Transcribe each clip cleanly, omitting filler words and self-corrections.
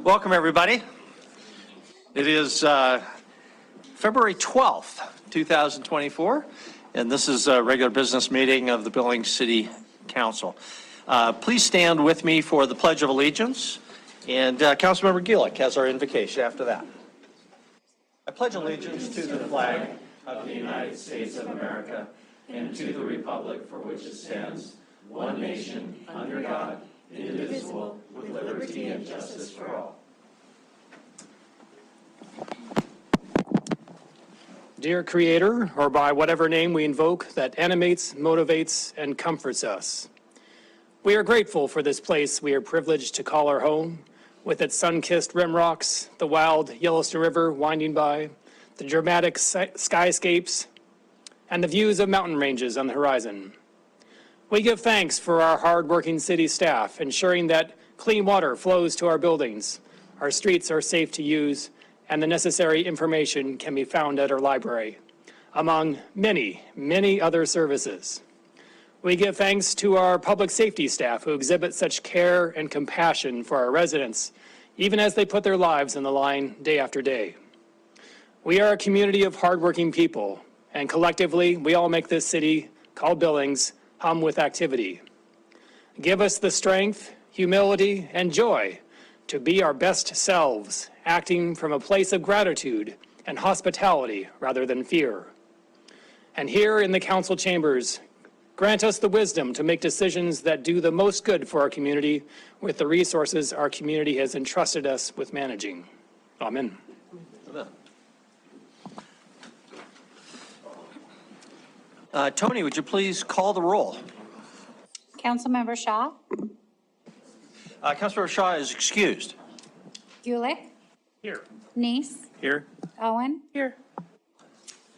Welcome, everybody. It is February 12th, 2024, and this is a regular business meeting of the Billings City Council. Please stand with me for the Pledge of Allegiance, and Councilmember Gillick has our invocation after that. I pledge allegiance to the flag of the United States of America and to the republic for which it stands, one nation, under God, indivisible, with liberty and justice for all. Dear Creator, or by whatever name we invoke that animates, motivates, and comforts us, we are grateful for this place we are privileged to call our home, with its sun-kissed rim rocks, the wild Yellowstone River winding by, the dramatic skyscapes, and the views of mountain ranges on the horizon. We give thanks for our hard-working city staff, ensuring that clean water flows to our buildings, our streets are safe to use, and the necessary information can be found at our library, among many, many other services. We give thanks to our public safety staff who exhibit such care and compassion for our residents, even as they put their lives on the line day after day. We are a community of hardworking people, and collectively, we all make this city, called Billings, hum with activity. Give us the strength, humility, and joy to be our best selves, acting from a place of gratitude and hospitality rather than fear. And here in the council chambers, grant us the wisdom to make decisions that do the most good for our community with the resources our community has entrusted us with managing. Amen. Amen. Tony, would you please call the roll? Councilmember Shaw. Councilmember Shaw is excused. Gulick. Here. Neese. Here. Owen. Here.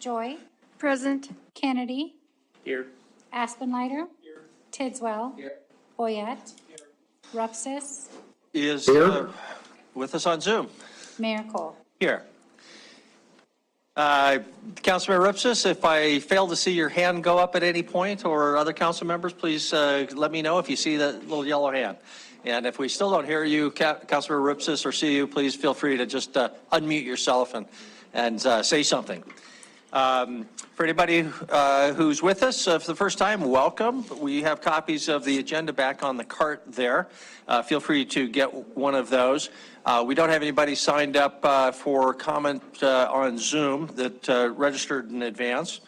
Joy. Present. Kennedy. Here. Aspenleiter. Here. Tidswell. Here. Boyette. Here. Rupsis. Is with us on Zoom. Mayor Cole. Here. Councilmember Ripsis, if I fail to see your hand go up at any point, or other council members, please let me know if you see that little yellow hand. And if we still don't hear you, Councilmember Ripsis, or see you, please feel free to just unmute yourself and say something. For anybody who's with us for the first time, welcome. We have copies of the agenda back on the cart there. Feel free to get one of those. We don't have anybody signed up for comment on Zoom that registered in advance.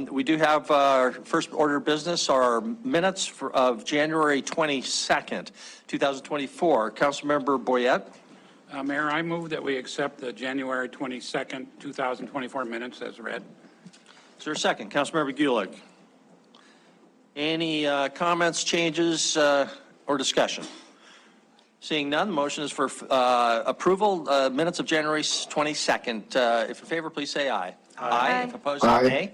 We do have our first order of business, our minutes of January 22nd, 2024. Councilmember Boyette. Mayor, I move that we accept the January 22nd, 2024 minutes as read. Is there a second? Councilmember Gulick. Any comments, changes, or discussion? Seeing none, the motion is for approval. Minutes of January 22nd. If in favor, please say aye. Aye. If opposed, nay.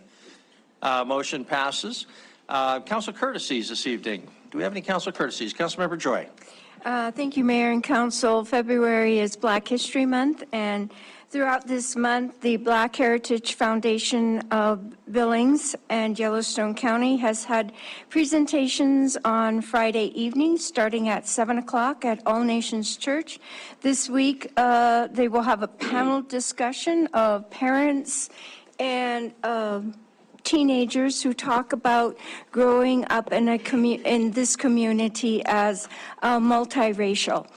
Motion passes. Council courtesies this evening. Do we have any council courtesies? Councilmember Joy. Thank you, Mayor and Council. February is Black History Month, and throughout this month, the Black Heritage Foundation of Billings and Yellowstone County has had presentations on Friday evenings starting at 7 o'clock at All Nations Church. This week, they will have a panel discussion of parents and teenagers who talk about growing up in in this community as multiracial.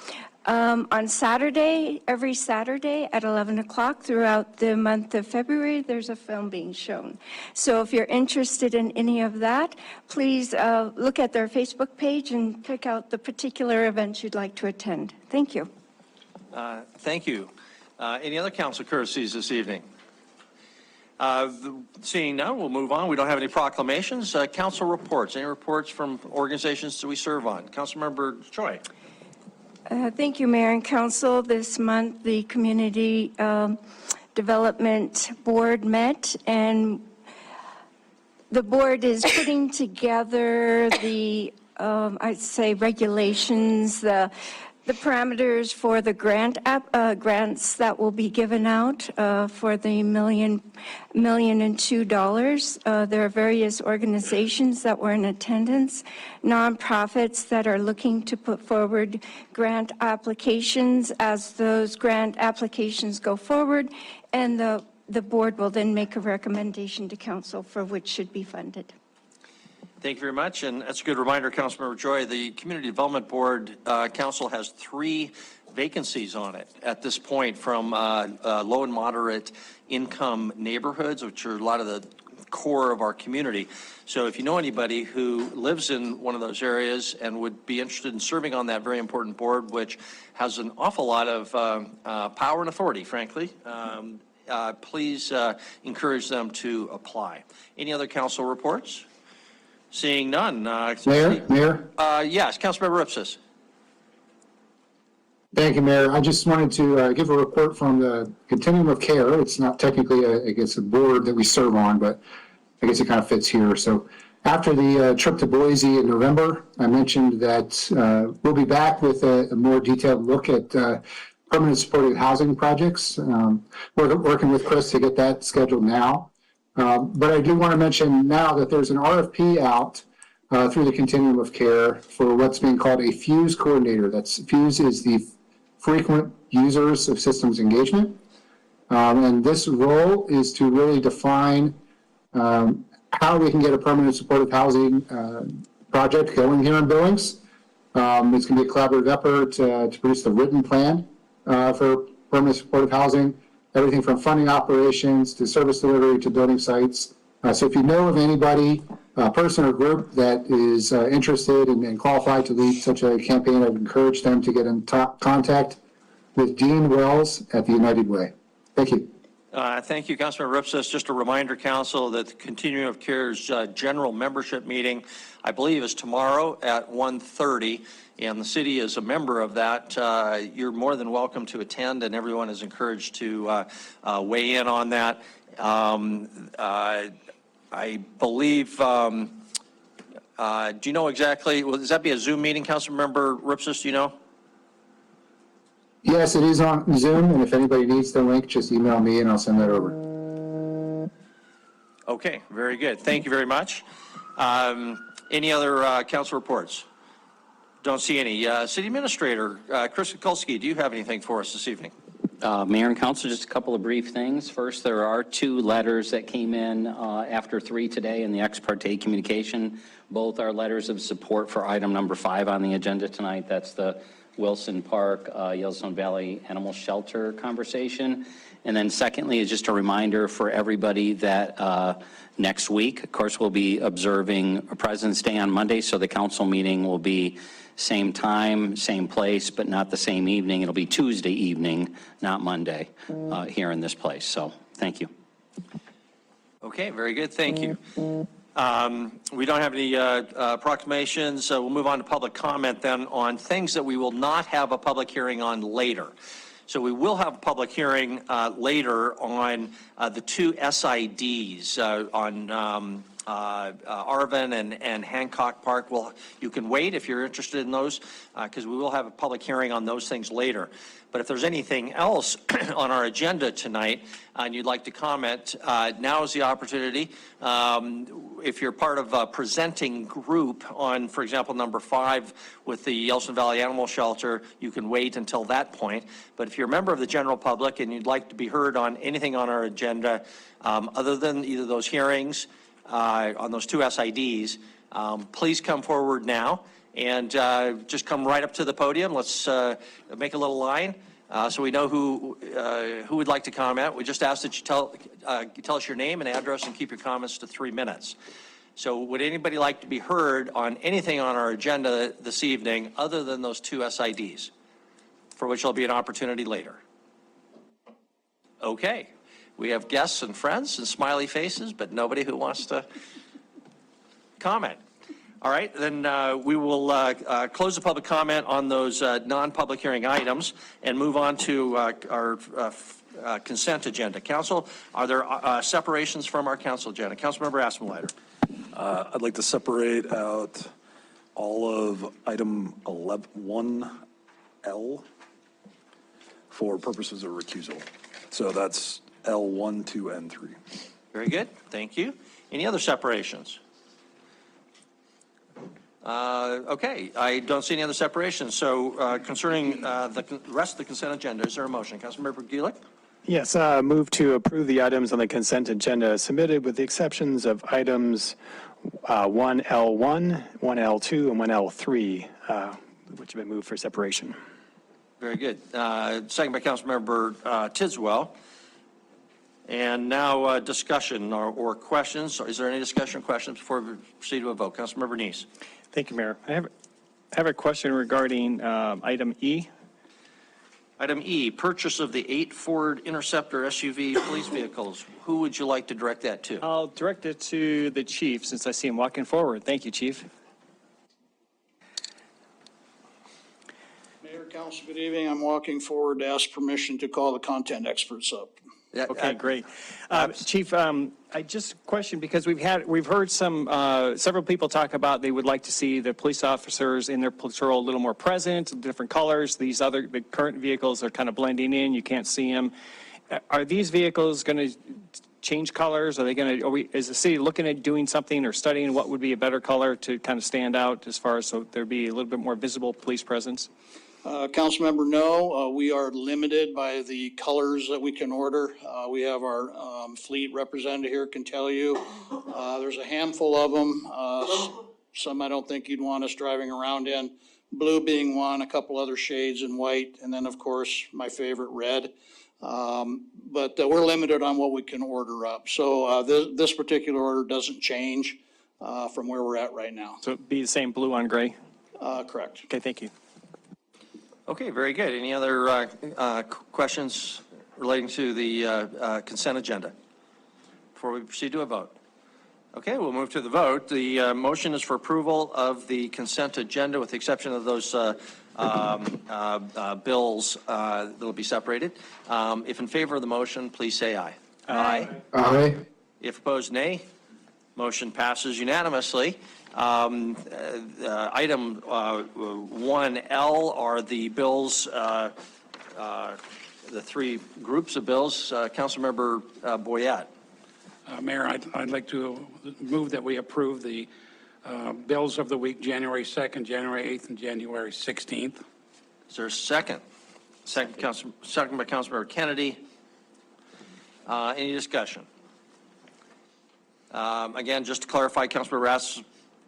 On Saturday, every Saturday at 11 o'clock throughout the month of February, there's a film being shown. So if you're interested in any of that, please look at their Facebook page and pick out the particular events you'd like to attend. Thank you. Thank you. Any other council courtesies this evening? Seeing none, we'll move on. We don't have any proclamations. Council reports. Any reports from organizations that we serve on? Councilmember Choi. Thank you, Mayor and Council. This month, the Community Development Board met, and the board is putting together the, I'd say, regulations, the the parameters for the grants that will be given out for the $1.2 million. There are various organizations that were in attendance, nonprofits that are looking to put forward grant applications. As those grant applications go forward, and the board will then make a recommendation to council for which should be funded. Thank you very much, and that's a good reminder, Councilmember Joy. The Community Development Board Council has 3 vacancies on it at this point from low and moderate income neighborhoods, which are a lot of the core of our community. So if you know anybody who lives in one of those areas and would be interested in serving on that very important board, which has an awful lot of power and authority, frankly, please encourage them to apply. Any other council reports? Seeing none. Mayor? Yes, Councilmember Ripsis. Thank you, Mayor. I just wanted to give a report from the Continuum of Care. It's not technically, I guess, a board that we serve on, but I guess it kind of fits here. So after the trip to Boise in November, I mentioned that we'll be back with a more detailed look at permanent supportive housing projects. We're working with Chris to get that scheduled now. But I do want to mention now that there's an RFP out through the Continuum of Care for what's being called a FUSE coordinator. FUSE is the frequent users of systems engagement. And this role is to really define how we can get a permanent supportive housing project going here in Billings. It's going to be a collaborative effort to produce the written plan for permanent supportive housing. Everything from funding operations to service delivery to building sites. So if you know of anybody, person or group that is interested and qualified to lead such a campaign, I'd encourage them to get in contact with Dean Wells at the United Way. Thank you. Thank you, Councilmember Ripsis. Just a reminder, Council, that the Continuum of Care's general membership meeting, I believe, is tomorrow at 1:30, and the city is a member of that. You're more than welcome to attend, and everyone is encouraged to weigh in on that. I believe, do you know exactly, does that be a Zoom meeting, Councilmember Ripsis, do you know? Yes, it is on Zoom, and if anybody needs the link, just email me and I'll send that over. Okay, very good. Thank you very much. Any other council reports? Don't see any. City Administrator, Chris Kukulski, do you have anything for us this evening? Mayor and Council, just a couple of brief things. First, there are 2 letters that came in after 3 today in the ex parte communication. Both are letters of support for item number 5 on the agenda tonight. That's the Wilson Park, Yellowstone Valley Animal Shelter conversation. And then secondly is just a reminder for everybody that next week, of course, we'll be observing President's Day on Monday, so the council meeting will be same time, same place, but not the same evening. It'll be Tuesday evening, not Monday, here in this place. So thank you. Okay, very good. Thank you. We don't have any proclamations, so we'll move on to public comment then on things that we will not have a public hearing on later. So we will have a public hearing later on the 2 SIDs on Arvin and Hancock Park. Well, you can wait if you're interested in those because we will have a public hearing on those things later. But if there's anything else on our agenda tonight and you'd like to comment, now is the opportunity. If you're part of a presenting group on, for example, number 5 with the Yellowstone Valley Animal Shelter, you can wait until that point. But if you're a member of the general public and you'd like to be heard on anything on our agenda other than either those hearings on those 2 SIDs, please come forward now. And just come right up to the podium. Let's make a little line so we know who would like to comment. We just ask that you tell us your name and address and keep your comments to 3 minutes. So would anybody like to be heard on anything on our agenda this evening other than those 2 SIDs, for which there'll be an opportunity later? Okay. We have guests and friends and smiley faces, but nobody who wants to comment. All right, then we will close the public comment on those non-public hearing items and move on to our consent agenda. Council, are there separations from our council agenda? Councilmember Aspenleiter. I'd like to separate out all of item 1 L for purposes of recusal. So that's L1, 2, and 3. Very good, thank you. Any other separations? Okay, I don't see any other separations. So concerning the rest of the consent agenda, is there a motion? Councilmember Gulick? Yes, move to approve the items on the consent agenda submitted with the exceptions of items 1L1, 1L2, and 1L3, which have been moved for separation. Very good. Second by Councilmember Tidswell. And now discussion or questions. Is there any discussion or questions before we proceed to a vote? Councilmember Neese. Thank you, Mayor. I have a question regarding item E. Item E, purchase of the 8 Ford Interceptor SUV police vehicles. Who would you like to direct that to? I'll direct it to the chief since I see him walking forward. Thank you, Chief. Mayor, Council, good evening. I'm walking forward to ask permission to call the content experts up. Yeah, Okay, great. Chief, I just question because we've heard several people talk about they would like to see the police officers in their patrol a little more present, different colors. The current vehicles are kind of blending in. You can't see them. Are these vehicles going to change colors? Are they going to? Is the city looking at doing something or studying what would be a better color to kind of stand out as far as so there'd be a little bit more visible police presence? Councilmember, no, we are limited by the colors that we can order. We have our fleet representative here can tell you. There's a handful of them. Some I don't think you'd want us driving around in. Blue being one, a couple other shades in white, and then of course my favorite, red. But we're limited on what we can order up. So this particular order doesn't change from where we're at right now. So it'd be the same blue on gray? Correct. Okay, thank you. Okay, very good. Any other questions relating to the consent agenda before we proceed to a vote? Okay, we'll move to the vote. The motion is for approval of the consent agenda with the exception of those bills that will be separated. If in favor of the motion, please say aye. Aye. Aye. If opposed, nay. Motion passes unanimously. Item 1L are the bills, the 3 groups of bills. Councilmember Boyette. Mayor, I'd like to move that we approve the bills of the week, January 2nd, January 8th, and January 16th. Is there a second? Second by Councilmember Kennedy. Any discussion? Again, just to clarify, Councilmember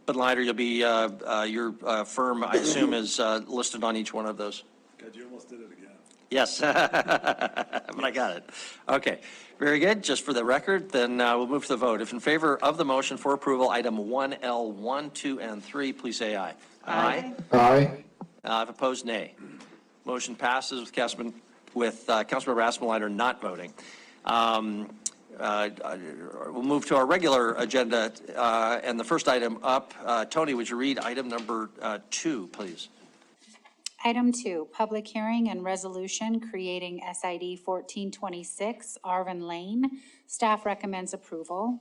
Raspenleiter, you'll be, your firm, I assume, is listed on each one of those. God, you almost did it again. Yes, but I got it. Okay, very good. Just for the record, then we'll move to the vote. If in favor of the motion for approval, item 1L, 1, 2, and 3, please say aye. Aye. Aye. If opposed, nay. Motion passes with Councilmember Raspenleiter not voting. We'll move to our regular agenda, and the first item up, Tony, would you read item number 2, please? Item 2, public hearing and resolution creating SID 1426 Arvin Lane. Staff recommends approval.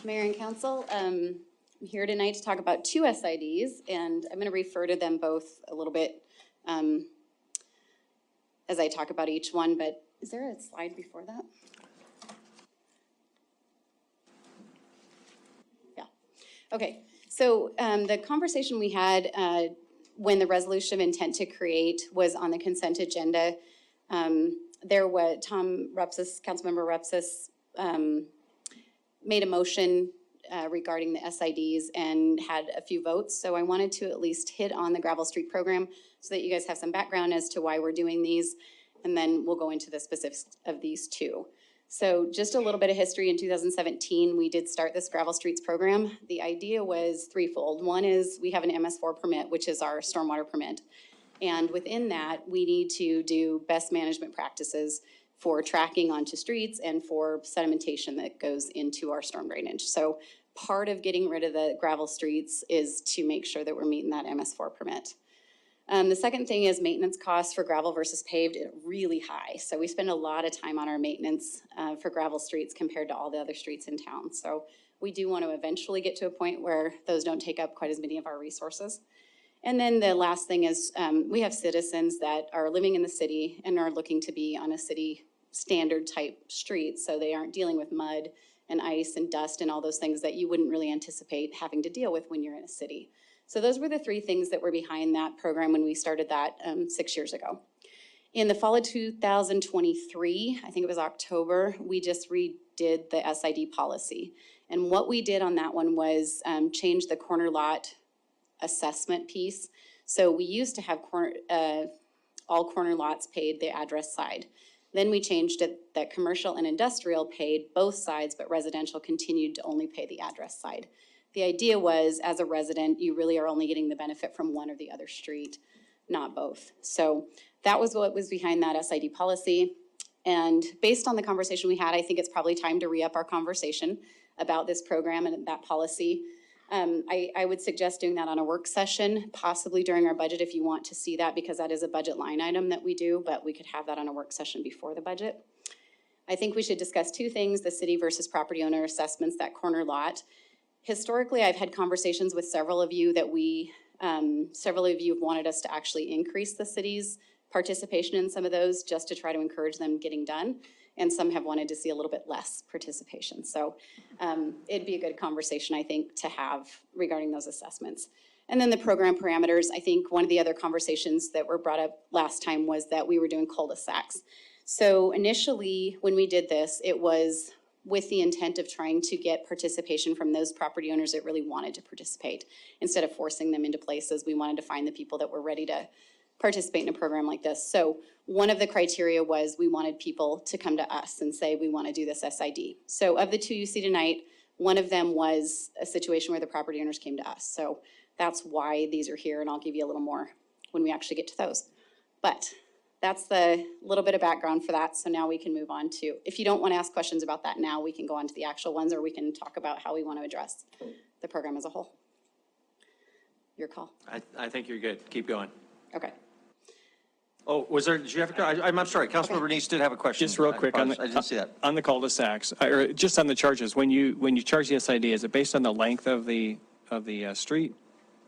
Mayor and Council, I'm here tonight to talk about 2 SIDs, and I'm going to refer to them both a little bit as I talk about each one, but is there a slide before that? Yeah. Okay, so the conversation we had when the resolution of intent to create was on the consent agenda, Councilmember Repsis made a motion regarding the SIDs and had a few votes. So I wanted to at least hit on the Gravel Street program so that you guys have some background as to why we're doing these. And then we'll go into the specifics of these 2. So just a little bit of history. In 2017, we did start this Gravel Streets program. The idea was threefold. One is we have an MS4 permit, which is our stormwater permit. And within that, we need to do best management practices for tracking onto streets and for sedimentation that goes into our storm drainage. So part of getting rid of the gravel streets is to make sure that we're meeting that MS4 permit. The second thing is maintenance costs for gravel versus paved are really high. So we spend a lot of time on our maintenance for gravel streets compared to all the other streets in town. So we do want to eventually get to a point where those don't take up quite as many of our resources. And then the last thing is we have citizens that are living in the city and are looking to be on a city standard type street. So they aren't dealing with mud and ice and dust and all those things that you wouldn't really anticipate having to deal with when you're in a city. So those were the three things that were behind that program when we started that 6 years ago. In the fall of 2023, I think it was October, we just redid the SID policy. And what we did on that one was change the corner lot assessment piece. So we used to have all corner lots paid the address side. Then we changed it that commercial and industrial paid both sides, but residential continued to only pay the address side. The idea was, as a resident, you really are only getting the benefit from one or the other street, not both. So that was what was behind that SID policy. And based on the conversation we had, I think it's probably time to re-up our conversation about this program and that policy. I would suggest doing that on a work session, possibly during our budget if you want to see that, because that is a budget line item that we do, but we could have that on a work session before the budget. I think we should discuss two things: the city versus property owner assessments, that corner lot. Historically, I've had conversations with several of you that several of you have wanted us to actually increase the city's participation in some of those just to try to encourage them getting done. And some have wanted to see a little bit less participation. So it'd be a good conversation, I think, to have regarding those assessments. And then the program parameters, I think one of the other conversations that were brought up last time was that we were doing cul-de-sacs. So initially, when we did this, it was with the intent of trying to get participation from those property owners that really wanted to participate. Instead of forcing them into places, we wanted to find the people that were ready to participate in a program like this. So one of the criteria was we wanted people to come to us and say, we want to do this SID. So of the two you see tonight, one of them was a situation where the property owners came to us. So that's why these are here, and I'll give you a little more when we actually get to those. But that's the little bit of background for that. So now we can move on to, if you don't want to ask questions about that now, we can go on to the actual ones, or we can talk about how we want to address the program as a whole. Your call. I think you're good. Keep going. Okay. Oh, did you have I'm sorry, Councilmember Neese did have a question. Just real quick, I didn't see that. On the cul-de-sacs, or just on the charges, when you charge the SID, is it based on the length of the street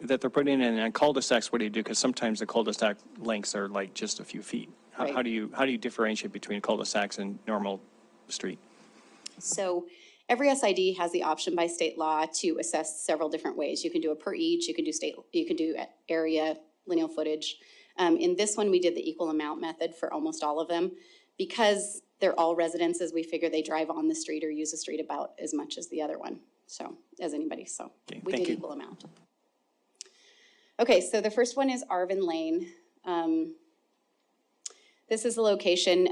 that they're putting in? And cul-de-sacs, what do you do? Because sometimes the cul-de-sac lengths are like just a few feet. Right. How do you differentiate between cul-de-sacs and normal street? So every SID has the option by state law to assess several different ways. You can do it per each, you can do area, lineal footage. In this one, we did the equal amount method for almost all of them. Because they're all residences, we figure they drive on the street or use the street about as much as the other one, so, as anybody, so Okay, we thank did you. equal amount. Okay, so the first one is Arvin Lane. This is a location,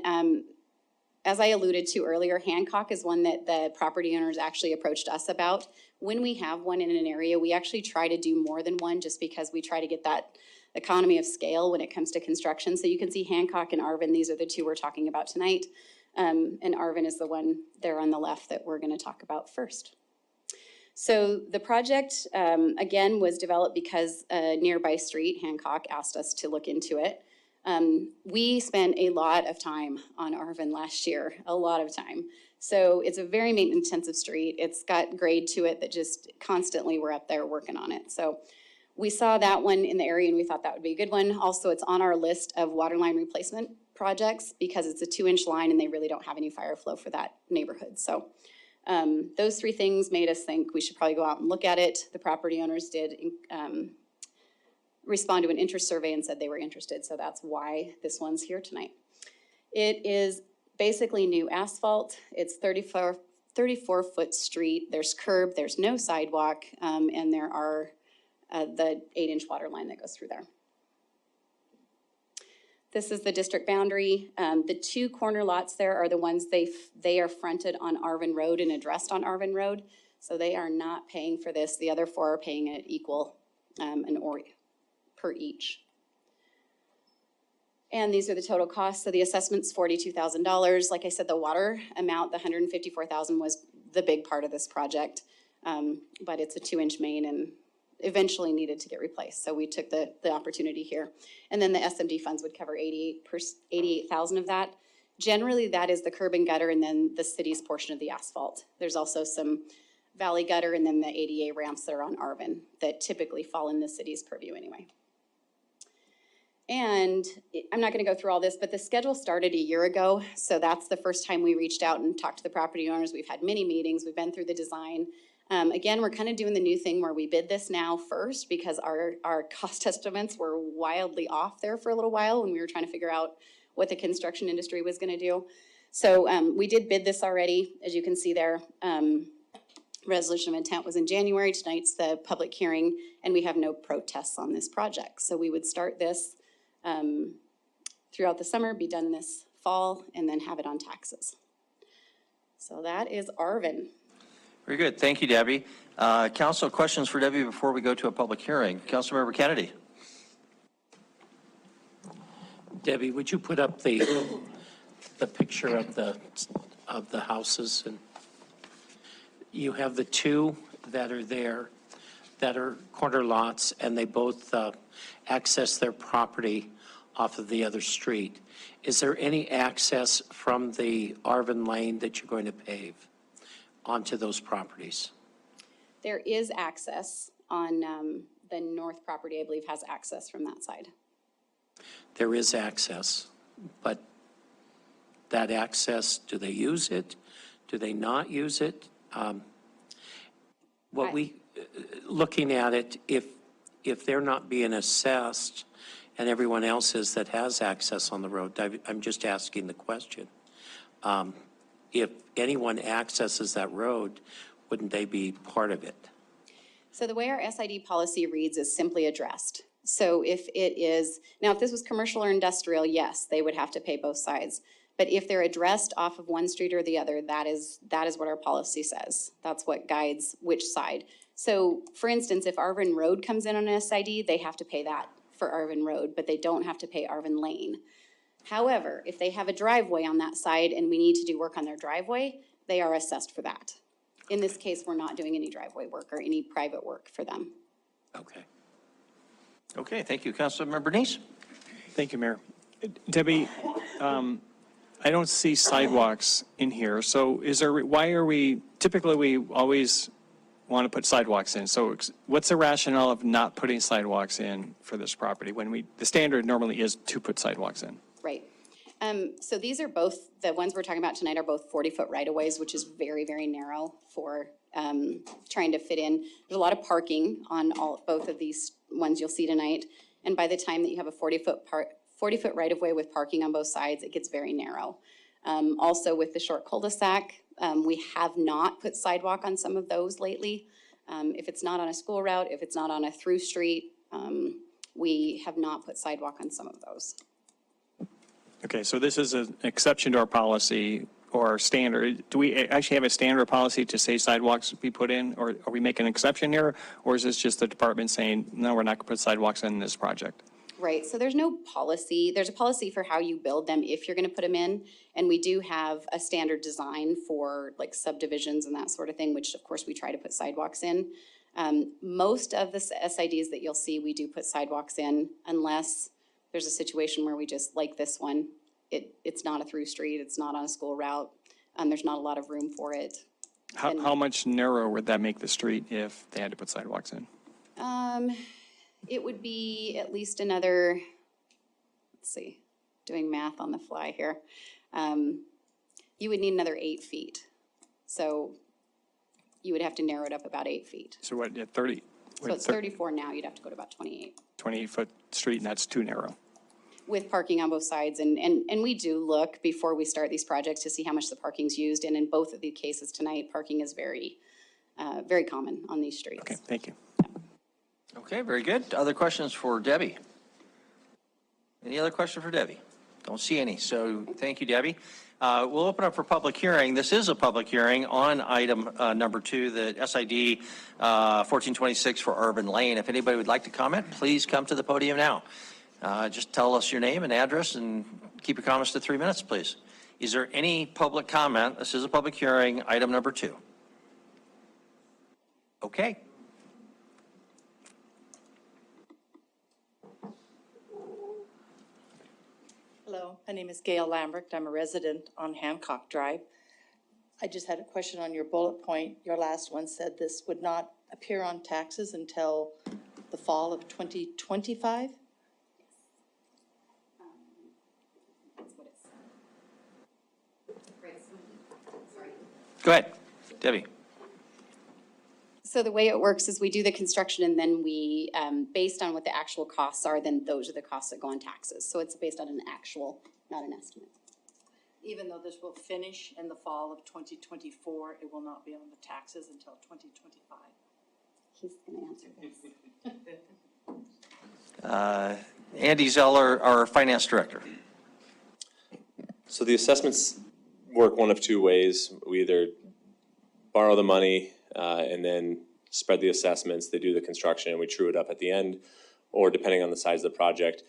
as I alluded to earlier, Hancock is one that the property owners actually approached us about. When we have one in an area, we actually try to do more than one just because we try to get that economy of scale when it comes to construction. So you can see Hancock and Arvin, these are the two we're talking about tonight. And Arvin is the one there on the left that we're going to talk about first. So the project, again, was developed because a nearby street, Hancock, asked us to look into it. We spent a lot of time on Arvin last year, a lot of time. So it's a very maintenance intensive street. It's got grade to it that just constantly we're up there working on it. So we saw that one in the area and we thought that would be a good one. Also, it's on our list of water line replacement projects because it's a 2-inch line and they really don't have any fire flow for that neighborhood. So those three things made us think we should probably go out and look at it. The property owners did respond to an interest survey and said they were interested. So that's why this one's here tonight. It is basically new asphalt. It's 34-foot street. There's curb, there's no sidewalk, and there are the 8-inch water line that goes through there. This is the district boundary. The two corner lots there are the ones they are fronted on Arvin Road and addressed on Arvin Road. So they are not paying for this. The other four are paying it equal per each. And these are the total costs. So the assessment's $42,000. Like I said, the water amount, the $154,000 was the big part of this project. But it's a 2-inch main and eventually needed to get replaced. So we took the opportunity here. And then the SMD funds would cover $88,000 of that. Generally, that is the curb and gutter and then the city's portion of the asphalt. There's also some valley gutter and then the ADA ramps that are on Arvin that typically fall in the city's purview anyway. And I'm not going to go through all this, but the schedule started a year ago. So that's the first time we reached out and talked to the property owners. We've had many meetings. We've been through the design. Again, we're kind of doing the new thing where we bid this now first because our cost estimates were wildly off there for a little while when we were trying to figure out what the construction industry was going to do. So we did bid this already, as you can see there. Resolution of intent was in January. Tonight's the public hearing, and we have no protests on this project. So we would start this throughout the summer, be done this fall, and then have it on taxes. So that is Arvin. Very good. Thank you, Debbie. Council, questions for Debbie before we go to a public hearing? Councilmember Kennedy. Debbie, would you put up the picture of the houses? And you have the two that are there that are corner lots, and they both access their property off of the other street. Is there any access from the Arvin Lane that you're going to pave onto those properties? There is access on the north property, I believe, has access from that side. There is access, but that access, do they use it? Do they not use it? Looking at it, if they're not being assessed and everyone else is that has access on the road, I'm just asking the question. If anyone accesses that road, wouldn't they be part of it? So the way our SID policy reads is simply addressed. So if it is, now if this was commercial or industrial, yes, they would have to pay both sides. But if they're addressed off of one street or the other, that is what our policy says. That's what guides which side. So for instance, if Arvin Road comes in on an SID, they have to pay that for Arvin Road, but they don't have to pay Arvin Lane. However, if they have a driveway on that side and we need to do work on their driveway, they are assessed for that. In this case, we're not doing any driveway work or any private work for them. Okay. Okay, thank you. Councilmember Bernice. Thank you, Mayor. Debbie, I don't see sidewalks in here. So why are we, typically we always want to put sidewalks in. So what's the rationale of not putting sidewalks in for this property when the standard normally is to put sidewalks in? Right. So these are both, the ones we're talking about tonight are both 40-foot right-of-ways, which is very, very narrow for trying to fit in. There's a lot of parking on both of these ones you'll see tonight. And by the time that you have a 40-foot right-of-way with parking on both sides, it gets very narrow. Also with the short cul-de-sac, we have not put sidewalk on some of those lately. If it's not on a school route, if it's not on a through street, we have not put sidewalk on some of those. Okay, so this is an exception to our policy or standard. Do we actually have a standard policy to say sidewalks be put in, or are we making an exception here? Or is this just the department saying, no, we're not going to put sidewalks in this project? Right, so there's no policy. There's a policy for how you build them if you're going to put them in. And we do have a standard design for like subdivisions and that sort of thing, which of course we try to put sidewalks in. Most of the SIDs that you'll see, we do put sidewalks in unless there's a situation where we just, like this one, it's not a through street, it's not on a school route, there's not a lot of room for it. How much narrower would that make the street if they had to put sidewalks in? It would be at least another, let's see, doing math on the fly here. You would need another 8 feet. So you would have to narrow it up about 8 feet. So what, 30? So it's 34 now, you'd have to go to about 28. 28-foot street, and that's too narrow. With parking on both sides, and we do look before we start these projects to see how much the parking's used, and in both of the cases tonight, parking is very, very common on these streets. Okay, thank you. Okay, very good. Other questions for Debbie? Any other question for Debbie? Don't see any, so thank you, Debbie. We'll open up for public hearing. This is a public hearing on item number 2, the SID 1426 for Arvin Lane. If anybody would like to comment, please come to the podium now. Just tell us your name and address and keep your comments to 3 minutes, please. Is there any public comment? This is a public hearing, item number 2. Okay. Hello, my name is Gail Lambert. I'm a resident on Hancock Drive. I just had a question on your bullet point. Your last one said this would not appear on taxes until the fall of 2025? That's what it said. Right, sorry. Go ahead, Debbie. So the way it works is we do the construction and then we, based on what the actual costs are, then those are the costs that go on taxes. So it's based on an actual, not an estimate. Even though this will finish in the fall of 2024, it will not be on the taxes until 2025? He's going to answer this. Andy Zeller, our finance director. So the assessments work one of two ways. We either borrow the money and then spread the assessments, they do the construction, and we true it up at the end, or depending on the size of the project,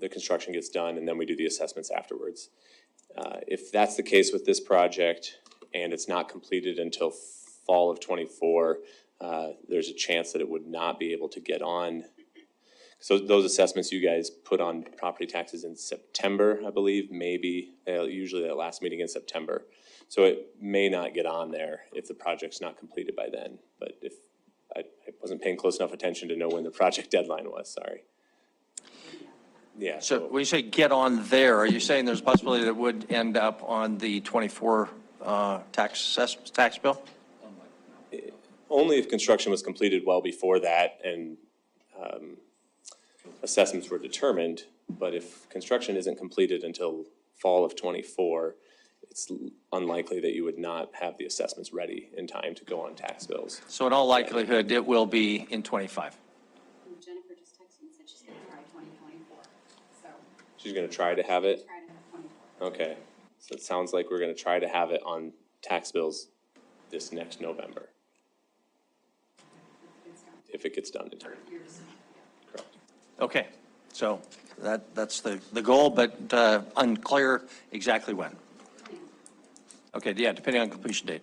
the construction gets done and then we do the assessments afterwards. If that's the case with this project and it's not completed until fall of '24, there's a chance that it would not be able to get on. So those assessments you guys put on property taxes in September, I believe, maybe, usually that last meeting in September. So it may not get on there if the project's not completed by then. But if I wasn't paying close enough attention to know when the project deadline was, sorry. Yeah. So when you say get on there, are you saying there's a possibility that it would end up on the 24 tax bill? Only if construction was completed well before that and assessments were determined. But if construction isn't completed until fall of '24, it's unlikely that you would not have the assessments ready in time to go on tax bills. So in all likelihood, it will be in 25. Jennifer just texted and said she's going to try 2024. So She's going to try to have it? try to have 24. Okay. So it sounds like we're going to try to have it on tax bills this next November. If it gets done in time. Correct. Okay, so that's the goal, but unclear exactly when. Okay, yeah, depending on completion date.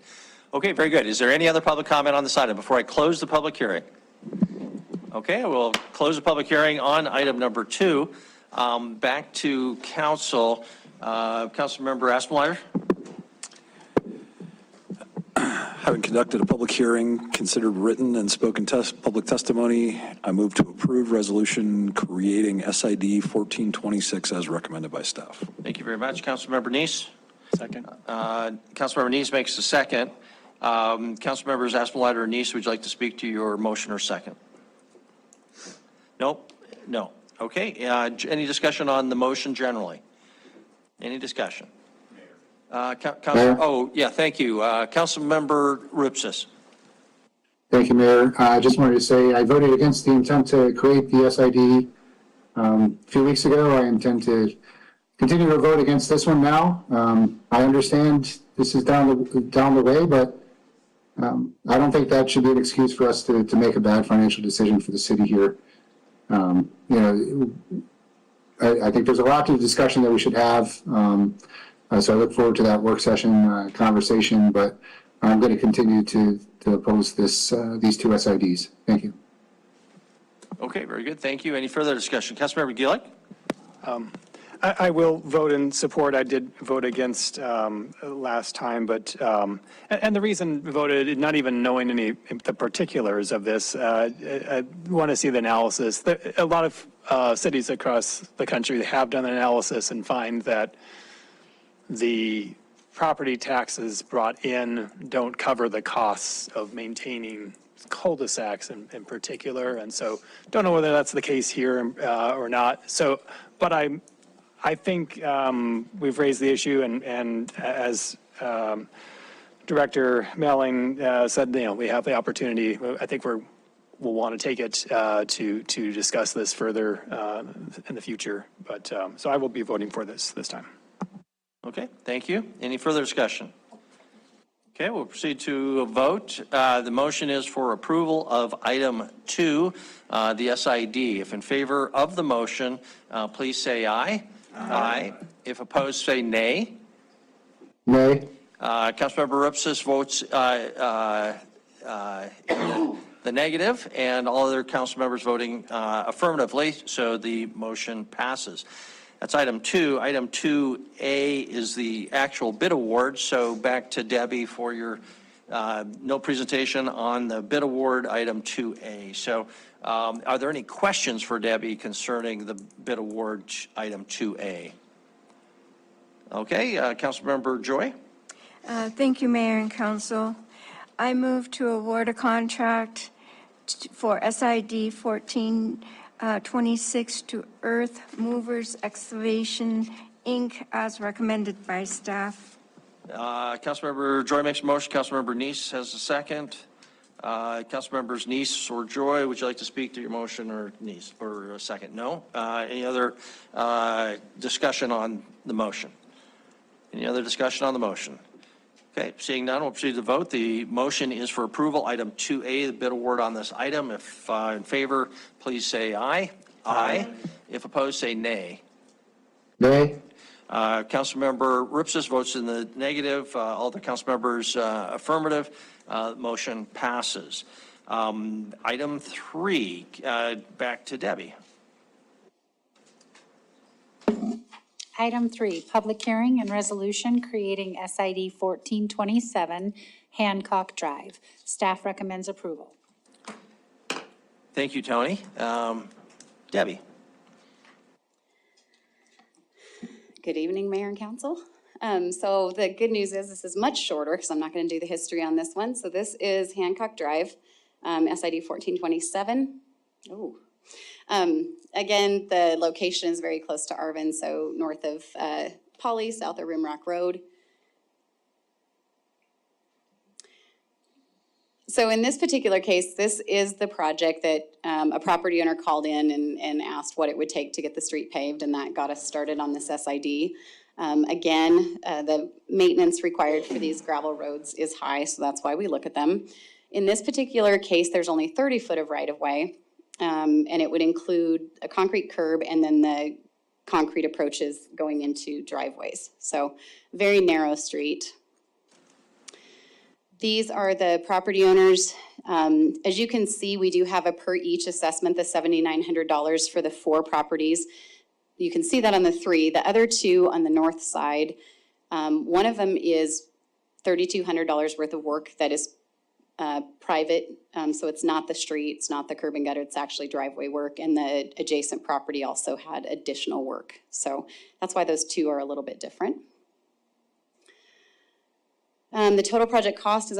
Okay, very good. Is there any other public comment on this item before I close the public hearing? Okay, I will close the public hearing on item number 2. Back to council. Councilmember Aspenlider? Having conducted a public hearing, considered written and spoken public testimony, I move to approve resolution creating SID 1426 as recommended by staff. Thank you very much. Councilmember Neese? Second. Councilmember Neese makes the second. Councilmembers Aspenlider and Neese, would you like to speak to your motion or second? Nope? No. Okay. Any discussion on the motion generally? Any discussion? Oh, yeah, thank you. Councilmember Rupsis. Thank you, Mayor. I just wanted to say I voted against the intent to create the SID a few weeks ago. I intend to continue to vote against this one now. I understand this is down the way, but I don't think that should be an excuse for us to make a bad financial decision for the city here. I think there's a lot of discussion that we should have. So I look forward to that work session conversation, but I'm going to continue to oppose these two SIDs. Thank you. Okay, very good. Thank you. Any further discussion? Councilmember Gillick? I will vote in support. I did vote against last time, but, and the reason I voted, not even knowing any the particulars of this, I want to see the analysis. A lot of cities across the country have done an analysis and find that the property taxes brought in don't cover the costs of maintaining cul-de-sacs in particular. And so don't know whether that's the case here or not. So, but I think we've raised the issue, and as Director Melling said, we have the opportunity. I think we'll want to take it to discuss this further in the future. But so I will be voting for this time. Okay, thank you. Any further discussion? Okay, we'll proceed to a vote. The motion is for approval of item 2, the SID. If in favor of the motion, please say aye. Aye. If opposed, say nay. Nay. Councilmember Ripsis votes the negative, and all other council members voting affirmatively, so the motion passes. That's item 2. Item 2A is the actual bid award, so back to Debbie for your no presentation on the bid award, item 2A. So are there any questions for Debbie concerning the bid award, item 2A? Okay, Councilmember Joy? Thank you, Mayor and Council. I move to award a contract for SID 1426 to Earth Movers Excavation, Inc., as recommended by staff. Councilmember Joy makes a motion. Councilmember Neese has a second. Councilmembers Neese or Joy, would you like to speak to your motion, or Neese for a second? No? Any other discussion on the motion? Any other discussion on the motion? Okay, seeing none, we'll proceed to vote. The motion is for approval, item 2A, the bid award on this item. If in favor, please say aye. Aye. If opposed, say nay. Nay. Councilmember Ripsis votes in the negative. All the council members affirmative. Motion passes. Item 3, back to Debbie. Item 3, public hearing and resolution creating SID 1427 Hancock Drive. Staff recommends approval. Thank you, Tony. Debbie. Good evening, Mayor and Council. So the good news is this is much shorter because I'm not going to do the history on this one. So this is Hancock Drive, SID 1427. Oh. Again, the location is very close to Arvin, so north of Poly, south of Rimrock Road. So in this particular case, this is the project that a property owner called in and asked what it would take to get the street paved, and that got us started on this SID. Again, the maintenance required for these gravel roads is high, so that's why we look at them. In this particular case, there's only 30 foot of right-of-way, and it would include a concrete curb and then the concrete approaches going into driveways. So very narrow street. These are the property owners. As you can see, we do have a per each assessment, the $7,900 for the 4 properties. You can see that on the 3. The other 2 on the north side, one of them is $3,200 worth of work that is private, so it's not the street, it's not the curb and gutter, it's actually driveway work, and the adjacent property also had additional work. So that's why those 2 are a little bit different. The total project cost is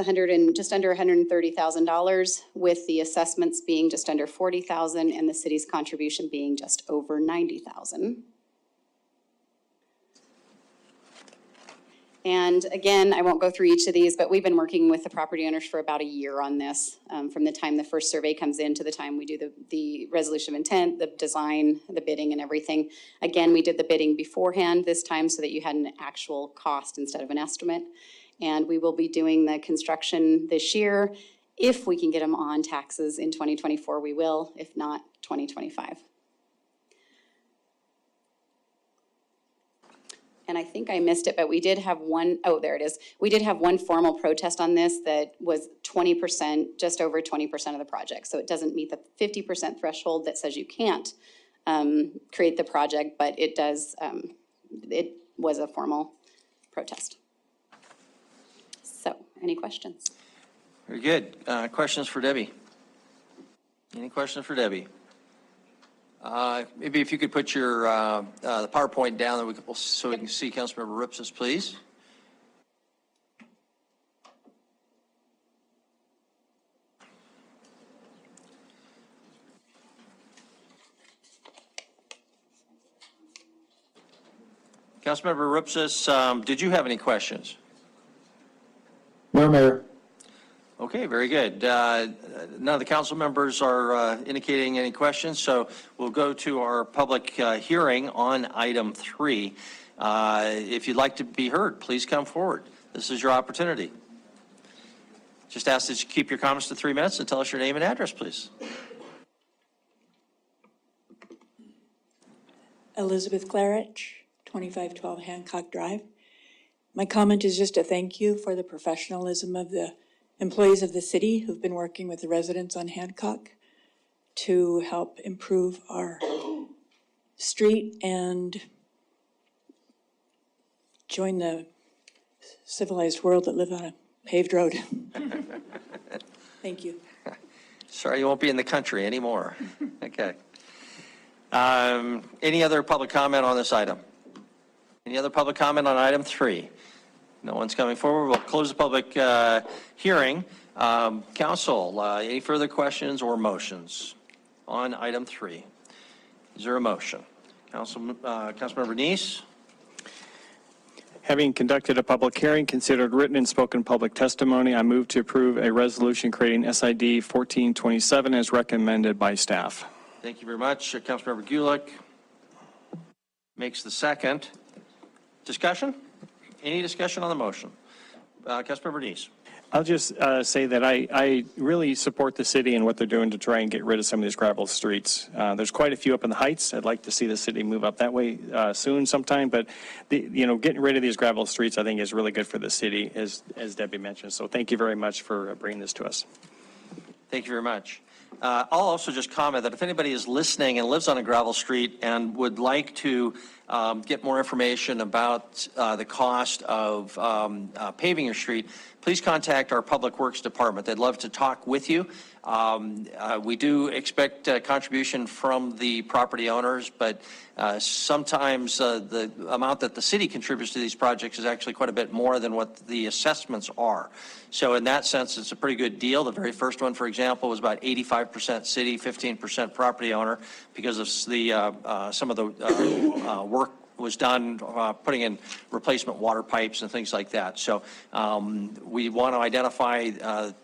just under $130,000, with the assessments being just under $40,000 and the city's contribution being just over $90,000. And again, I won't go through each of these, but we've been working with the property owners for about a year on this, from the time the first survey comes in to the time we do the resolution of intent, the design, the bidding and everything. Again, we did the bidding beforehand this time so that you had an actual cost instead of an estimate. And we will be doing the construction this year. If we can get them on taxes in 2024, we will. If not, 2025. And I think I missed it, but we did have one, oh, there it is. We did have one formal protest on this that was 20%, just over 20% of the project. So it doesn't meet the 50% threshold that says you can't create the project, but it does, it was a formal protest. So, any questions? Very good. Questions for Debbie? Any questions for Debbie? Maybe if you could put your the PowerPoint down so we can see Councilmember Ripsis, please. Councilmember Ripsis, did you have any questions? No, Mayor. Okay, very good. None of the council members are indicating any questions, so we'll go to our public hearing on item 3. If you'd like to be heard, please come forward. This is your opportunity. Just ask that you keep your comments to 3 minutes and tell us your name and address, please. Elizabeth Clarich, 2512 Hancock Drive. My comment is just a thank you for the professionalism of the employees of the city who've been working with the residents on Hancock to help improve our street and join the civilized world that live on a paved road. Thank you. Sorry you won't be in the country anymore. Okay. Any other public comment on this item? Any other public comment on item 3? No one's coming forward. We'll close the public hearing. Council, any further questions or motions on item 3? Is there a motion? Councilmember Neese? Having conducted a public hearing, considered written and spoken public testimony, I move to approve a resolution creating SID 1427 as recommended by staff. Thank you very much. Councilmember Gulick makes the second. Discussion? Any discussion on the motion? Councilmember Neese. I'll just say that I really support the city and what they're doing to try and get rid of some of these gravel streets. There's quite a few up in the heights. I'd like to see the city move up that way soon sometime, but getting rid of these gravel streets I think is really good for the city, as Debbie mentioned. So thank you very much for bringing this to us. Thank you very much. I'll also just comment that if anybody is listening and lives on a gravel street and would like to get more information about the cost of paving your street, please contact our Public Works Department. They'd love to talk with you. We do expect a contribution from the property owners, but sometimes the amount that the city contributes to these projects is actually quite a bit more than what the assessments are. So in that sense, it's a pretty good deal. The very first one, for example, was about 85% city, 15% property owner, because of the some of the work was done putting in replacement water pipes and things like that. So we want to identify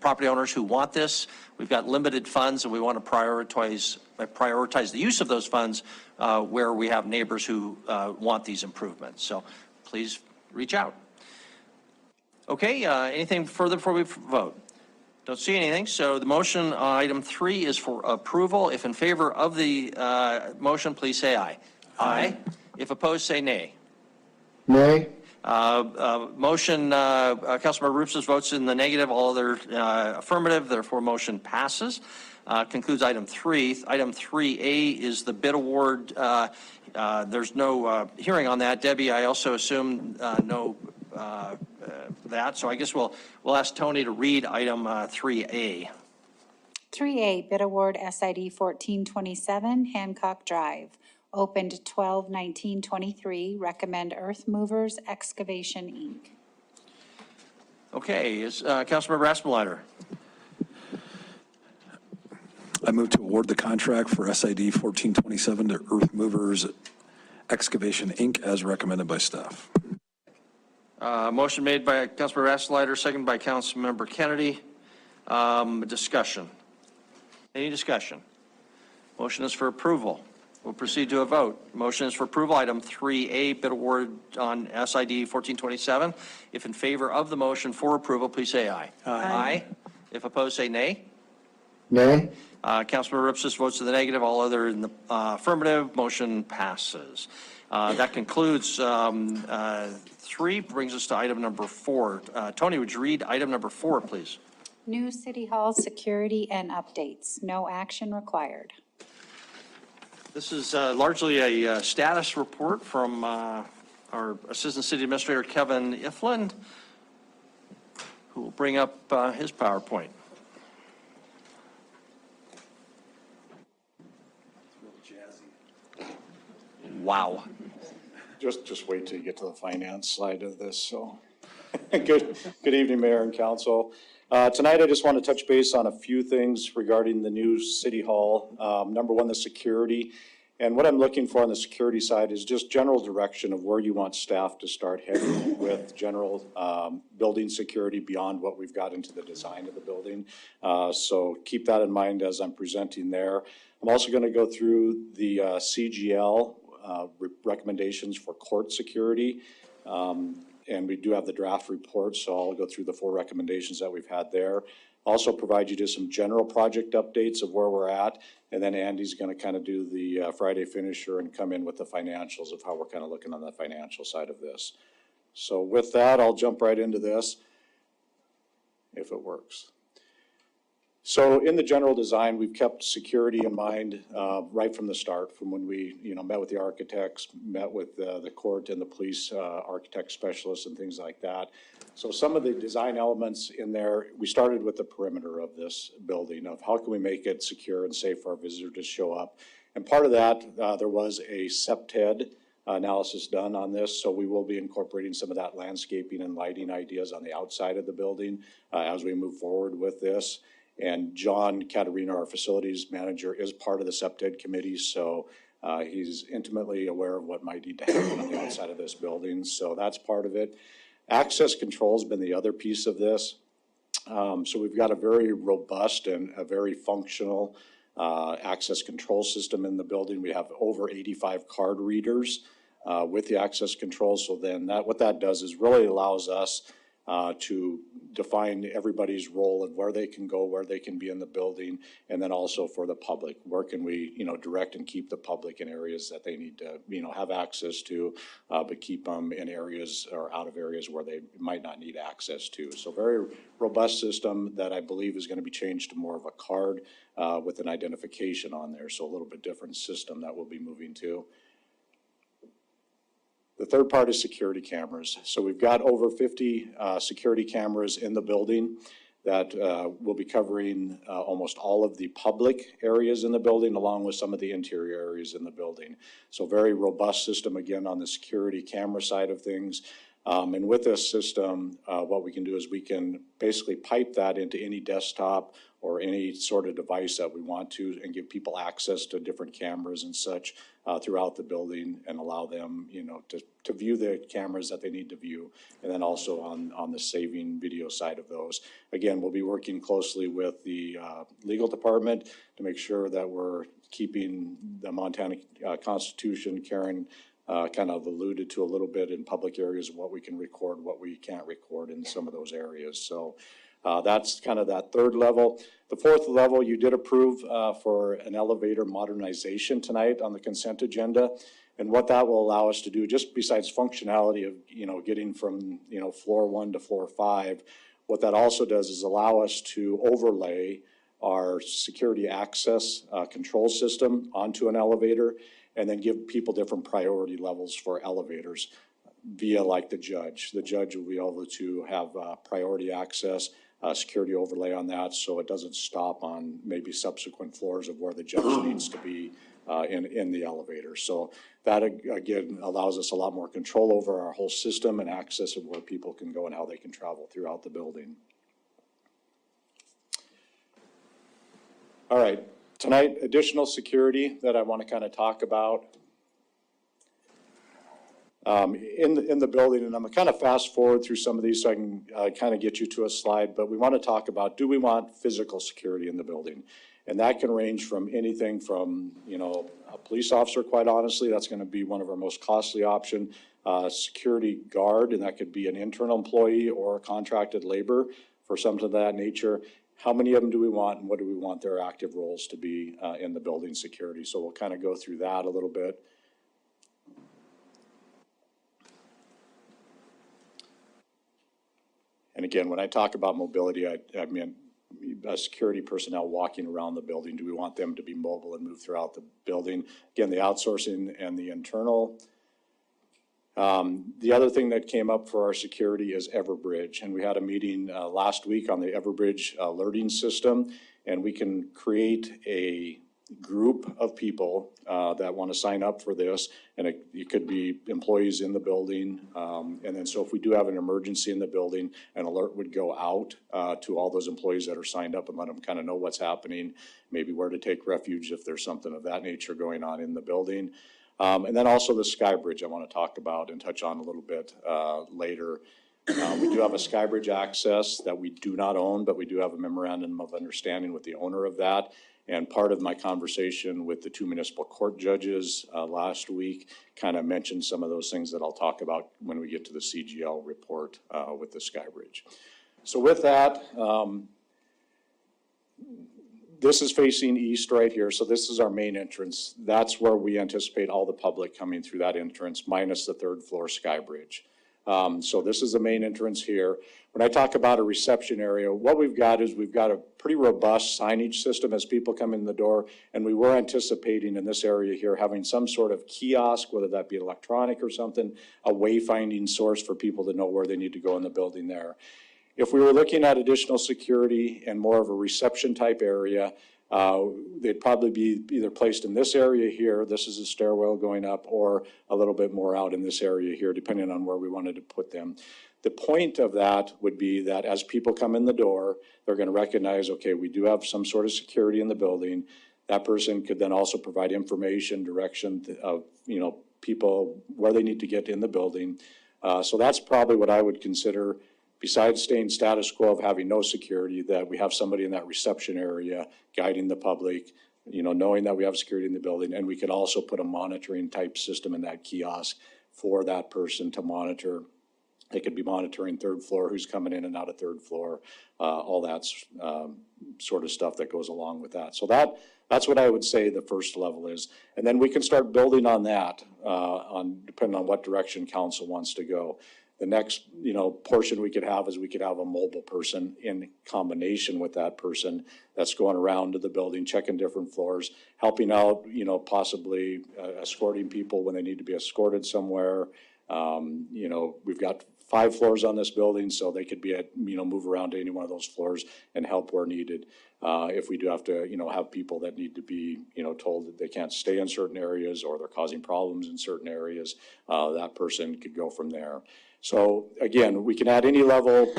property owners who want this. We've got limited funds, and we want to prioritize the use of those funds where we have neighbors who want these improvements. So please reach out. Okay, anything further before we vote? Don't see anything. So the motion on item 3 is for approval. If in favor of the motion, please say aye. Aye. If opposed, say nay. Nay. Motion, Councilmember Rupes votes in the negative, all other affirmative, therefore motion passes. Concludes item 3. Item 3A is the bid award. There's no hearing on that. Debbie, I also assume no that, so I guess we'll ask Tony to read item 3A. 3A, bid award SID 1427 Hancock Drive. Opened 12/19/23. Recommend Earth Movers Excavation, Inc. Okay, is Councilmember Aspenleiter? I move to award the contract for SID 1427 to Earth Movers Excavation, Inc., as recommended by staff. Motion made by Councilmember Aspenleiter, seconded by Councilmember Kennedy. Discussion. Any discussion? Motion is for approval. We'll proceed to a vote. Motion is for approval. Item 3A, bid award on SID 1427. If in favor of the motion for approval, please say aye. Aye. If opposed, say nay. Nay. Councilmember Rupes votes to the negative. All other in the affirmative. Motion passes. That concludes 3. Brings us to item number 4. Tony, would you read item number 4, please? New City Hall security and updates. No action required. This is largely a status report from our Assistant City Administrator, Kevin Ifland, who will bring up his PowerPoint. Wow. Just wait till you get to the finance side of this. So, good evening, Mayor and Council. Tonight, I just want to touch base on a few things regarding the new City Hall. Number one, the security. And what I'm looking for on the security side is just general direction of where you want staff to start heading with general building security beyond what we've got into the design of the building. So keep that in mind as I'm presenting there. I'm also going to go through the CGL recommendations for court security. And we do have the draft report, so I'll go through the 4 recommendations that we've had there. Also provide you just some general project updates of where we're at. And then Andy's going to kind of do the Friday finisher and come in with the financials of how we're kind of looking on the financial side of this. So with that, I'll jump right into this, if it works. So in the general design, we've kept security in mind right from the start, from when we met with the architects, met with the court and the police architect specialists and things like that. So some of the design elements in there, we started with the perimeter of this building, of how can we make it secure and safe for our visitors to show up. And part of that, there was a SEPTED analysis done on this, so we will be incorporating some of that landscaping and lighting ideas on the outside of the building as we move forward with this. And John Caterina, our facilities manager, is part of the SEPTED committee, so he's intimately aware of what might need to happen on the outside of this building, so that's part of it. Access control has been the other piece of this. So we've got a very robust and a very functional access control system in the building. We have over 85 card readers with the access control, so then what that does is really allows us to define everybody's role and where they can go, where they can be in the building, and then also for the public, where can we, direct and keep the public in areas that they need to, have access to, but keep them in areas or out of areas where they might not need access to. So very robust system that I believe is going to be changed to more of a card with an identification on there. So a little bit different system that we'll be moving to. The third part is security cameras. So we've got over 50 security cameras in the building that will be covering almost all of the public areas in the building, along with some of the interior areas in the building. So very robust system, again, on the security camera side of things. And with this system, what we can do is we can basically pipe that into any desktop or any sort of device that we want to, and give people access to different cameras and such throughout the building, and allow them, to view the cameras that they need to view. And then also on the saving video side of those. Again, we'll be working closely with the legal department to make sure that we're keeping the Montana Constitution. Karen kind of alluded to a little bit in public areas, what we can record, what we can't record in some of those areas. So that's kind of that third level. The fourth level, you did approve for an elevator modernization tonight on the consent agenda. And what that will allow us to do, just besides functionality of, getting from, floor 1 to floor 5, what that also does is allow us to overlay our security access control system onto an elevator, and then give people different priority levels for elevators via like the judge. The judge will be able to have priority access, security overlay on that, so it doesn't stop on maybe subsequent floors of where the judge needs to be in the elevator. So that, again, allows us a lot more control over our whole system and access of where people can go and how they can travel throughout the building. All right. Tonight, additional security that I want to kind of talk about in the building, and I'm going to kind of fast forward through some of these so I can kind of get you to a slide, but we want to talk about, do we want physical security in the building? And that can range from anything from, a police officer, quite honestly, that's going to be one of our most costly option, security guard, and that could be an internal employee or contracted labor for something of that nature. How many of them do we want, and what do we want their active roles to be in the building security? So we'll kind of go through that a little bit. And again, when I talk about mobility, I mean security personnel walking around the building. Do we want them to be mobile and move throughout the building? Again, the outsourcing and the internal. The other thing that came up for our security is Everbridge, and we had a meeting last week on the Everbridge alerting system, and we can create a group of people that want to sign up for this, and it could be employees in the building, and then so if we do have an emergency in the building, an alert would go out to all those employees that are signed up and let them kind of know what's happening, maybe where to take refuge if there's something of that nature going on in the building. And then also the Skybridge I want to talk about and touch on a little bit later. We do have a Skybridge access that we do not own, but we do have a memorandum of understanding with the owner of that. And part of my conversation with the 2 municipal court judges last week kind of mentioned some of those things that I'll talk about when we get to the CGL report with the Sky Bridge. So with that, this is facing east right here, so this is our main entrance. That's where we anticipate all the public coming through that entrance, minus the 3rd floor Sky Bridge. So this is the main entrance here. When I talk about a reception area, what we've got is we've got a pretty robust signage system as people come in the door, and we were anticipating in this area here having some sort of kiosk, whether that be electronic or something, a wayfinding source for people to know where they need to go in the building there. If we were looking at additional security and more of a reception type area, they'd probably be either placed in this area here, this is a stairwell going up, or a little bit more out in this area here, depending on where we wanted to put them. The point of that would be that as people come in the door, they're going to recognize, okay, we do have some sort of security in the building. That person could then also provide information, direction of, people where they need to get in the building. So that's probably what I would consider, besides staying status quo of having no security, that we have somebody in that reception area guiding the public, knowing that we have security in the building, and we could also put a monitoring type system in that kiosk for that person to monitor. They could be monitoring 3rd floor, who's coming in and out of 3rd floor, all that sort of stuff that goes along with that. So that's what I would say the first level is. And then we can start building on that, depending on what direction council wants to go. The next, portion we could have is we could have a mobile person in combination with that person that's going around to the building, checking different floors, helping out, possibly escorting people when they need to be escorted somewhere. We've got 5 floors on this building, so they could be move around to any one of those floors and help where needed. If we do have to, have people that need to be, told that they can't stay in certain areas or they're causing problems in certain areas, that person could go from there. So again, we can add any level,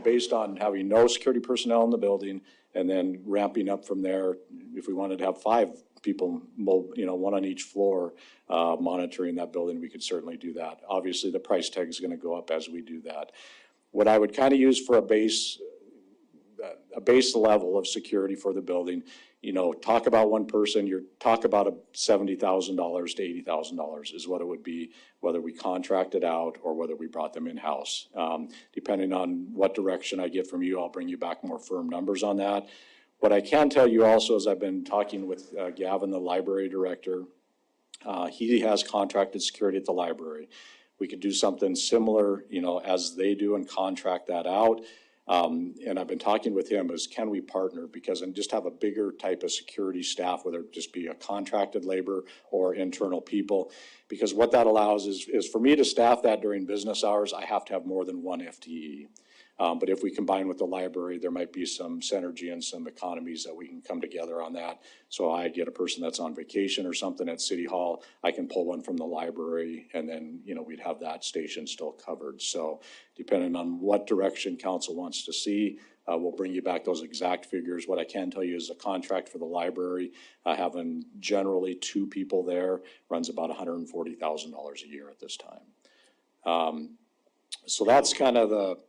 based on having no security personnel in the building, and then ramping up from there. If we wanted to have 5 people, one on each floor, monitoring that building, we could certainly do that. Obviously, the price tag is going to go up as we do that. What I would kind of use for a base level of security for the building, talk about one person, talk about $70,000 to $80,000 is what it would be, whether we contract it out or whether we brought them in-house. Depending on what direction I get from you, I'll bring you back more firm numbers on that. What I can tell you also is I've been talking with Gavin, the library director. He has contracted security at the library. We could do something similar, as they do and contract that out. And I've been talking with him is, can we partner? And just have a bigger type of security staff, whether it just be a contracted labor or internal people. Because what that allows is for me to staff that during business hours, I have to have more than 1 FTE. But if we combine with the library, there might be some synergy and some economies that we can come together on that. So I get a person that's on vacation or something at City Hall, I can pull one from the library, and then, we'd have that station still covered. So depending on what direction council wants to see, we'll bring you back those exact figures. What I can tell you is a contract for the library, having generally 2 people there runs about $140,000 a year at this time. So that's kind of the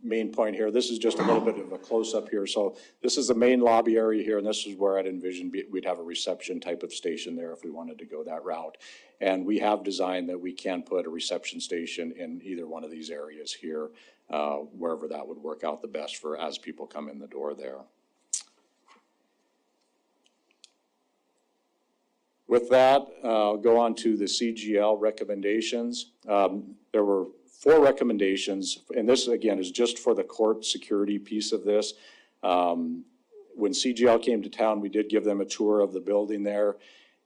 main point here. This is just a little bit of a close-up here. So this is the main lobby area here, and this is where I'd envision we'd have a reception type of station there if we wanted to go that route. And we have designed that we can put a reception station in either one of these areas here, wherever that would work out the best for as people come in the door there. With that, I'll go on to the CGL recommendations. There were 4 recommendations, and this again is just for the court security piece of this. When CGL came to town, we did give them a tour of the building there,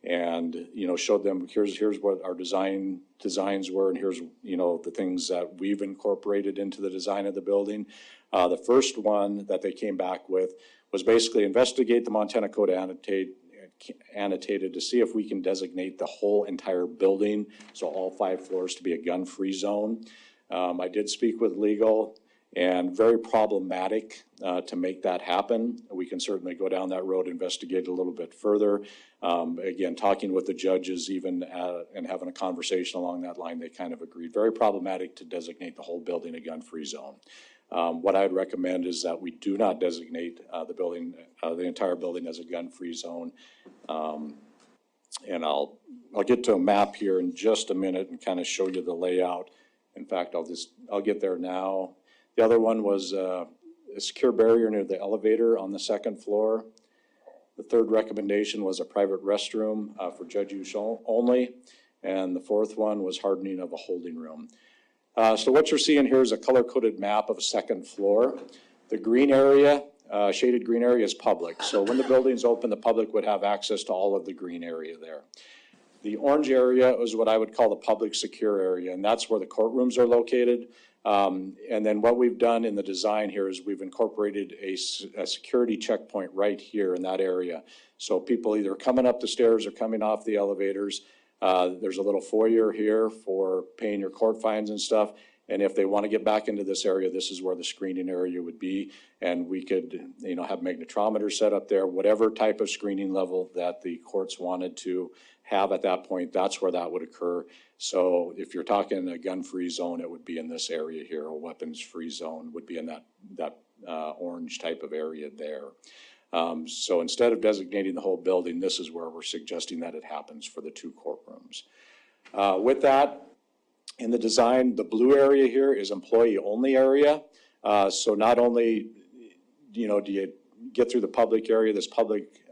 and showed them here's what our designs were, and here's the things that we've incorporated into the design of the building. The first one that they came back with was basically investigate the Montana Code annotated to see if we can designate the whole entire building, so all 5 floors, to be a gun-free zone. I did speak with legal, and very problematic to make that happen. We can certainly go down that road, investigate a little bit further. Again, talking with the judges even and having a conversation along that line, they kind of agreed. Very problematic to designate the whole building a gun-free zone. What I'd recommend is that we do not designate the building, the entire building as a gun-free zone. And I'll get to a map here in just a minute and kind of show you the layout. In fact, I'll get there now. The other one was a secure barrier near the elevator on the second floor. The third recommendation was a private restroom for judge use only. And the fourth one was hardening of a holding room. So what you're seeing here is a color-coded map of a second floor. The green area, shaded green area is public. So when the building's open, the public would have access to all of the green area there. The orange area is what I would call the public secure area, and that's where the courtrooms are located. And then what we've done in the design here is we've incorporated a security checkpoint right here in that area. So people either coming up the stairs or coming off the elevators, there's a little foyer here for paying your court fines and stuff. And if they want to get back into this area, this is where the screening area would be. And we could, have magnetometers set up there, whatever type of screening level that the courts wanted to have at that point, that's where that would occur. So if you're talking a gun-free zone, it would be in this area here. A weapons-free zone would be in that orange type of area there. So instead of designating the whole building, this is where we're suggesting that it happens for the two courtrooms. With that, in the design, the blue area here is employee-only area. So not only, do you get through the public area, this public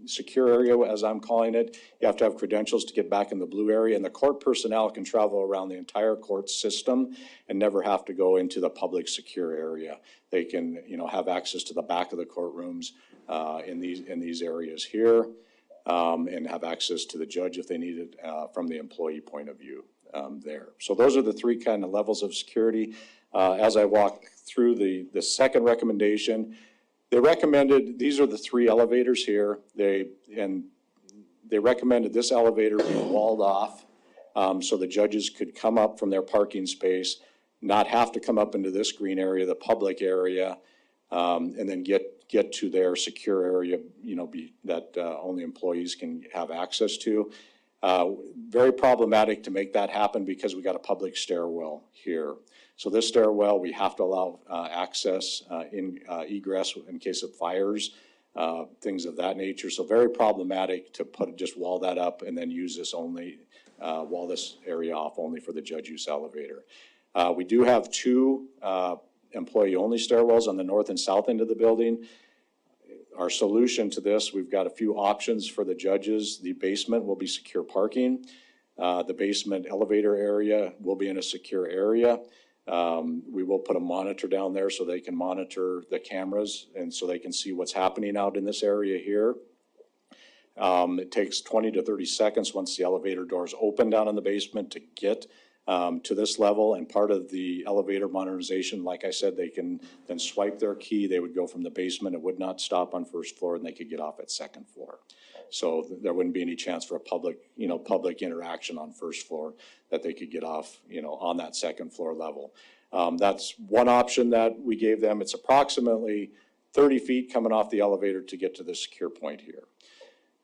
secure area, as I'm calling it, you have to have credentials to get back in the blue area. And the court personnel can travel around the entire court system and never have to go into the public secure area. They can, have access to the back of the courtrooms in these areas here, and have access to the judge if they need it from the employee point of view. There. So those are the three kind of levels of security. As I walk through the second recommendation, they recommended, these are the three elevators here. They recommended this elevator be walled off so the judges could come up from their parking space, not have to come up into this green area, the public area, and then get to their secure area, that only employees can have access to. Very problematic to make that happen because we got a public stairwell here. So this stairwell, we have to allow access in egress in case of fires, things of that nature. So very problematic to just wall that up and then use this only, wall this area off only for the judge use elevator. We do have two employee-only stairwells on the north and south end of the building. Our solution to this, we've got a few options for the judges. The basement will be secure parking. The basement elevator area will be in a secure area. We will put a monitor down there so they can monitor the cameras and so they can see what's happening out in this area here. It takes 20 to 30 seconds once the elevator doors open down in the basement to get to this level, and part of the elevator modernization, like I said, they can then swipe their key, they would go from the basement, it would not stop on first floor, and they could get off at second floor. So there wouldn't be any chance for a public interaction on first floor, that they could get off, on that second floor level. That's one option that we gave them. It's approximately 30 feet coming off the elevator to get to the secure point here.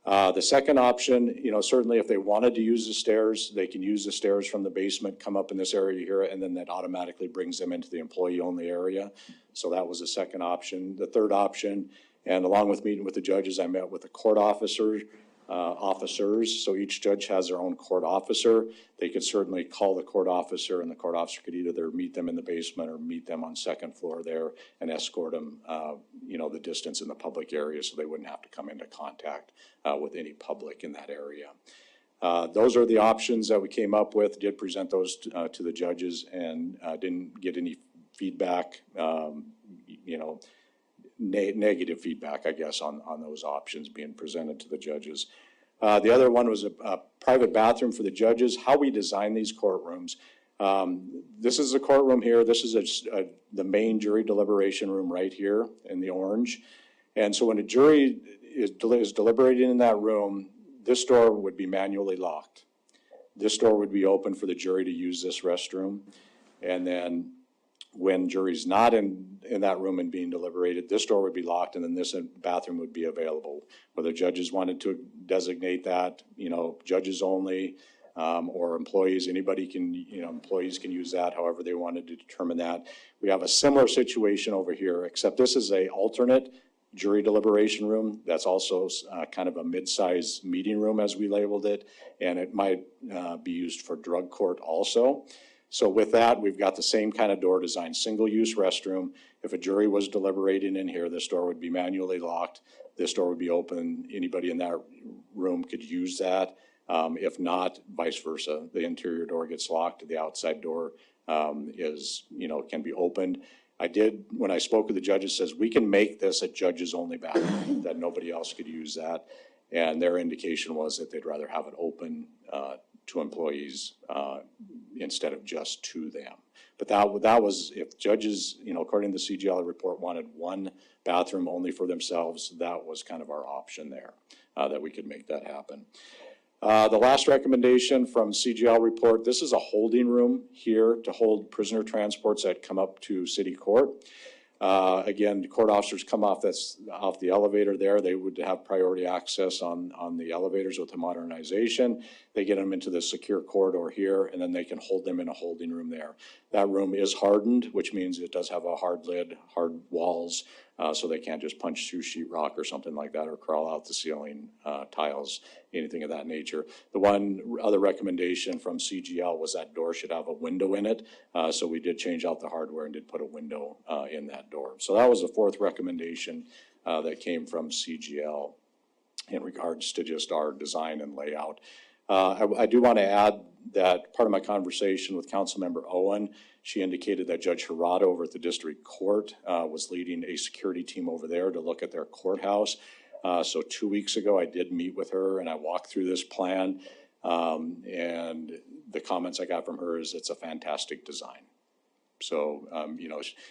The second option, certainly if they wanted to use the stairs, they can use the stairs from the basement, come up in this area here, and then that automatically brings them into the employee-only area. So that was the second option. The third option, and along with meeting with the judges, I met with the court officers. So each judge has their own court officer. They could certainly call the court officer, and the court officer could either meet them in the basement or meet them on second floor there and escort them, the distance in the public area so they wouldn't have to come into contact with any public in that area. Those are the options that we came up with. Did present those to the judges and didn't get any feedback, negative feedback, I guess, on those options being presented to the judges. The other one was a private bathroom for the judges. How we design these courtrooms. This is the courtroom here. This is the main jury deliberation room right here in the orange. And so when a jury is deliberating in that room, this door would be manually locked. This door would be open for the jury to use this restroom. And then when jury's not in that room and being deliberated, this door would be locked, and then this bathroom would be available. Whether judges wanted to designate that, judges only, or employees, anybody can, employees can use that however they wanted to determine that. We have a similar situation over here, except this is a alternate jury deliberation room. That's also kind of a mid-size meeting room, as we labeled it, and it might be used for drug court also. So with that, we've got the same kind of door design, single-use restroom. If a jury was deliberating in here, this door would be manually locked. This door would be open. Anybody in that room could use that. If not, vice versa. The interior door gets locked. The outside door can be opened. When I spoke with the judges, says we can make this a judges only bathroom, that nobody else could use that. And their indication was that they'd rather have it open to employees instead of just to them. But that was, if judges, according to the CGL report, wanted one bathroom only for themselves, that was kind of our option there, that we could make that happen. The last recommendation from CGL report, this is a holding room here to hold prisoner transports that come up to city court. Again, the court officers come off the elevator there. They would have priority access on the elevators with the modernization. They get them into the secure corridor here, and then they can hold them in a holding room there. That room is hardened, which means it does have a hard lid, hard walls, so they can't just punch through sheetrock or something like that, or crawl out the ceiling, tiles, anything of that nature. The one other recommendation from CGL was that door should have a window in it, so we did change out the hardware and did put a window in that door. So that was the fourth recommendation that came from CGL in regards to just our design and layout. I do want to add that part of my conversation with Councilmember Owen, she indicated that Judge Hirata over at the district court was leading a security team over there to look at their courthouse. So 2 weeks ago, I did meet with her and I walked through this plan. And the comments I got from her is it's a fantastic design. So,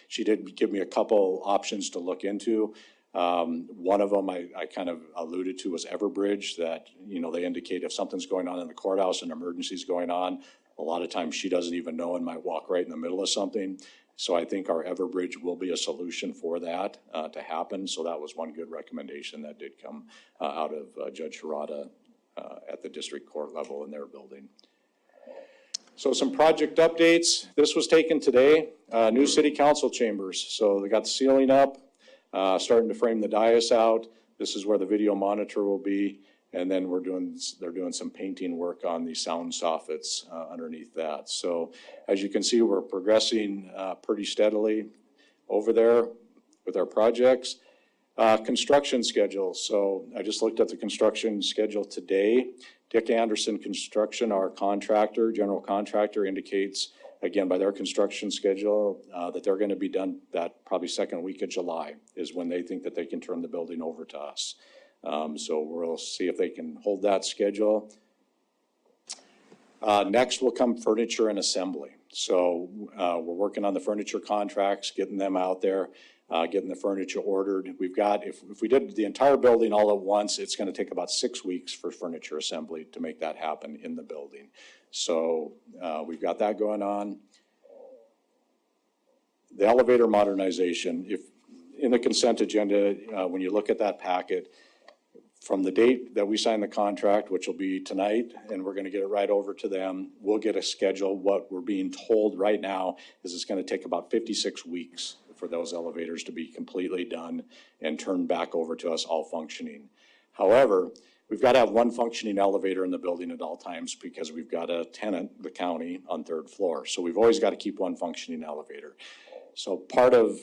she did give me a couple options to look into. One of them I kind of alluded to was Everbridge, that, they indicate if something's going on in the courthouse, an emergency's going on, a lot of times she doesn't even know and might walk right in the middle of something. So I think our Everbridge will be a solution for that to happen. So that was one good recommendation that did come out of Judge Hirata at the district court level in their building. So some project updates. This was taken today. New city council chambers. So they got the ceiling up, starting to frame the dais out. This is where the video monitor will be. And then they're doing some painting work on the sound soffits underneath that. So as you can see, we're progressing pretty steadily over there with our projects. Construction schedule. So I just looked at the construction schedule today. Dick Anderson Construction, our contractor, general contractor, indicates, again, by their construction schedule, that they're going to be done that probably second week of July is when they think that they can turn the building over to us. So we'll see if they can hold that schedule. Next will come furniture and assembly. So we're working on the furniture contracts, getting them out there, getting the furniture ordered. We've got, if we did the entire building all at once, it's going to take about 6 weeks for furniture assembly to make that happen in the building. So we've got that going on. The elevator modernization, if in the consent agenda, when you look at that packet, from the date that we sign the contract, which will be tonight, and we're going to get it right over to them, we'll get a schedule. What we're being told right now is it's going to take about 56 weeks for those elevators to be completely done and turned back over to us all functioning. However, we've got to have one functioning elevator in the building at all times because we've got a tenant, the county, on third floor. So we've always got to keep one functioning elevator. So part of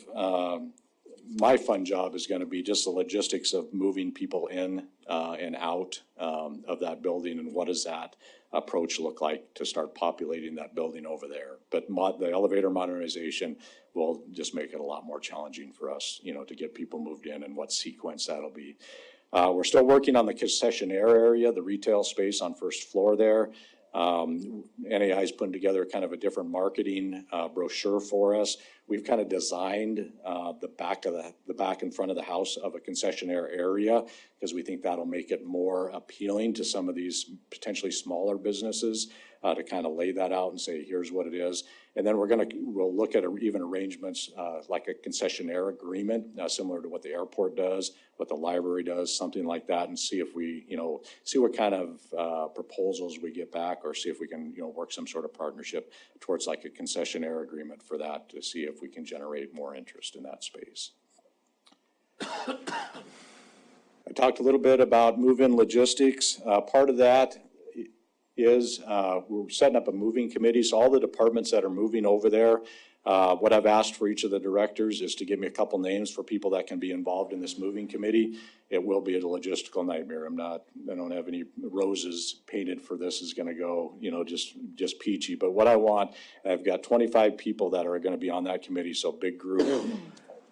my fun job is going to be just the logistics of moving people in and out of that building, and what does that approach look like to start populating that building over there. But the elevator modernization will just make it a lot more challenging for us, to get people moved in and what sequence that'll be. We're still working on the concessionaire area, the retail space on first floor there. NAI's putting together kind of a different marketing brochure for us. we've kind of designed the back and front of the house of a concessionaire area, because we think that'll make it more appealing to some of these potentially smaller businesses to kind of lay that out and say, here's what it is. And then we'll look at even arrangements like a concessionaire agreement, similar to what the airport does, what the library does, something like that, and see if we, see what kind of proposals we get back, or see if we can, work some sort of partnership towards like a concessionaire agreement for that, to see if we can generate more interest in that space. I talked a little bit about move-in logistics. Part of that is we're setting up a moving committee, so all the departments that are moving over there, what I've asked for each of the directors is to give me a couple names for people that can be involved in this moving committee. It will be a logistical nightmare. I don't have any roses painted for this is gonna go, just peachy. But what I want, I've got 25 people that are gonna be on that committee, so big group.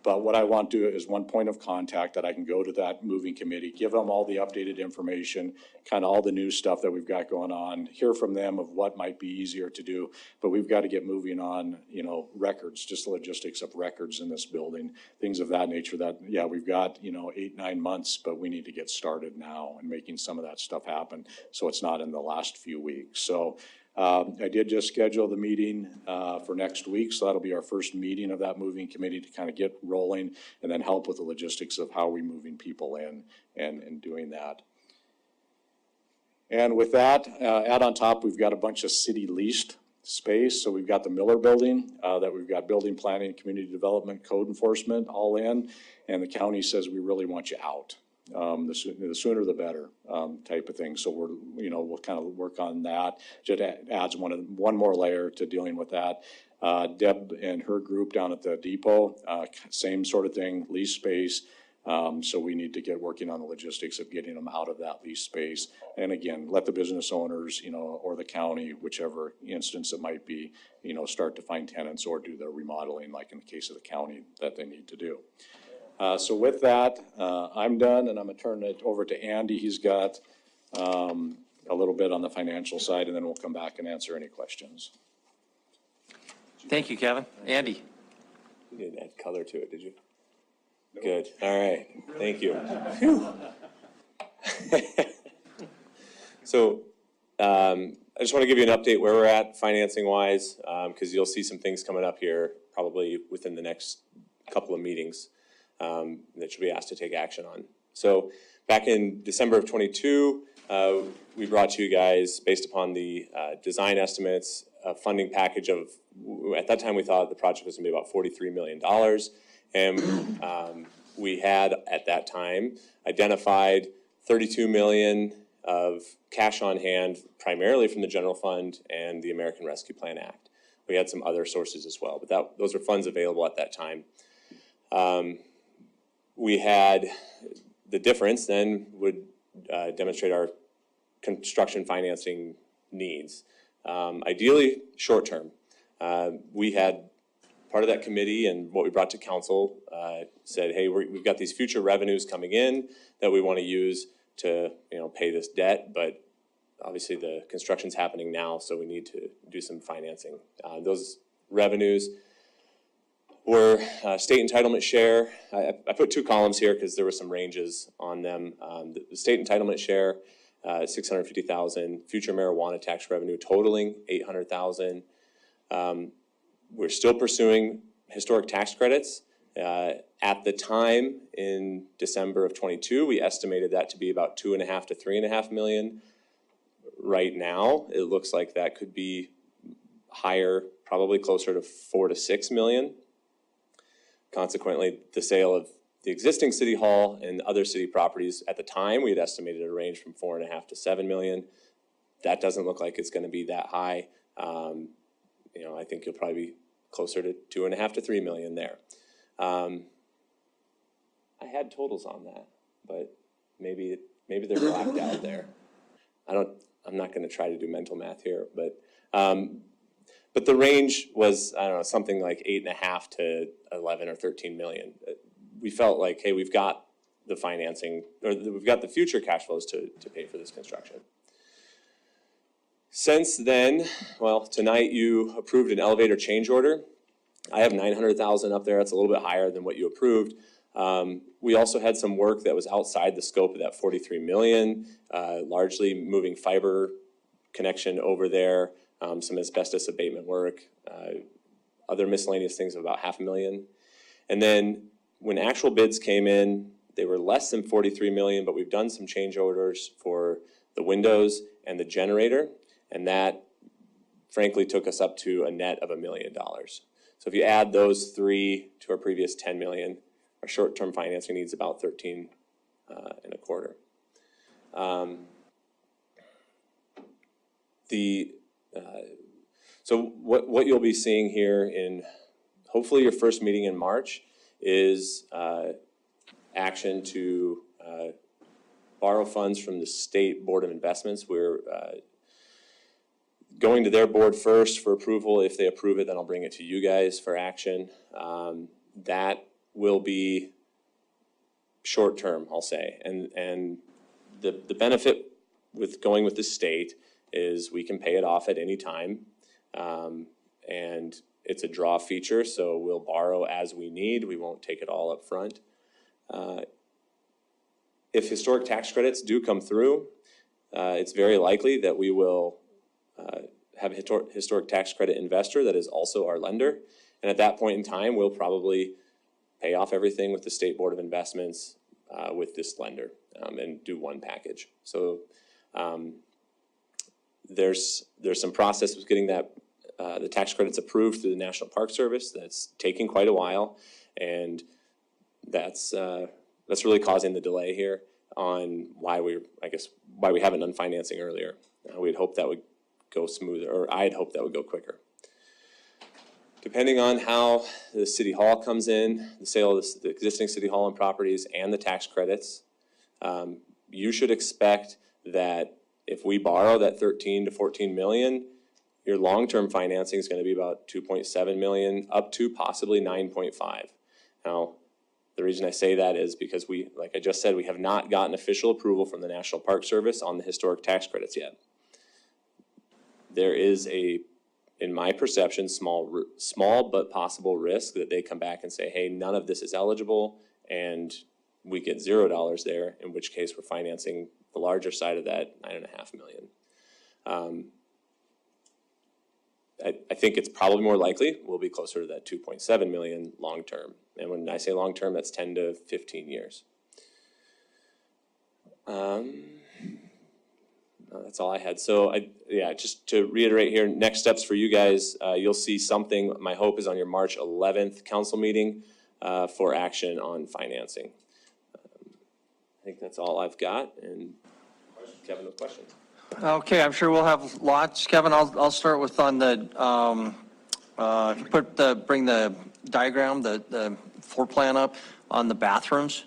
But what I want to do is one point of contact that I can go to that moving committee, give them all the updated information, kind of all the new stuff that we've got going on, hear from them of what might be easier to do. But we've got to get moving on, records, just the logistics of records in this building, things of that nature that, yeah, we've got, 8-9 months, but we need to get started now and making some of that stuff happen so it's not in the last few weeks. So I did just schedule the meeting for next week, so that'll be our first meeting of that moving committee to kind of get rolling and then help with the logistics of how we're moving people in and doing that. And with that, add on top, we've got a bunch of city leased space. So we've got the Miller building that we've got building planning, community development, code enforcement all in, and the county says we really want you out. The sooner the better type of thing. So we'll kind of work on that. Just adds one more layer to dealing with that. Deb and her group down at the depot, same sort of thing, lease space. So we need to get working on the logistics of getting them out of that lease space. And again, let the business owners, or the county, whichever instance it might be, start to find tenants or do the remodeling, like in the case of the county, that they need to do. So with that, I'm done, and I'm going to turn it over to Andy. He's got a little bit on the financial side, and then we'll come back and answer any questions. Thank you, Kevin. Andy? You didn't add color to it, did you? Nope. Good. All right. Thank you. So I just want to give you an update where we're at financing-wise, because you'll see some things coming up here probably within the next couple of meetings that you'll be asked to take action on. So back in December of 22, we brought to you guys, based upon the design estimates, a funding package of, at that time we thought the project was gonna be about $43 million. And we had, at that time, identified $32 million of cash on hand, primarily from the general fund and the American Rescue Plan Act. We had some other sources as well, but those are funds available at that time. We had the difference then would demonstrate our construction financing needs. Ideally, short term. We had part of that committee and what we brought to council said, hey, we've got these future revenues coming in that we want to use to pay this debt, but obviously the construction's happening now, so we need to do some financing. Those revenues were state entitlement share. I put two columns here because there were some ranges on them. The state entitlement share, $650,000. Future marijuana tax revenue totaling $800,000. We're still pursuing historic tax credits. At the time in December of 22, we estimated that to be about $2.5 to $3.5 million. Right now, it looks like that could be higher, probably closer to $4 to $6 million. Consequently, the sale of the existing city hall and other city properties at the time, we had estimated a range from $4.5 to $7 million. That doesn't look like it's going to be that high. I think you'll probably be closer to $2.5 to $3 million there. I had totals on that, but maybe they're blacked out there. I'm not going to try to do mental math here, but the range was, I don't know, something like 8.5 to 11 or 13 million. We felt like, hey, we've got the financing, or we've got the future cash flows to pay for this construction. Since then, well, tonight you approved an elevator change order. I have 900,000 up there. That's a little bit higher than what you approved. We also had some work that was outside the scope of that 43 million, largely moving fiber connection over there, some asbestos abatement work, other miscellaneous things of about $500,000. And then when actual bids came in, they were less than 43 million, but we've done some change orders for the windows and the generator, and that frankly took us up to a net of $1 million. So if you add those three to our previous 10 million, our short-term financing needs about 13 and a quarter. So what you'll be seeing here in hopefully your first meeting in March is action to borrow funds from the State Board of Investments. We're going to their board first for approval. If they approve it, then I'll bring it to you guys for action. That will be short-term, I'll say. And the benefit with going with the state is we can pay it off at any time. And it's a draw feature, so we'll borrow as we need. We won't take it all up front. If historic tax credits do come through, it's very likely that we will have a historic tax credit investor that is also our lender. And at that point in time, we'll probably pay off everything with the State Board of Investments with this lender and do one package. So there's some process with getting that the tax credits approved through the National Park Service. That's taking quite a while, and that's really causing the delay here on why we haven't done financing earlier. We'd hoped that would go smoother, or I'd hoped that would go quicker. Depending on how the city hall comes in, the sale of the existing city hall and properties and the tax credits, you should expect that if we borrow that 13 to 14 million, your long-term financing is going to be about 2.7 million up to possibly 9.5. Now, the reason I say that is because like I just said, we have not gotten official approval from the National Park Service on the historic tax credits yet. There is in my perception, small but possible risk that they come back and say, hey, none of this is eligible, and we get $0 there, in which case we're financing the larger side of that, 9.5 million. I think it's probably more likely we'll be closer to that 2.7 million long term. And when I say long term, that's 10 to 15 years. That's all I had. So just to reiterate here, next steps for you guys, you'll see something, my hope is on your March 11th council meeting for action on financing. I think that's all I've got. And Kevin, no questions? Okay, I'm sure we'll have lots. Kevin, I'll start with on the, if you bring the diagram, the floor plan up on the bathrooms.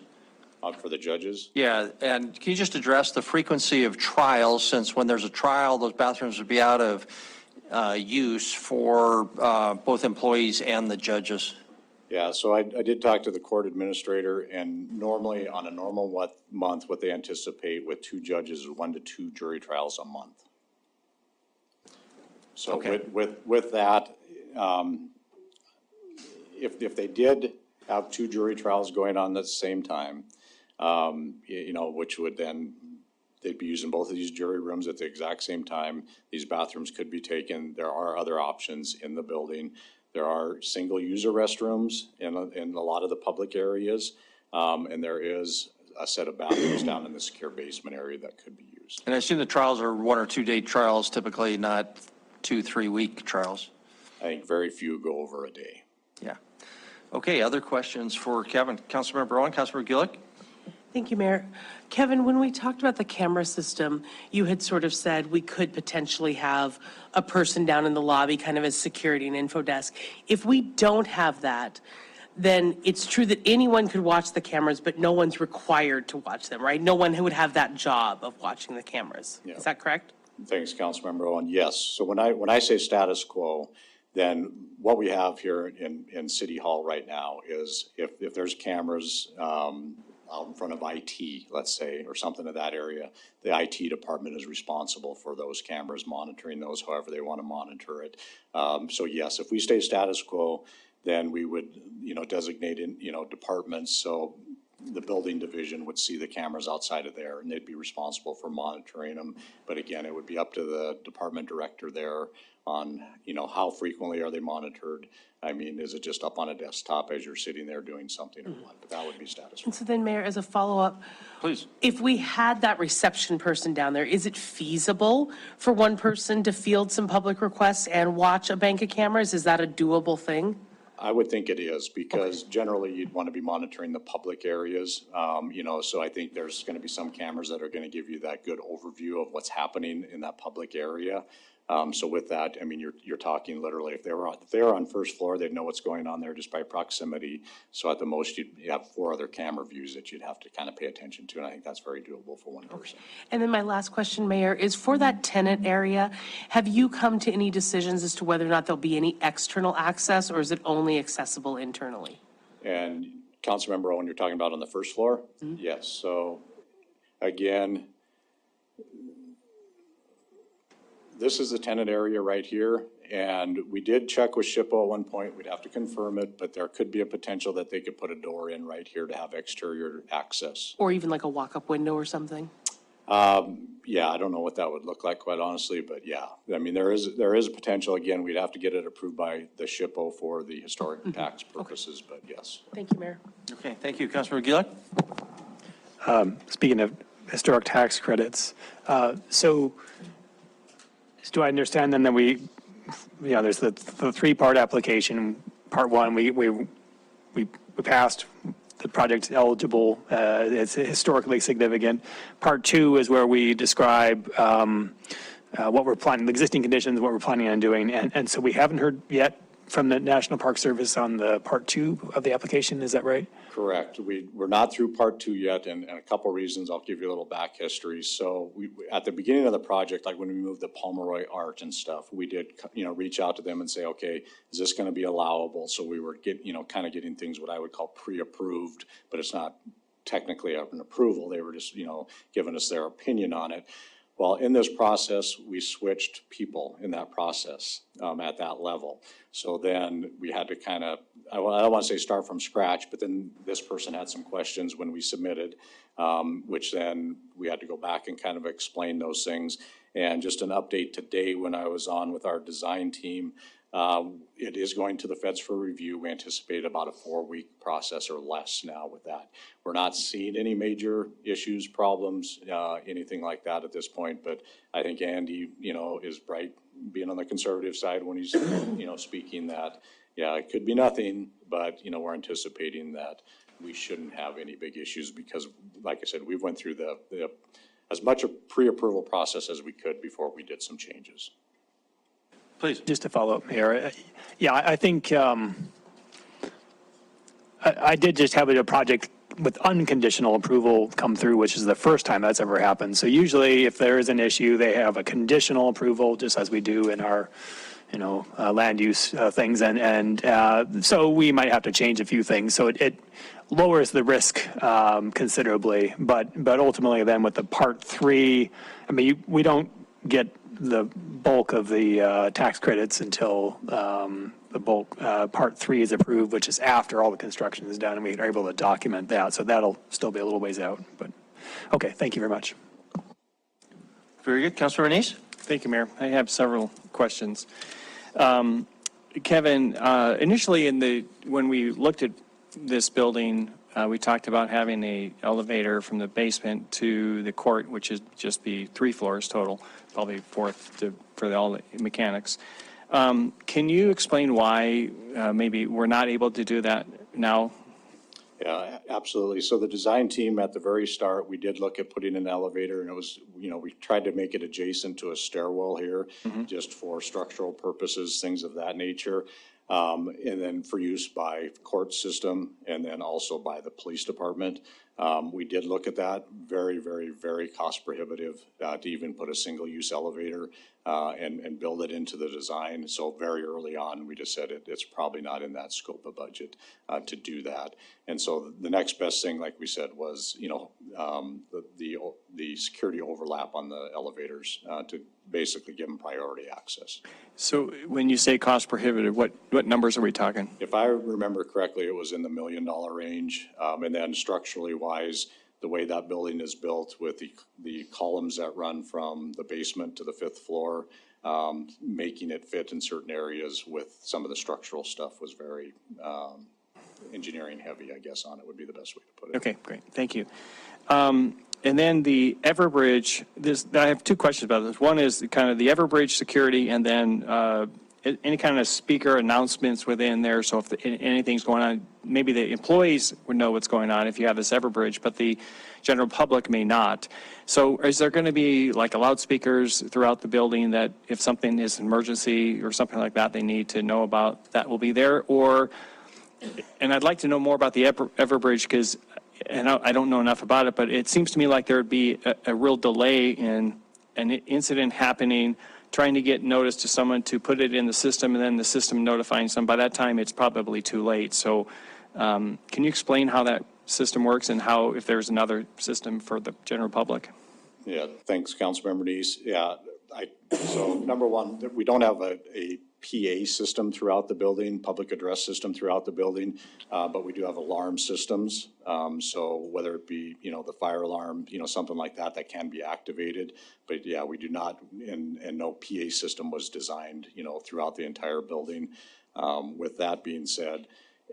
For the judges? Yeah, and can you just address the frequency of trials, since when there's a trial, those bathrooms would be out of use for both employees and the judges? Yeah, so I did talk to the court administrator, and normally on a normal month, what they anticipate with two judges is 1 to 2 jury trials a month. So okay. with that, if they did have 2 jury trials going on at the same time, which would then, they'd be using both of these jury rooms at the exact same time. These bathrooms could be taken. There are other options in the building. There are single user restrooms in a lot of the public areas. And there is a set of bathrooms down in the secure basement area that could be used. And I assume the trials are 1 or 2 day trials, typically not 2-3 week trials. I think very few go over a day. Yeah. Okay, other questions for Kevin? Councilmember Owen, Councilmember Gillick? Thank you, Mayor. Kevin, when we talked about the camera system, you had sort of said we could potentially have a person down in the lobby kind of as security and info desk. If we don't have that, then it's true that anyone could watch the cameras, but no one's required to watch them, right? No one would have that job of watching the cameras. Yeah. Is that correct? Thanks, Councilmember Owen. Yes. So when I say status quo, then what we have here in City Hall right now is if there's cameras out in front of IT, let's say, or something in that area, the IT department is responsible for those cameras, monitoring those however they want to monitor it. So yes, if we stay status quo, then we would, designate in, departments. So the building division would see the cameras outside of there, and they'd be responsible for monitoring them. But again, it would be up to the department director there on, how frequently are they monitored? I mean, is it just up on a desktop as you're sitting there doing something or what? But that would be status. And so then, Mayor, as a follow-up, Please. if we had that reception person down there, is it feasible for one person to field some public requests and watch a bank of cameras? Is that a doable thing? I would think it is, because generally you'd want to be monitoring the public areas. So I think there's going to be some cameras that are going to give you that good overview of what's happening in that public area. So with that, I mean, you're talking literally, if they're on first floor, they'd know what's going on there just by proximity. So at the most, you have 4 other camera views that you'd have to kind of pay attention to, and I think that's very doable for one person. And then my last question, Mayor, is for that tenant area, have you come to any decisions as to whether or not there'll be any external access, or is it only accessible internally? And Councilmember Owen, you're talking about on the first floor? Mm-hmm. Yes, so again, this is the tenant area right here, and we did check with SHPO at one point. We'd have to confirm it, but there could be a potential that they could put a door in right here to have exterior access. Or even like a walk-up window or something? Yeah, I don't know what that would look like, quite honestly, but yeah. I mean, there is a potential. Again, we'd have to get it approved by the SHPO for the historic tax purposes, but yes. Thank you, Mayor. Okay, thank you. Councilmember Gillick? Speaking of historic tax credits, so do I understand then that there's the 3-part application. Part 1, we passed. The project's eligible, it's historically significant. Part 2 is where we describe what we're planning, the existing conditions, what we're planning on doing. And so we haven't heard yet from the National Park Service on the Part 2 of the application, is that right? Correct. We're not through Part 2 yet, and a couple reasons. I'll give you a little back history. So we at the beginning of the project, like when we moved the Pomeroy art and stuff, we did, reach out to them and say, okay, is this going to be allowable? So we were kind of getting things what I would call pre-approved, but it's not technically an approval. They were just, giving us their opinion on it. Well, in this process, we switched people in that process at that level. So then we had to kind of, I don't want to say start from scratch, but then this person had some questions when we submitted, which then we had to go back and kind of explain those things. And just an update today when I was on with our design team, it is going to the feds for review. We anticipate about a 4-week process or less now with that. We're not seeing any major issues, problems, anything like that at this point, but I think Andy, is bright being on the conservative side when he's, speaking that, yeah, it could be nothing, but, we're anticipating that we shouldn't have any big issues because, like I said, we went through the as much a pre-approval process as we could before we did some changes. Please. Just to follow up here. Yeah, I think I did just have a project with unconditional approval come through, which is the first time that's ever happened. So usually if there is an issue, they have a conditional approval, just as we do in our, land use things. And so we might have to change a few things. So it lowers the risk considerably. But ultimately then with the Part 3, I mean, we don't get the bulk of the tax credits until the bulk Part 3 is approved, which is after all the construction is done, and we are able to document that. So that'll still be a little ways out. But okay, thank you very much. Very good. Councilor Renese? Thank you, Mayor. I have several questions. Kevin, initially when we looked at this building, we talked about having an elevator from the basement to the court, which is just be 3 floors total, probably 4th for all the mechanics. Can you explain why maybe we're not able to do that now? Yeah, absolutely. So the design team at the very start, we did look at putting an elevator, and it was, we tried to make it adjacent to a stairwell here, just for structural purposes, things of that nature. And then for use by court system and then also by the police department. We did look at that. Very, very, very cost prohibitive to even put a single use elevator and build it into the design. So very early on, we just said it's probably not in that scope of budget to do that. And so the next best thing, like we said, was, the security overlap on the elevators to basically give them priority access. So when you say cost prohibitive, what numbers are we talking? If I remember correctly, it was in the $1 million range. And then structurally wise, the way that building is built with the columns that run from the basement to the 5th floor, making it fit in certain areas with some of the structural stuff was very engineering heavy, I guess, on it would be the best way to put it. Okay, great, thank you. And then the Everbridge, I have two questions about this. One is kind of the Everbridge security, and then any kind of speaker announcements within there. So if anything's going on, maybe the employees would know what's going on if you have this Everbridge, but the general public may not. So is there going to be like loudspeakers throughout the building that if something is an emergency or something like that, they need to know about, that will be there? Or, and I'd like to know more about the Everbridge because, and I don't know enough about it, but it seems to me like there would be a real delay in an incident happening, trying to get notice to someone to put it in the system, and then the system notifying some. By that time, it's probably too late. So can you explain how that system works and how, if there's another system for the general public? Yeah, thanks, Councilmember Dees. Yeah, so number one, we don't have a PA system throughout the building, public address system throughout the building, but we do have alarm systems. So whether it be, the fire alarm, something like that, that can be activated. But yeah, we do not, and no PA system was designed, throughout the entire building. With that being said,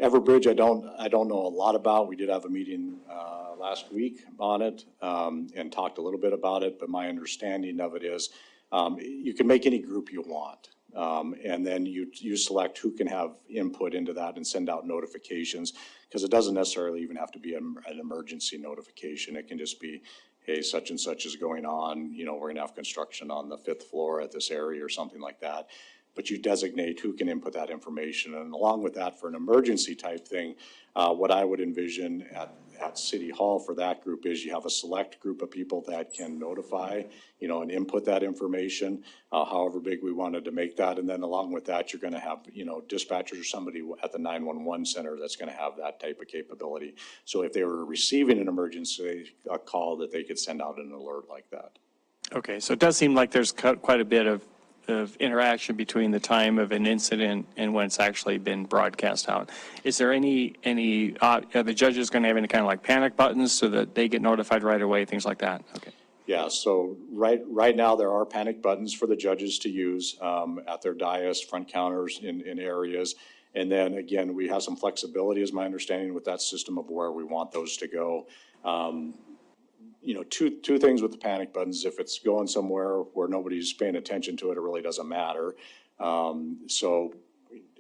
Everbridge, I don't know a lot about. We did have a meeting last week on it and talked a little bit about it, but my understanding of it is you can make any group you want. And then you select who can have input into that and send out notifications, because it doesn't necessarily even have to be an emergency notification. It can just be, hey, such and such is going on, we're gonna have construction on the 5th floor at this area or something like that. But you designate who can input that information. And along with that, for an emergency type thing, what I would envision at City Hall for that group is you have a select group of people that can notify, and input that information, however big we wanted to make that. And then along with that, you're gonna have, dispatchers or somebody at the 911 center that's gonna have that type of capability. So if they were receiving an emergency call, that they could send out an alert like that. Okay, so it does seem like there's quite a bit of interaction between the time of an incident and when it's actually been broadcast out. Is there are the judges going to have any kind of like panic buttons so that they get notified right away, things like that? Okay. Yeah, so right now there are panic buttons for the judges to use at their dais, front counters in areas. And then again, we have some flexibility, is my understanding, with that system of where we want those to go. Two things with the panic buttons. If it's going somewhere where nobody's paying attention to it, it really doesn't matter. So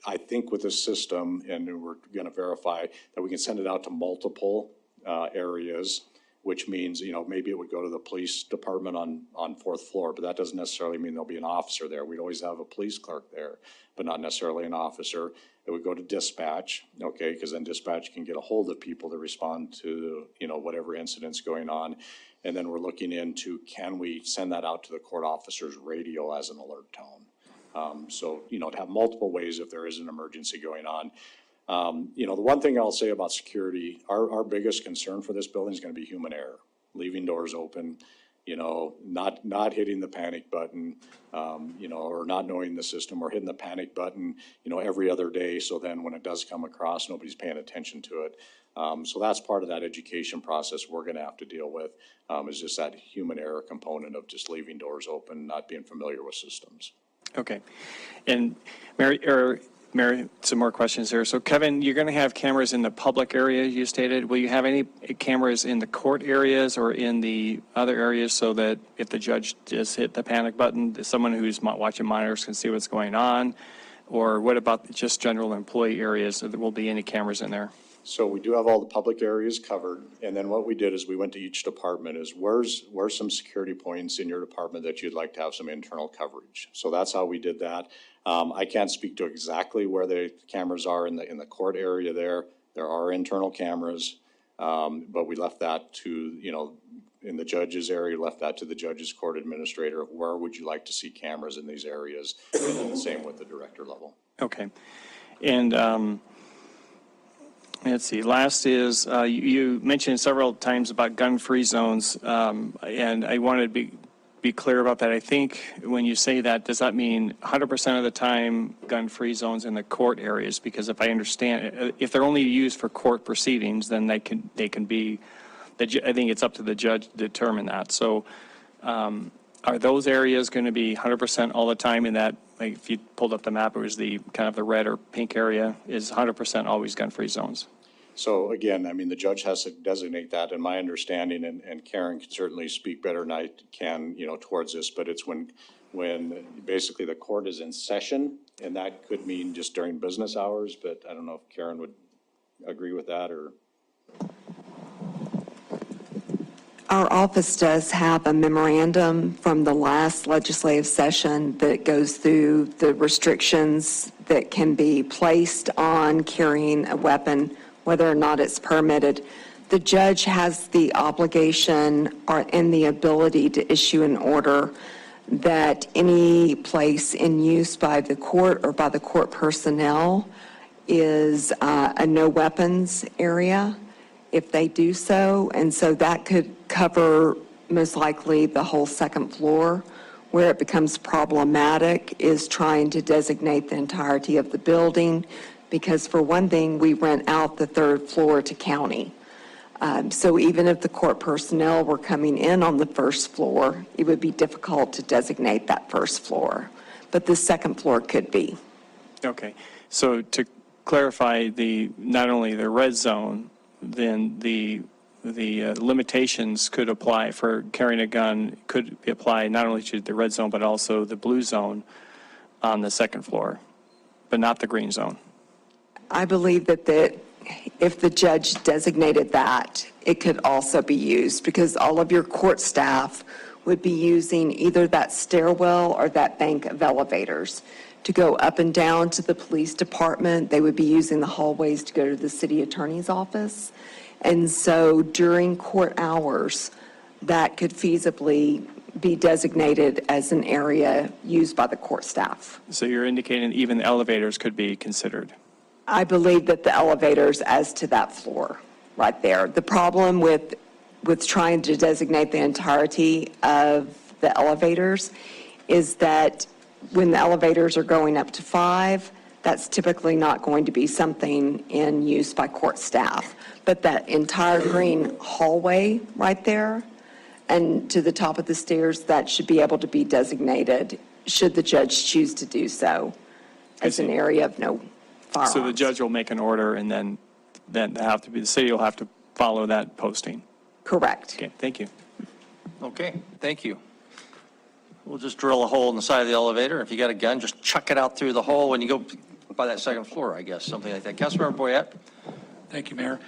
I think with this system, and we're going to verify that we can send it out to multiple areas, which means, maybe it would go to the police department on 4th floor, but that doesn't necessarily mean there'll be an officer there. We'd always have a police clerk there, but not necessarily an officer. It would go to dispatch, okay, because then dispatch can get a hold of people to respond to, whatever incident's going on. And then we're looking into, can we send that out to the court officer's radio as an alert tone? So, to have multiple ways if there is an emergency going on. The one thing I'll say about security, our biggest concern for this building is going to be human error, leaving doors open, not hitting the panic button, or not knowing the system, or hitting the panic button, every other day. So then when it does come across, nobody's paying attention to it. So that's part of that education process we're going to have to deal with, is just that human error component of just leaving doors open, not being familiar with systems. Okay. And Mary, some more questions here. So Kevin, you're going to have cameras in the public area, you stated. Will you have any cameras in the court areas or in the other areas so that if the judge just hit the panic button, someone who's watching monitors can see what's going on? Or what about just general employee areas? So there will be any cameras in there? So we do have all the public areas covered. And then what we did is we went to each department is where's some security points in your department that you'd like to have some internal coverage. So that's how we did that. I can't speak to exactly where the cameras are in the court area there. There are internal cameras, but we left that to, in the judge's area, left that to the judge's court administrator of where would you like to see cameras in these areas, and then the same with the director level. Okay. And let's see, last is, you mentioned several times about gun-free zones, and I wanted to be be clear about that. I think when you say that, does that mean 100% of the time gun-free zones in the court areas? Because if I understand, if they're only used for court proceedings, then they can be, I think it's up to the judge to determine that. So are those areas going to be 100% all the time in that, like if you pulled up the map, it was the kind of the red or pink area, is 100% always gun-free zones? So again, I mean, the judge has to designate that, in my understanding, and Karen can certainly speak better than I can, towards this, but it's when basically the court is in session, and that could mean just during business hours, but I don't know if Karen would agree with that, or. Our office does have a memorandum from the last legislative session that goes through the restrictions that can be placed on carrying a weapon, whether or not it's permitted. The judge has the obligation and the ability to issue an order that any place in use by the court or by the court personnel is a no weapons area if they do so. And so that could cover most likely the whole second floor. Where it becomes problematic is trying to designate the entirety of the building, because for one thing, we rent out the third floor to county. So even if the court personnel were coming in on the first floor, it would be difficult to designate that first floor. But the second floor could be. Okay. So to clarify, not only the red zone, then the limitations could apply for carrying a gun, could apply not only to the red zone, but also the blue zone on the second floor, but not the green zone. I believe that if the judge designated that, it could also be used, because all of your court staff would be using either that stairwell or that bank of elevators to go up and down to the police department. They would be using the hallways to go to the city attorney's office. And so during court hours, that could feasibly be designated as an area used by the court staff. So you're indicating even the elevators could be considered? I believe that the elevators as to that floor right there. The problem with trying to designate the entirety of the elevators is that when the elevators are going up to 5, that's typically not going to be something in use by court staff. But that entire green hallway right there and to the top of the stairs, that should be able to be designated, should the judge choose to do so, as an area of no firearms. So the judge will make an order, and then the city will have to follow that posting? Correct. Okay, thank you. Okay, thank you. We'll just drill a hole in the side of the elevator. If you got a gun, just chuck it out through the hole when you go by that second floor, I guess, something like that. Councilmember Boyette? Thank you, Mayor.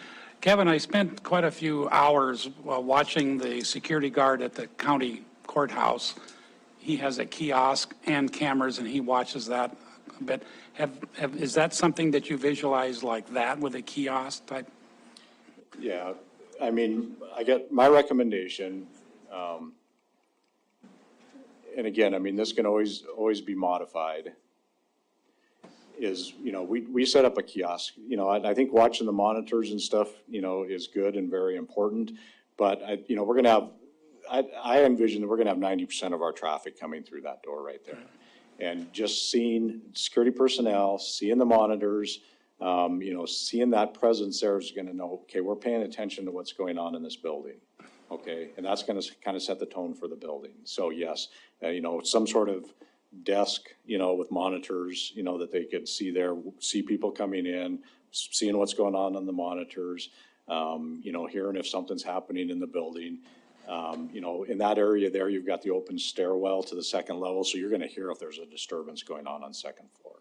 Kevin, I spent quite a few hours watching the security guard at the county courthouse. He has a kiosk and cameras, and he watches that a bit. Is that something that you visualize like that with a kiosk type? Yeah, I mean, I get my recommendation, and again, I mean, this can always be modified, is, we set up a kiosk. I think watching the monitors and stuff, is good and very important, but we're gonna have, I envision that we're gonna have 90% of our traffic coming through that door right there. And just seeing security personnel, seeing the monitors, seeing that presence there is gonna know, okay, we're paying attention to what's going on in this building. Okay, and that's gonna kind of set the tone for the building. So yes, some sort of desk, with monitors, that they could see there, see people coming in, seeing what's going on the monitors, hearing if something's happening in the building. In that area there, you've got the open stairwell to the second level, so you're gonna hear if there's a disturbance going on second floor.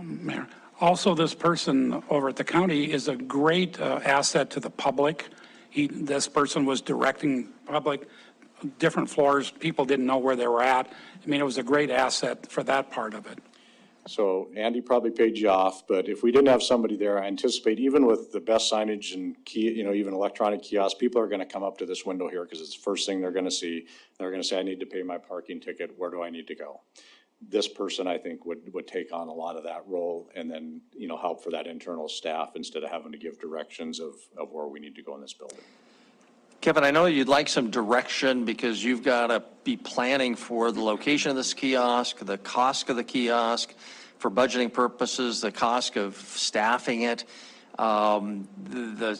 Mayor, also this person over at the county is a great asset to the public. This person was directing public, different floors, people didn't know where they were at. I mean, it was a great asset for that part of it. So Andy probably paid you off, but if we didn't have somebody there, I anticipate even with the best signage and even electronic kiosks, people are gonna come up to this window here because it's the first thing they're gonna see. They're gonna say, I need to pay my parking ticket, where do I need to go? This person, I think, would take on a lot of that role and then, help for that internal staff instead of having to give directions of where we need to go in this building. Kevin, I know you'd like some direction because you've got to be planning for the location of this kiosk, the cost of the kiosk, for budgeting purposes, the cost of staffing it. That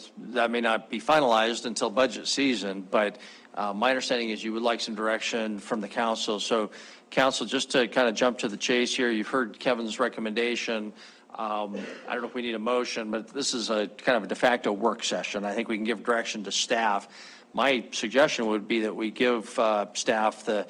may not be finalized until budget season, but my understanding is you would like some direction from the council. So council, just to kind of jump to the chase here, you've heard Kevin's recommendation. I don't know if we need a motion, but this is a kind of a de facto work session. I think we can give direction to staff. My suggestion would be that we give staff the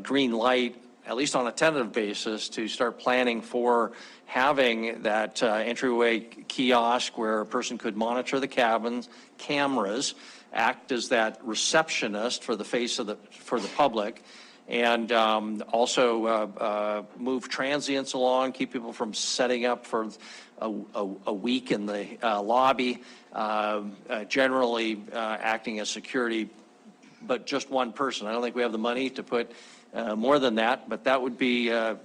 green light, at least on a tentative basis, to start planning for having that entryway kiosk where a person could monitor the cabins, cameras, act as that receptionist for the face of for the public, and also move transients along, keep people from setting up for a week in the lobby, generally acting as security, but just one person. I don't think we have the money to put more than that, but that would be, I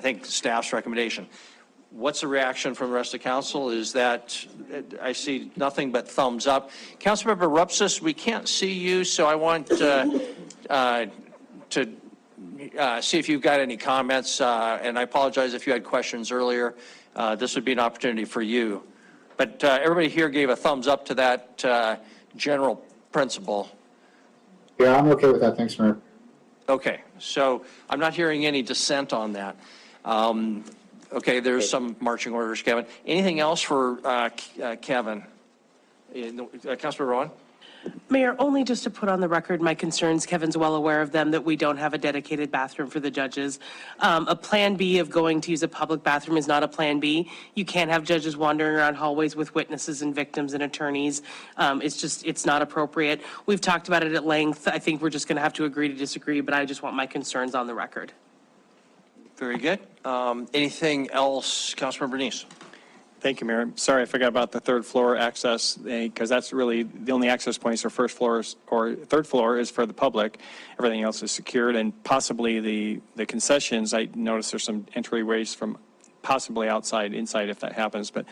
think, staff's recommendation. What's the reaction from the rest of the council? Is that, I see nothing but thumbs up. Councilmember Rupsis, we can't see you, so I want to see if you've got any comments, and I apologize if you had questions earlier. This would be an opportunity for you. But everybody here gave a thumbs up to that general principle. Yeah, I'm okay with that. Thanks, Mayor. Okay, so I'm not hearing any dissent on that. Okay, there's some marching orders, Kevin. Anything else for Kevin? Councilor Rowan? Mayor, only just to put on the record my concerns, Kevin's well aware of them, that we don't have a dedicated bathroom for the judges. A plan B of going to use a public bathroom is not a plan B. You can't have judges wandering around hallways with witnesses and victims and attorneys. It's not appropriate. We've talked about it at length. I think we're just going to have to agree to disagree, but I just want my concerns on the record. Very good. Anything else, Councilmember Bernice? Thank you, Mayor. Sorry, I forgot about the third floor access, because that's really the only access points for first floors or third floor is for the public. Everything else is secured, and possibly the concessions. I noticed there's some entryways from possibly outside, inside if that happens. But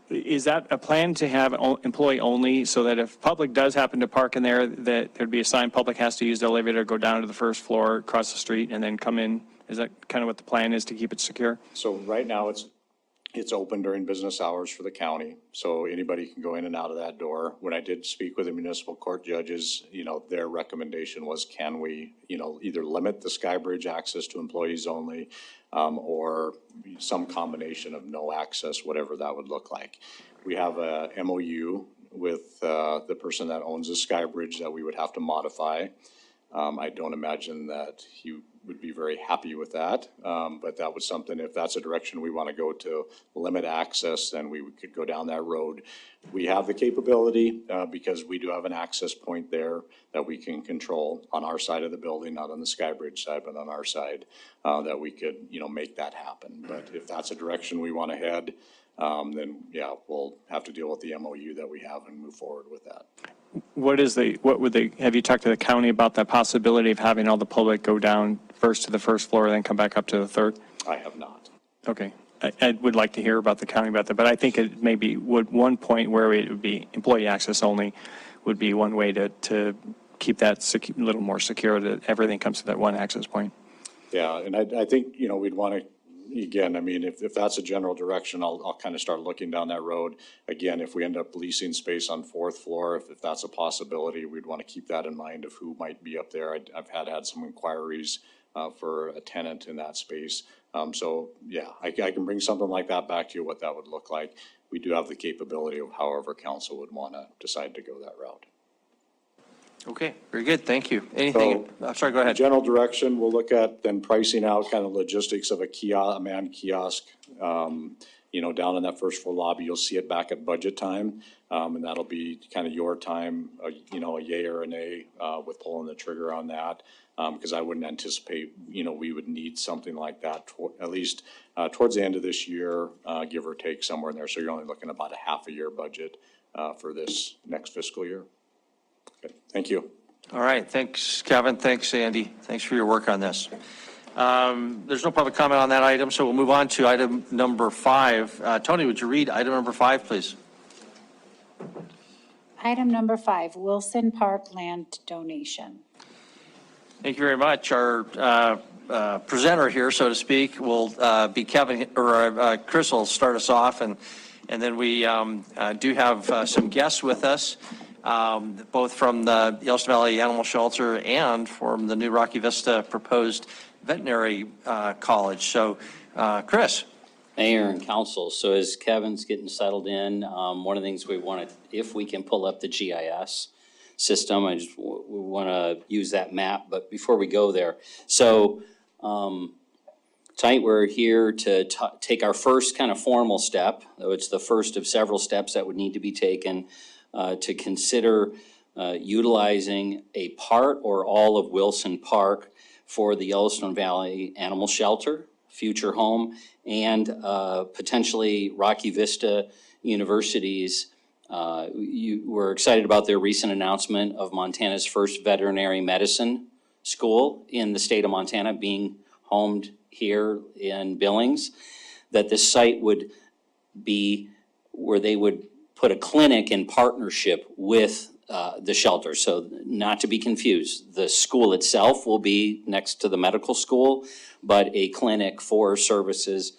is that a plan to have employee only, so that if public does happen to park in there, that there'd be a sign public has to use the elevator, go down to the first floor, across the street, and then come in? Is that kind of what the plan is to keep it secure? So right now, it's open during business hours for the county, so anybody can go in and out of that door. When I did speak with the municipal court judges, their recommendation was, can we, either limit the Skybridge access to employees only, or some combination of no access, whatever that would look like. We have a MOU with the person that owns the Skybridge that we would have to modify. I don't imagine that he would be very happy with that, but that was something, if that's a direction we want to go to limit access, then we could go down that road. We have the capability, because we do have an access point there that we can control on our side of the building, not on the Skybridge side, but on our side, that we could, make that happen. But if that's a direction we want to head, then yeah, we'll have to deal with the MOU that we have and move forward with that. Have you talked to the county about the possibility of having all the public go down first to the first floor and then come back up to the third? I have not. Okay. I would like to hear about the county about that, but I think it maybe one point where it would be employee access only would be one way to keep that a little more secure, that everything comes to that one access point. Yeah, and I think, we'd want to, again, I mean, if that's a general direction, I'll kind of start looking down that road. Again, if we end up leasing space on fourth floor, if that's a possibility, we'd want to keep that in mind of who might be up there. I've had some inquiries for a tenant in that space. So yeah, I can bring something like that back to you, what that would look like. We do have the capability of however council would want to decide to go that route. Okay, very good. Thank you. Anything? Sorry, go ahead. General direction, we'll look at then pricing out kind of logistics of a manned kiosk. Down in that first floor lobby, you'll see it back at budget time. And that'll be kind of your time, a yay or a nay with pulling the trigger on that. Because I wouldn't anticipate, we would need something like that at least towards the end of this year, give or take somewhere in there. So you're only looking at about a half a year budget for this next fiscal year. Okay, thank you. All right, thanks, Kevin. Thanks, Andy. Thanks for your work on this. There's no public comment on that item, so we'll move on to item number 5. Tony, would you read item number 5, please? Item number 5, Wilson Park land donation. Thank you very much. Our presenter here, so to speak, will be Kevin, or Chris will start us off, and then we do have some guests with us, both from the Yellowstone Valley Animal Shelter and from the new Rocky Vista proposed veterinary college. So, Chris. Mayor and council, so as Kevin's getting settled in, one of the things we want to, if we can pull up the GIS system, we want to use that map, but before we go there, so tonight we're here to take our first kind of formal step, though it's the first of several steps that would need to be taken to consider utilizing a part or all of Wilson Park for the Yellowstone Valley Animal Shelter, future home, and potentially Rocky Vista University's. We're excited about their recent announcement of Montana's first veterinary medicine school in the state of Montana being homed here in Billings, that this site would be where they would put a clinic in partnership with the shelter. So not to be confused, the school itself will be next to the medical school, but a clinic for services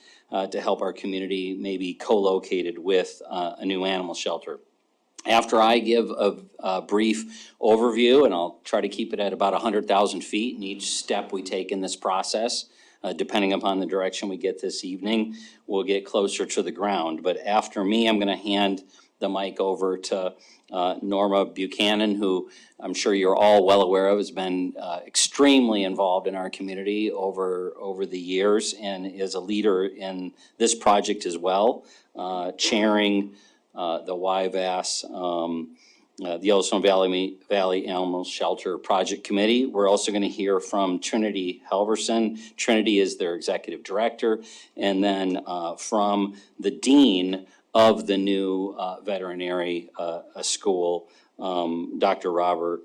to help our community maybe co-located with a new animal shelter. After I give a brief overview, and I'll try to keep it at about 100,000 feet in each step we take in this process, depending upon the direction we get this evening, we'll get closer to the ground. But after me, I'm going to hand the mic over to Norma Buchanan, who I'm sure you're all well aware of, has been extremely involved in our community over the years and is a leader in this project as well, chairing the YVAS, the Yellowstone Valley Animal Shelter Project Committee. We're also going to hear from Trinity Halverson. Trinity is their executive director, and then from the dean of the new veterinary school, Dr. Robert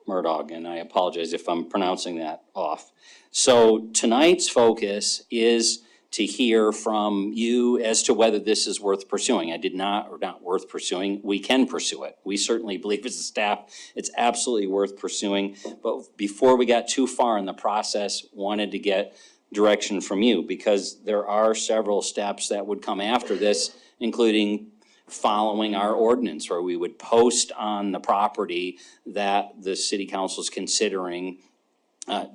Murdoch, and I apologize if I'm pronouncing that off. So tonight's focus is to hear from you as to whether this is worth pursuing. Not worth pursuing, we can pursue it. We certainly believe as a staff it's absolutely worth pursuing, but before we got too far in the process, wanted to get direction from you, because there are several steps that would come after this, including following our ordinance, where we would post on the property that the city council is considering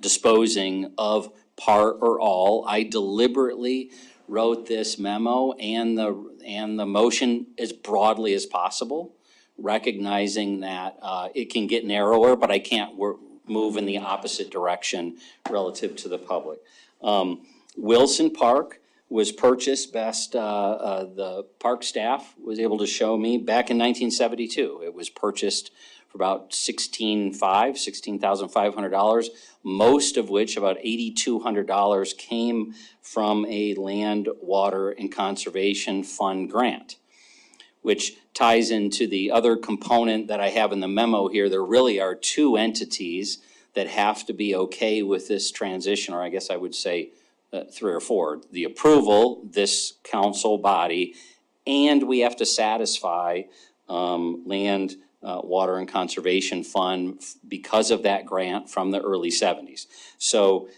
disposing of part or all. I deliberately wrote this memo and the motion as broadly as possible, recognizing that it can get narrower, but I can't move in the opposite direction relative to the public. Wilson Park was purchased, the park staff was able to show me, back in 1972. It was purchased for about $16,500, most of which, about $8,200, came from a Land, Water, and Conservation Fund grant, which ties into the other component that I have in the memo here. There really are two entities that have to be okay with this transition, or I guess I would say 3 or 4. The approval, this council body, and we have to satisfy Land, Water and Conservation Fund because of that grant from the early 70s. So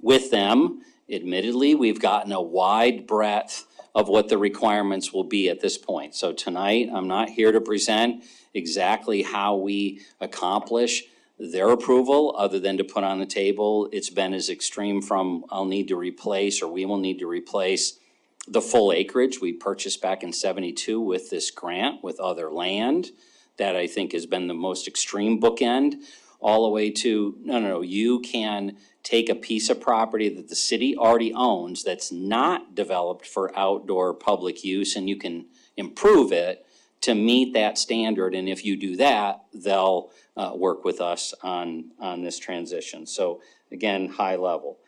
with them, admittedly, we've gotten a wide breadth of what the requirements will be at this point. So tonight, I'm not here to present exactly how we accomplish their approval, other than to put on the table, it's been as extreme from I'll need to replace, or we will need to replace the full acreage we purchased back in 72 with this grant, with other land, that I think has been the most extreme bookend, all the way to, no, you can take a piece of property that the city already owns that's not developed for outdoor public use, and you can improve it to meet that standard. And if you do that, they'll work with us on this transition. So again, high level.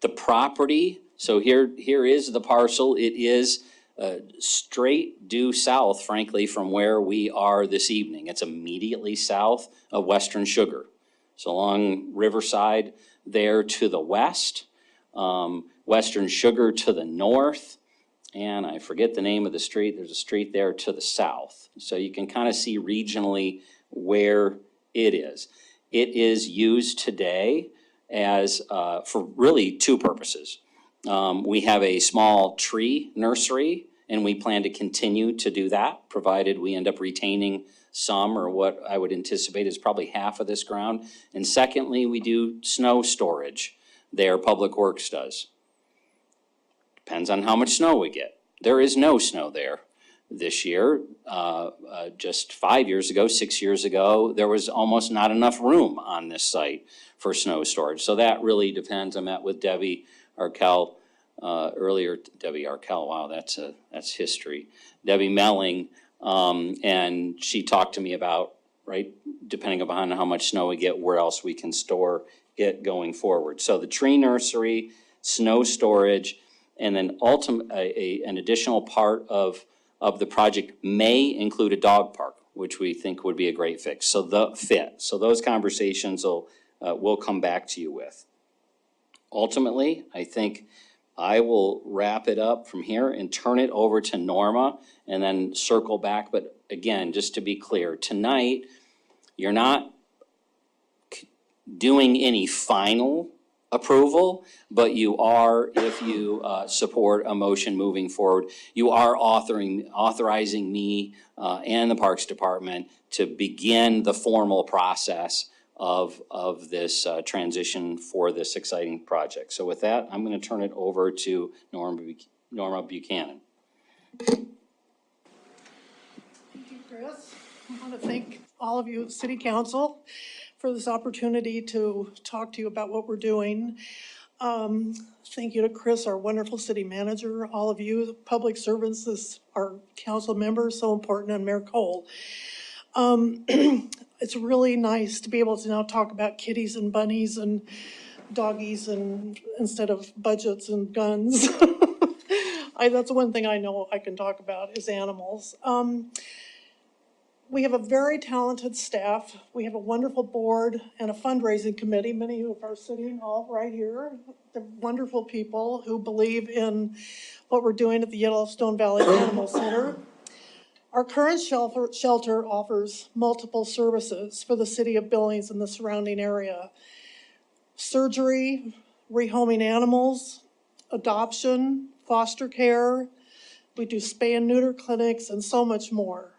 The property, so here is the parcel. It is straight due south, frankly, from where we are this evening. It's immediately south of Western Sugar. So along Riverside there to the west, Western Sugar to the north, and I forget the name of the street, there's a street there to the south. So you can kind of see regionally where it is. It is used today as, for really two purposes. We have a small tree nursery, and we plan to continue to do that, provided we end up retaining some, or what I would anticipate is probably half of this ground. And secondly, we do snow storage there, Public Works does. Depends on how much snow we get. There is no snow there this year. Just 5 years ago, 6 years ago, there was almost not enough room on this site for snow storage. So that really depends. I met with Debbie Arkell earlier. Debbie Arkell, wow, that's history. Debbie Melling, and she talked to me about, right, depending upon how much snow we get, where else we can store it going forward. So the tree nursery, snow storage, and then an additional part of the project may include a dog park, which we think would be a great fix. So those conversations we'll come back to you with. Ultimately, I think I will wrap it up from here and turn it over to Norma and then circle back. But again, just to be clear, tonight, you're not doing any final approval, but you are, if you support a motion moving forward, you are authorizing me and the Parks Department to begin the formal process of this transition for this exciting project. So with that, I'm going to turn it over to Norma Buchanan. Thank you, Chris. I want to thank all of you at City Council for this opportunity to talk to you about what we're doing. Thank you to Chris, our wonderful city manager, all of you, public servants, our council members, so important, and Mayor Cole. It's really nice to be able to now talk about kitties and bunnies and doggies and instead of budgets and guns. That's one thing I know I can talk about is animals. We have a very talented staff. We have a wonderful board and a fundraising committee. Many of are sitting all right here. They're wonderful people who believe in what we're doing at the Yellowstone Valley Animal Center. Our current shelter offers multiple services for the city of Billings and the surrounding area. Surgery, rehoming animals, adoption, foster care. We do spay and neuter clinics and so much more.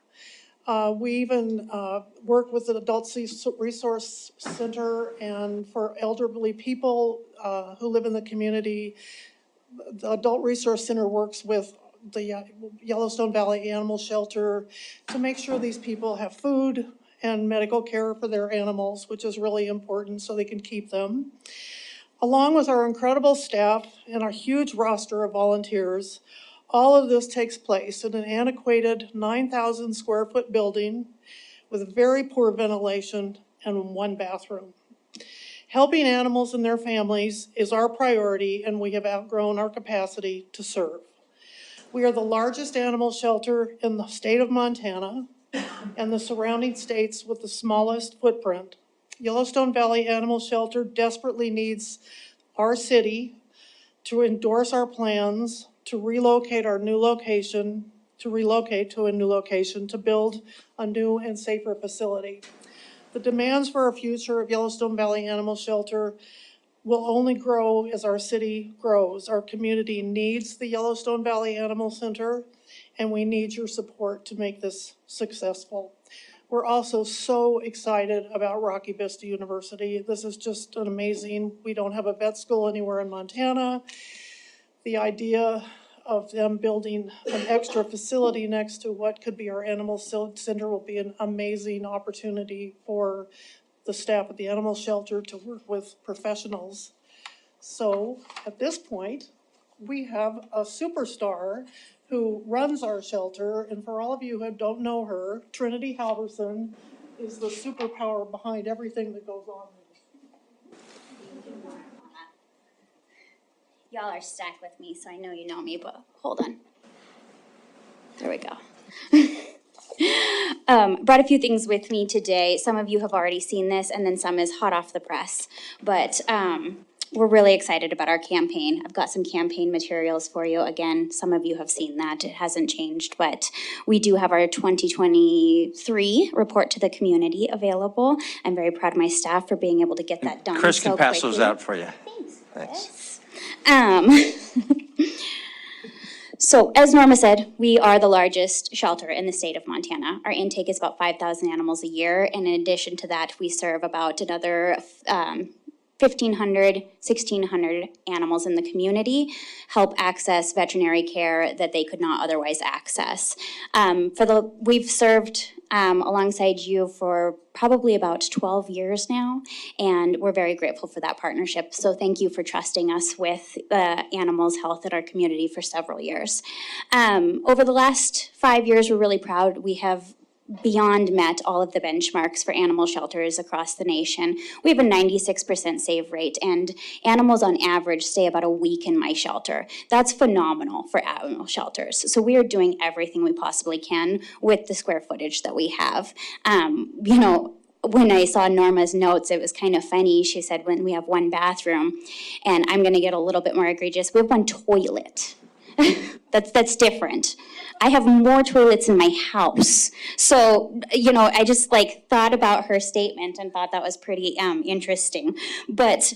We even work with the Adult Resource Center, and for elderly people who live in the community, the Adult Resource Center works with the Yellowstone Valley Animal Shelter to make sure these people have food and medical care for their animals, which is really important so they can keep them. Along with our incredible staff and our huge roster of volunteers, all of this takes place in an antiquated 9,000 square foot building with very poor ventilation and one bathroom. Helping animals and their families is our priority, and we have outgrown our capacity to serve. We are the largest animal shelter in the state of Montana and the surrounding states with the smallest footprint. Yellowstone Valley Animal Shelter desperately needs our city to endorse our plans to relocate to a new location, to build a new and safer facility. The demands for our future of Yellowstone Valley Animal Shelter will only grow as our city grows. Our community needs the Yellowstone Valley Animal Center, and we need your support to make this successful. We're also so excited about Rocky Vista University. This is just an amazing, we don't have a vet school anywhere in Montana. The idea of them building an extra facility next to what could be our animal center will be an amazing opportunity for the staff at the animal shelter to work with professionals. So at this point, we have a superstar who runs our shelter, and for all of you who don't know her, Trinity Halverson is the superpower behind everything that goes on. Y'all are stacked with me, so I know you know me, but hold on. There we go. Brought a few things with me today. Some of you have already seen this, and then some is hot off the press. But we're really excited about our campaign. I've got some campaign materials for you. Again, some of you have seen that. It hasn't changed, but we do have our 2023 report to the community available. I'm very proud of my staff for being able to get that done Chris so can pass quickly. those out for you. Thanks. So as Norma said, we are the largest shelter in the state of Montana. Our intake is about 5,000 animals a year. And in addition to that, we serve about another 1,500, 1,600 animals in the community, help access veterinary care that they could not otherwise access. We've served alongside you for probably about 12 years now, and we're very grateful for that partnership. So thank you for trusting us with animals' health in our community for several years. Over the last 5 years, we're really proud. We have beyond met all of the benchmarks for animal shelters across the nation. We have a 96% save rate, and animals on average stay about a week in my shelter. That's phenomenal for animal shelters. So we are doing everything we possibly can with the square footage that we have. When I saw Norma's notes, it was kind of funny. She said when we have one bathroom, and I'm gonna get a little bit more egregious, we have one toilet. That's different. I have more toilets in my house. So, I just thought about her statement and thought that was pretty interesting. But,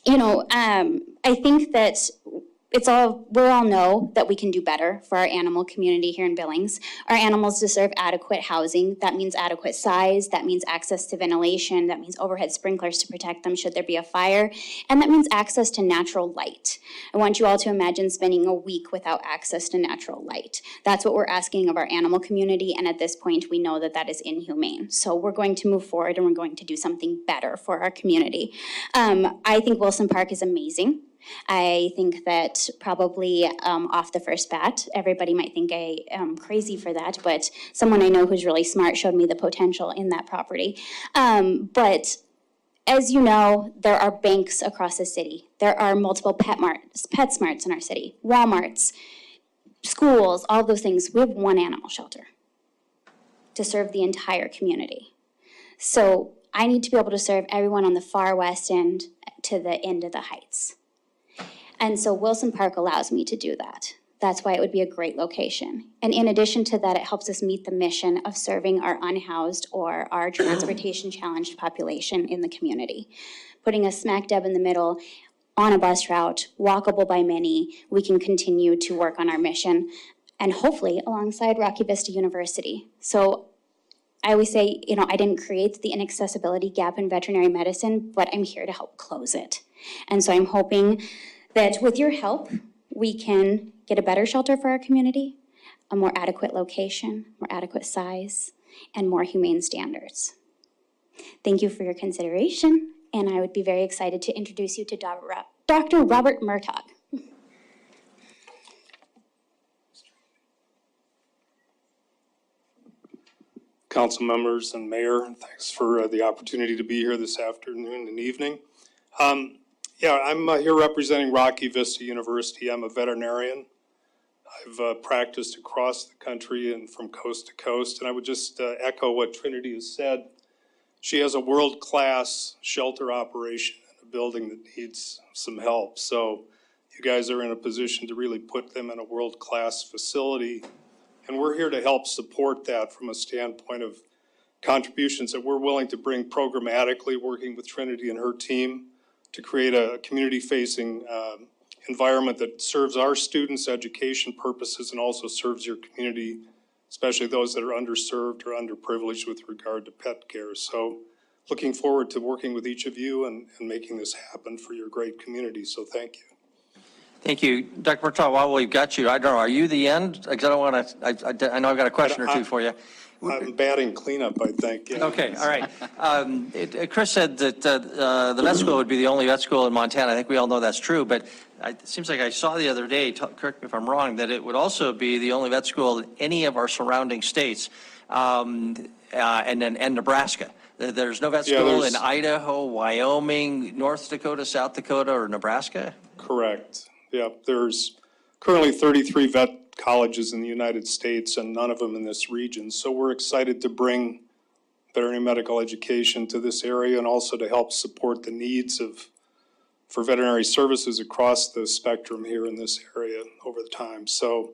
I think that we all know that we can do better for our animal community here in Billings. Our animals deserve adequate housing. That means adequate size. That means access to ventilation. That means overhead sprinklers to protect them should there be a fire. And that means access to natural light. I want you all to imagine spending a week without access to natural light. That's what we're asking of our animal community. And at this point, we know that that is inhumane. So we're going to move forward and we're going to do something better for our community. I think Wilson Park is amazing. I think that probably off the first bat, everybody might think I am crazy for that, but someone I know who's really smart showed me the potential in that property. But as you know, there are banks across the city. There are multiple PetSmarts in our city, Walmarts, schools, all of those things. We have one animal shelter to serve the entire community. So I need to be able to serve everyone on the far west end to the end of the heights. And so Wilson Park allows me to do that. That's why it would be a great location. And in addition to that, it helps us meet the mission of serving our unhoused or our transportation challenged population in the community. Putting us smack dab in the middle on a bus route, walkable by many, we can continue to work on our mission and hopefully alongside Rocky Vista University. So I always say, I didn't create the inaccessibility gap in veterinary medicine, but I'm here to help close it. And so I'm hoping that with your help, we can get a better shelter for our community, a more adequate location, more adequate size, and more humane standards. Thank you for your consideration, and I would be very excited to introduce you to Dr. Robert Murtaugh. Council members and mayor, thanks for the opportunity to be here this afternoon and evening. I'm here representing Rocky Vista University. I'm a veterinarian. I've practiced across the country and from coast to coast, and I would just echo what Trinity has said. She has a world-class shelter operation in a building that needs some help. So you guys are in a position to really put them in a world-class facility. And we're here to help support that from a standpoint of contributions that we're willing to bring programmatically, working with Trinity and her team to create a community-facing environment that serves our students' education purposes and also serves your community, especially those that are underserved or underprivileged with regard to pet care. So looking forward to working with each of you and making this happen for your great community. So thank you. Thank you. Dr. Murtaugh, while we've got you, I don't know, are you the end? Because I don't want to, I know I've got a question or two for you. I'm batting cleanup, I think. Yeah. Okay, all right. Chris said that the vet school would be the only vet school in Montana. I think we all know that's true, but it seems like I saw the other day, correct me if I'm wrong, that it would also be the only vet school in any of our surrounding states and Nebraska. There's no vet school in Idaho, Wyoming, North Dakota, South Dakota, or Nebraska? Correct. Yeah, there's currently 33 vet colleges in the United States and none of them in this region. So we're excited to bring veterinary medical education to this area and also to help support the needs of for veterinary services across the spectrum here in this area over the time. So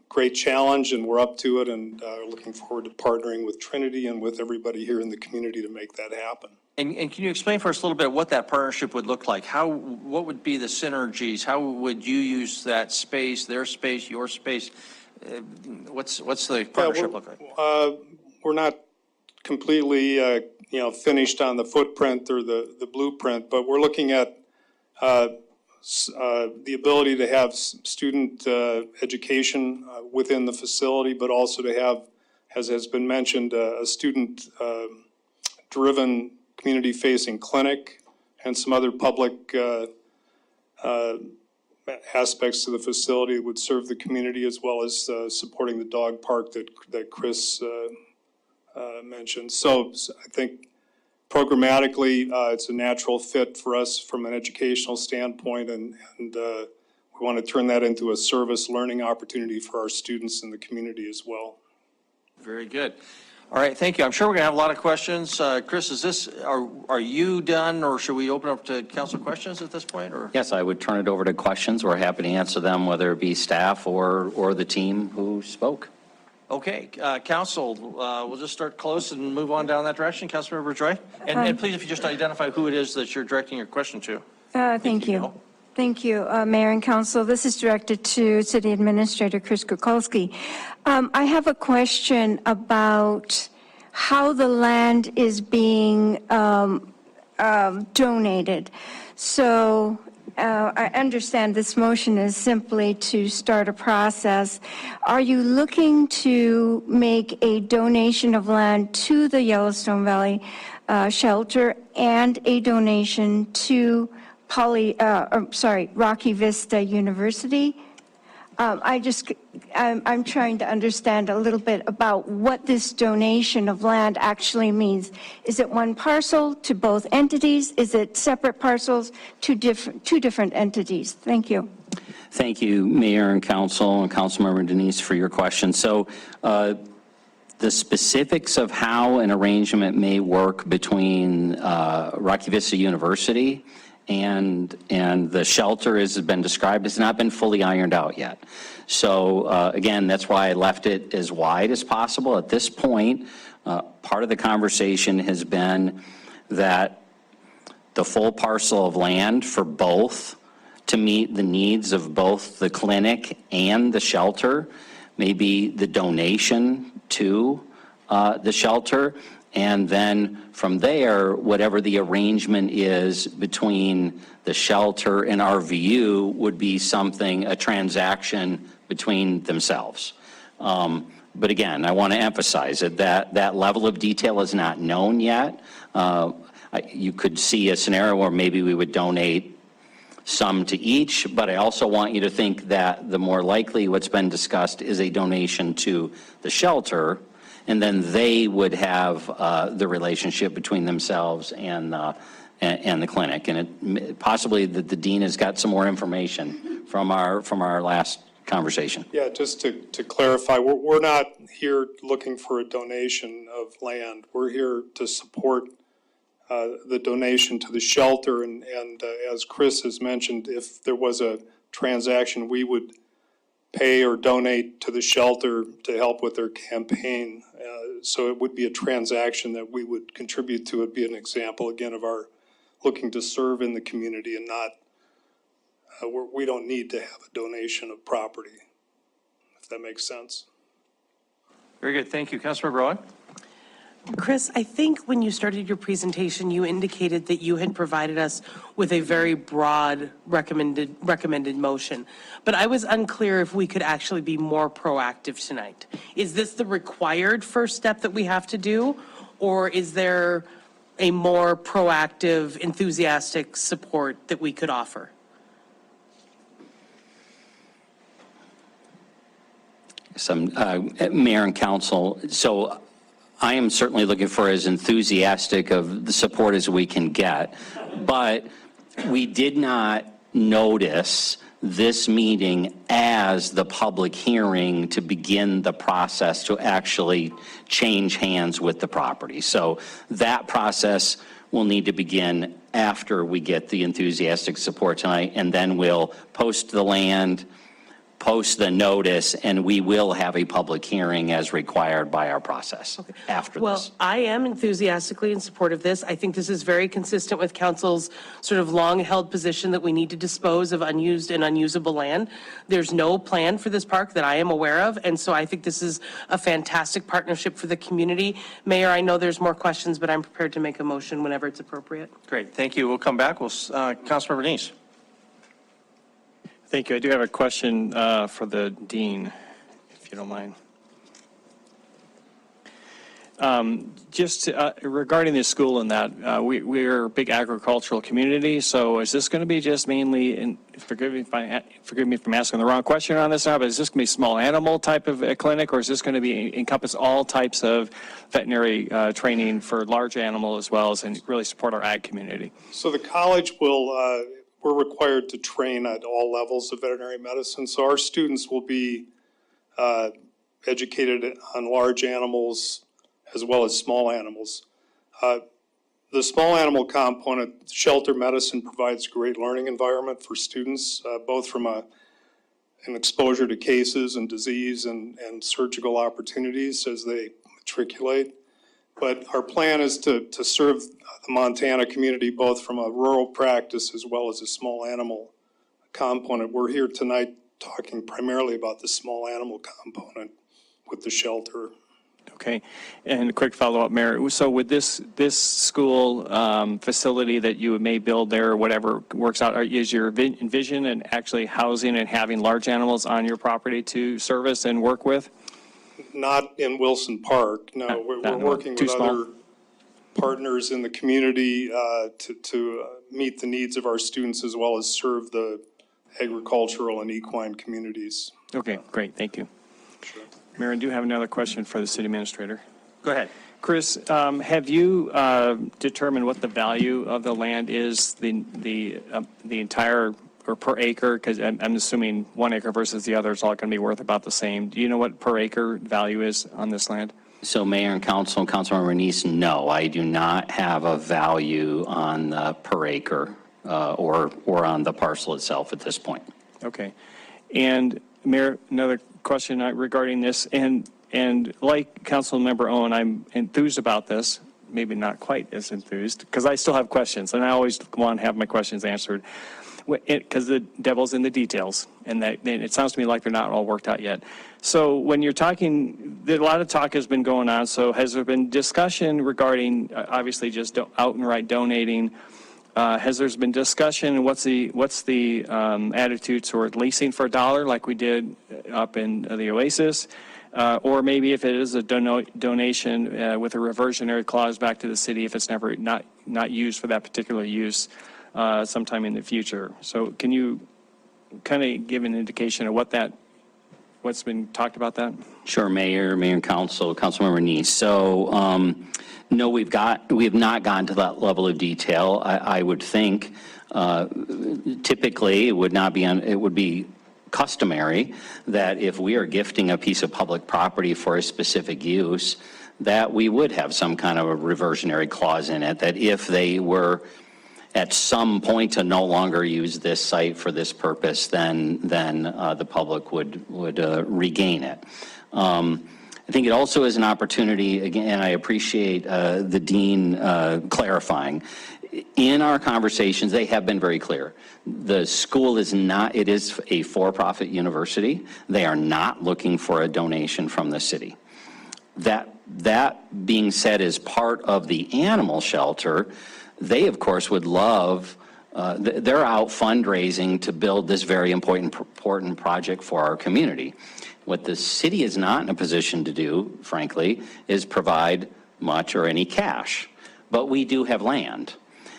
great challenge, and we're up to it, and looking forward to partnering with Trinity and with everybody here in the community to make that happen. And can you explain for us a little bit what that partnership would look like? What would be the synergies? How would you use that space, their space, your space? What's the partnership look like? We're not completely, finished on the footprint or the blueprint, but we're looking at the ability to have student education within the facility, but also to have, as has been mentioned, a student-driven community-facing clinic and some other public aspects to the facility that would serve the community, as well as supporting the dog park that Chris mentioned. So I think programmatically, it's a natural fit for us from an educational standpoint, and we want to turn that into a service learning opportunity for our students in the community as well. Very good. All right, thank you. I'm sure we're going to have a lot of questions. Chris, are you done, or should we open up to council questions at this point? Or Yes, I would turn it over to questions. We're happy to answer them, whether it be staff or the team who spoke. Okay, council, we'll just start close and move on down that direction. Councilmember Joy, and please, if you just identify who it is that you're directing your question to. Thank you. Thank you, Mayor and Council. This is directed to City Administrator Chris Kukulski. I have a question about how the land is being donated. So I understand this motion is simply to start a process. Are you looking to make a donation of land to the Yellowstone Valley Shelter and a donation to Rocky Vista University? I'm trying to understand a little bit about what this donation of land actually means. Is it one parcel to both entities? Is it separate parcels to two different entities? Thank you. Thank you, Mayor and Council, and Councilmember Denise, for your question. So the specifics of how an arrangement may work between Rocky Vista University and the shelter has been described, has not been fully ironed out yet. So again, that's why I left it as wide as possible. At this point, part of the conversation has been that the full parcel of land for both to meet the needs of both the clinic and the shelter, maybe the donation to the shelter. And then from there, whatever the arrangement is between the shelter and RVU would be a transaction between themselves. But again, I want to emphasize that level of detail is not known yet. You could see a scenario where maybe we would donate some to each, but I also want you to think that the more likely what's been discussed is a donation to the shelter, and then they would have the relationship between themselves and the clinic. And it possibly that the dean has got some more information from our last conversation. Yeah, just to clarify, we're not here looking for a donation of land. We're here to support the donation to the shelter. And as Chris has mentioned, if there was a transaction, we would pay or donate to the shelter to help with their campaign. So it would be a transaction that we would contribute to. It'd be an example, again, of our looking to serve in the community and not, we don't need to have a donation of property, if that makes sense. Very good, thank you. Councilmember Rowan? Chris, I think when you started your presentation, you indicated that you had provided us with a very broad recommended motion. But I was unclear if we could actually be more proactive tonight. Is this the required first step that we have to do? Or is there a more proactive, enthusiastic support that we could offer? Mayor and Council, so I am certainly looking for as enthusiastic of the support as we can get, but we did not notice this meeting as the public hearing to begin the process to actually change hands with the property. So that process will need to begin after we get the enthusiastic support tonight, and then we'll post the land, post the notice, and we will have a public hearing as required by our process after Well, this. I am enthusiastically in support of this. I think this is very consistent with council's sort of long-held position that we need to dispose of unused and unusable land. There's no plan for this park that I am aware of, and so I think this is a fantastic partnership for the community. Mayor, I know there's more questions, but I'm prepared to make a motion whenever it's appropriate. Great, thank you. We'll come back. Councilmember Neese. Thank you. I do have a question for the dean, if you don't mind. Just regarding the school and that, we're a big agricultural community, so is this going to be just mainly, and forgive me if I'm asking the wrong question on this now, but is this going to be small animal type of a clinic, or is this going to be encompass all types of veterinary training for large animal as well as, and really support our ag community? So the college will, we're required to train at all levels of veterinary medicine. So our students will be educated on large animals as well as small animals. The small animal component, shelter medicine, provides a great learning environment for students, both from an exposure to cases and disease and surgical opportunities as they matriculate. But our plan is to serve the Montana community both from a rural practice as well as a small animal component. We're here tonight talking primarily about the small animal component with the shelter. Okay, and a quick follow-up, Mayor. So with this school facility that you may build there or whatever works out, is your vision and actually housing and having large animals on your property to service and work with? Not in Wilson Park, no. We're working with other partners in the community to meet the needs of our students as well as serve the agricultural and equine communities. Okay, great, thank you. Sure. Mayor, I do have another question for the city administrator. Go ahead. Chris, have you determined what the value of the land is, the entire, or per acre? Because I'm assuming 1 acre versus the other is all going to be worth about the same. Do you know what per acre value is on this land? So Mayor and Councilmember Neese, no, I do not have a value on the per acre or on the parcel itself at this point. Okay. And Mayor, another question regarding this, and like Councilmember Owen, I'm enthused about this, maybe not quite as enthused, because I still have questions, and I always want to have my questions answered, because the devil's in the details, and it sounds to me like they're not all worked out yet. So when you're talking, a lot of talk has been going on, so has there been discussion regarding, obviously just outright donating? Has there been discussion, what's the attitude toward leasing for $1 like we did up in the Oasis? Or maybe if it is a donation with a reversionary clause back to the city if it's never not used for that particular use sometime in the future. So can you kind of give an indication of what's been talked about that? Sure, Mayor and Councilmember Neese. So no, we have not gotten to that level of detail. I would think typically it would be customary that if we are gifting a piece of public property for a specific use, that we would have some kind of a reversionary clause in it, that if they were at some point to no longer use this site for this purpose, then the public would regain it. I think it also is an opportunity, again, I appreciate the dean clarifying. In our conversations, they have been very clear. The school is not, it is a for-profit university. They are not looking for a donation from the city. That being said, as part of the animal shelter, they, of course, would love, they're out fundraising to build this very important project for our community. What the city is not in a position to do, frankly, is provide much or any cash. But we do have land.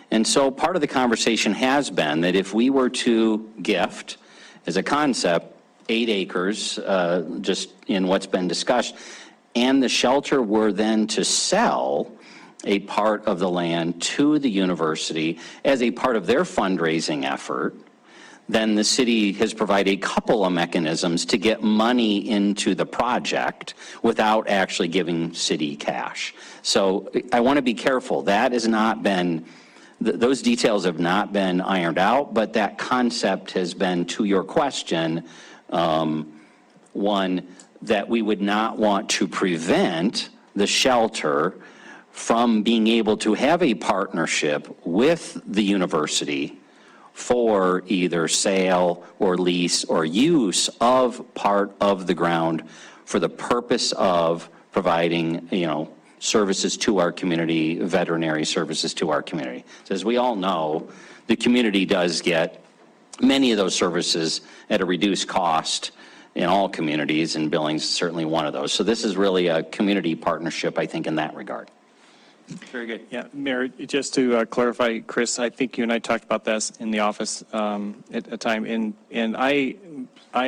And so part of the conversation has been that if we were to gift, as a concept, 8 acres, just in what's been discussed, and the shelter were then to sell a part of the land to the university as a part of their fundraising effort, then the city has provided a couple of mechanisms to get money into the project without actually giving city cash. So I want to be careful. That has not been, those details have not been ironed out, but that concept has been, to your question, one, that we would not want to prevent the shelter from being able to have a partnership with the university for either sale or lease or use of part of the ground for the purpose of providing, services to our community, veterinary services to our community. So as we all know, the community does get many of those services at a reduced cost in all communities, and Billings is certainly one of those. So this is really a community partnership, I think, in that regard. Very good. Yeah, Mayor, just to clarify, Chris, I think you and I talked about this in the office at a time, and I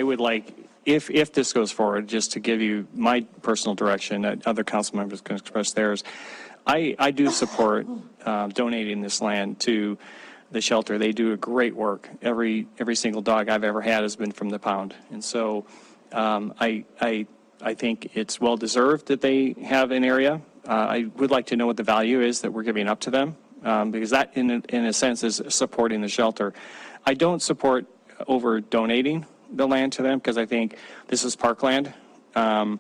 would like, if this goes forward, just to give you my personal direction, other council members can express theirs. I do support donating this land to the shelter. They do a great work. Every single dog I've ever had has been from the pound, and so I think it's well deserved that they have an area. I would like to know what the value is that we're giving up to them, because that, in a sense, is supporting the shelter. I don't support over donating the land to them, because I think this is parkland, and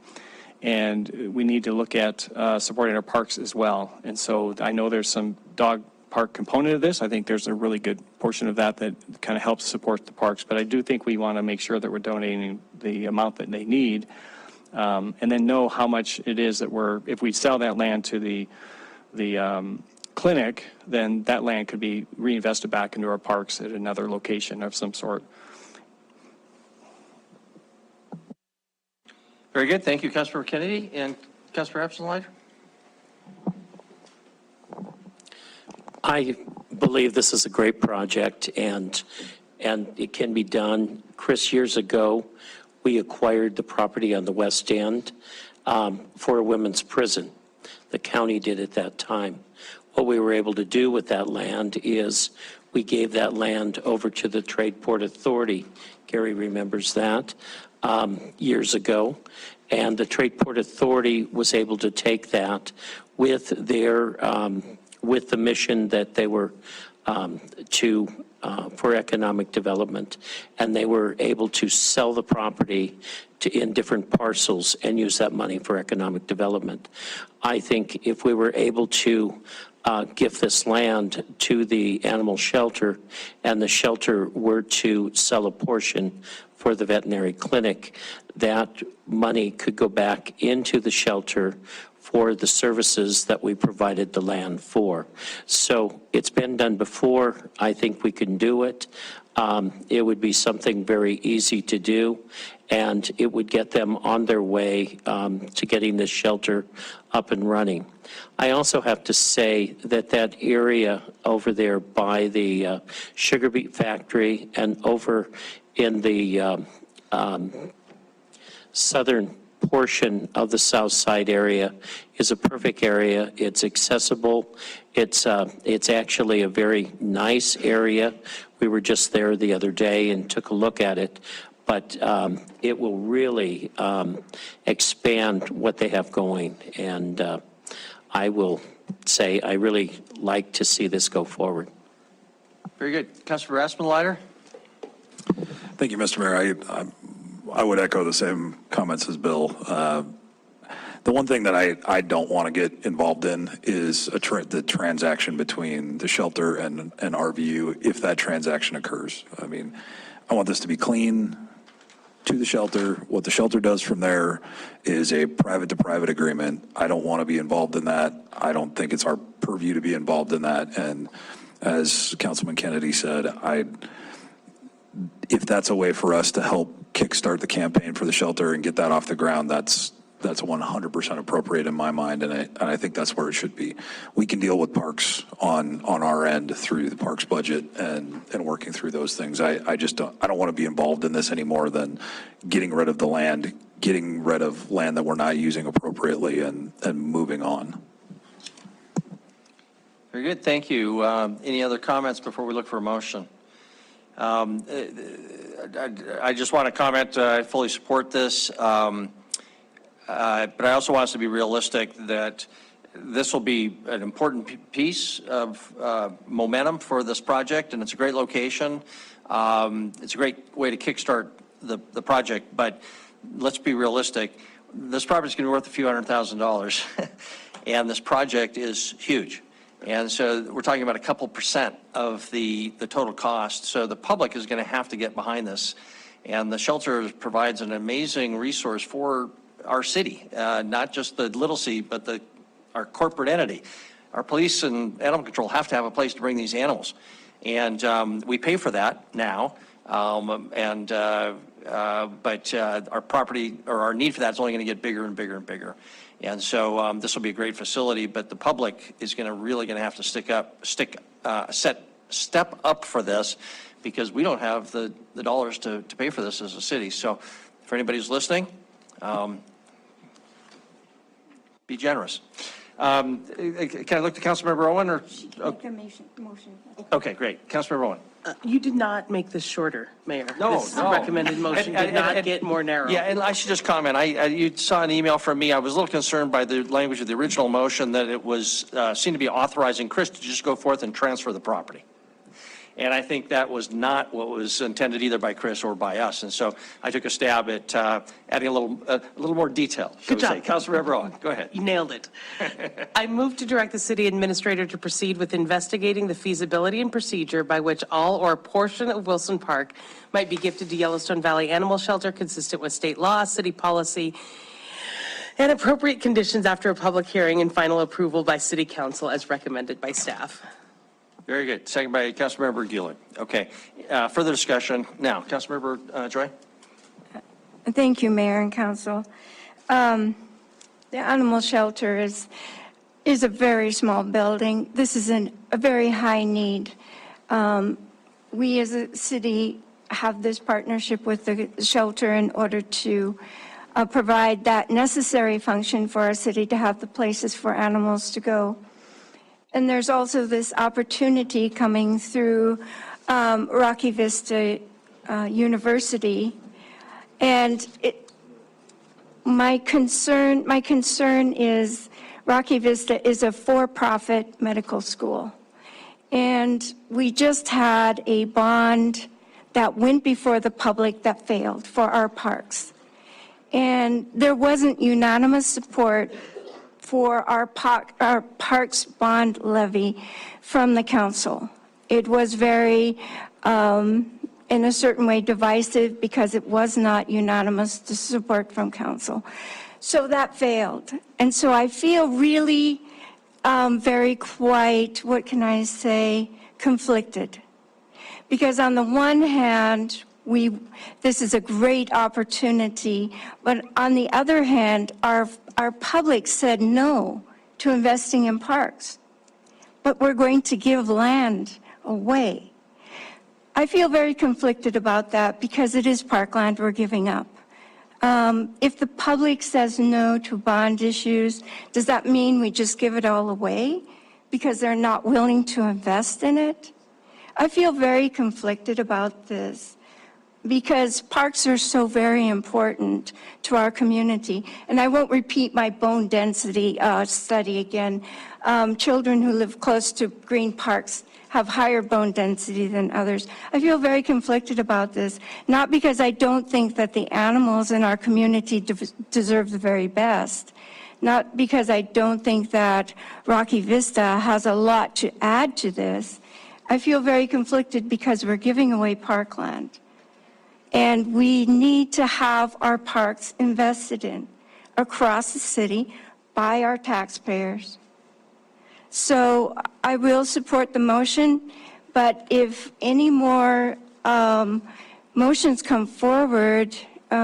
we need to look at supporting our parks as well. And so I know there's some dog park component of this. I think there's a really good portion of that kind of helps support the parks, but I do think we want to make sure that we're donating the amount that they need. And then know how much it is that if we sell that land to the clinic, then that land could be reinvested back into our parks at another location of some sort. Very good. Thank you, Councilor Kennedy. And Councilor Epstein-Lighter? I believe this is a great project, and it can be done. Chris, years ago, we acquired the property on the west end for a women's prison. The county did at that time. What we were able to do with that land is we gave that land over to the Trade Port Authority. Gary remembers that years ago. And the Trade Port Authority was able to take that with their, with the mission that they were for economic development, and they were able to sell the property in different parcels and use that money for economic development. I think if we were able to give this land to the animal shelter, and the shelter were to sell a portion for the veterinary clinic, that money could go back into the shelter for the services that we provided the land for. So it's been done before. I think we can do it. It would be something very easy to do, and it would get them on their way to getting this shelter up and running. I also have to say that that area over there by the sugar beet factory and over in the southern portion of the south side area is a perfect area. It's accessible. It's actually a very nice area. We were just there the other day and took a look at it, but it will really expand what they have going. And I will say I really like to see this go forward. Very good. Councilor Epstein-Lighter? Thank you, Mr. Mayor. I would echo the same comments as Bill. The one thing that I don't want to get involved in is the transaction between the shelter and RVU, if that transaction occurs. I mean, I want this to be clean to the shelter. What the shelter does from there is a private-to-private agreement. I don't want to be involved in that. I don't think it's our purview to be involved in that. And as Councilman Kennedy said, if that's a way for us to help kickstart the campaign for the shelter and get that off the ground, that's 100% appropriate in my mind, and I think that's where it should be. We can deal with parks on our end through the parks budget and working through those things. I don't want to be involved in this any more than getting rid of the land, getting rid of land that we're not using appropriately, and moving on. Very good. Thank you. Any other comments before we look for a motion? I just want to comment, I fully support this, but I also want us to be realistic that this will be an important piece of momentum for this project, and it's a great location. It's a great way to kickstart the project, but let's be realistic. This project is going to be worth a few $100,000, and this project is huge. And so we're talking about a couple % of the total cost. So the public is going to have to get behind this. And the shelter provides an amazing resource for our city, not just the Little C, but our corporate entity. Our police and animal control have to have a place to bring these animals. And we pay for that now. But our property, or our need for that, is only going to get bigger and bigger and bigger. And so this will be a great facility, but the public is really going to have to step up for this, because we don't have the dollars to pay for this as a city. So for anybody who's listening, be generous. Can I look to Councilmember Owen, or? Motion. Okay, great. Councilmember Owen. You did not make this shorter, Mayor. No, This no. recommended motion did not get more narrow. Yeah, and I should just comment, you saw an email from me. I was a little concerned by the language of the original motion, that it was, seemed to be authorizing Chris to just go forth and transfer the property. And I think that was not what was intended either by Chris or by us. And so I took a stab at adding a little more detail. Good job. Councilmember Owen, go ahead. You nailed it. I move to direct the city administrator to proceed with investigating the feasibility and procedure by which all or a portion of Wilson Park might be gifted to Yellowstone Valley Animal Shelter consistent with state law, city policy, and appropriate conditions after a public hearing and final approval by city council as recommended by staff. Very good. Second by Councilmember Gieler. Okay. Further discussion. Now, Councilmember Joy. Thank you, Mayor and Council. The animal shelter is a very small building. This is a very high need. We as a city have this partnership with the shelter in order to provide that necessary function for our city to have the places for animals to go. And there's also this opportunity coming through Rocky Vista University. And my concern is Rocky Vista is a for-profit medical school. And we just had a bond that went before the public that failed for our parks. And there wasn't unanimous support for our parks bond levy from the council. It was very, in a certain way, divisive, because it was not unanimous to support from council. So that failed. And so I feel really very quite, what can I say, conflicted. Because on the one hand, this is a great opportunity, but on the other hand, our public said no to investing in parks. But we're going to give land away. I feel very conflicted about that, because it is parkland we're giving up. If the public says no to bond issues, does that mean we just give it all away because they're not willing to invest in it? I feel very conflicted about this, because parks are so very important to our community. And I won't repeat my bone density study again. Children who live close to green parks have higher bone density than others. I feel very conflicted about this, not because I don't think that the animals in our community deserve the very best, not because I don't think that Rocky Vista has a lot to add to this. I feel very conflicted because we're giving away parkland. And we need to have our parks invested in across the city by our taxpayers. So I will support the motion, but if any more motions come forward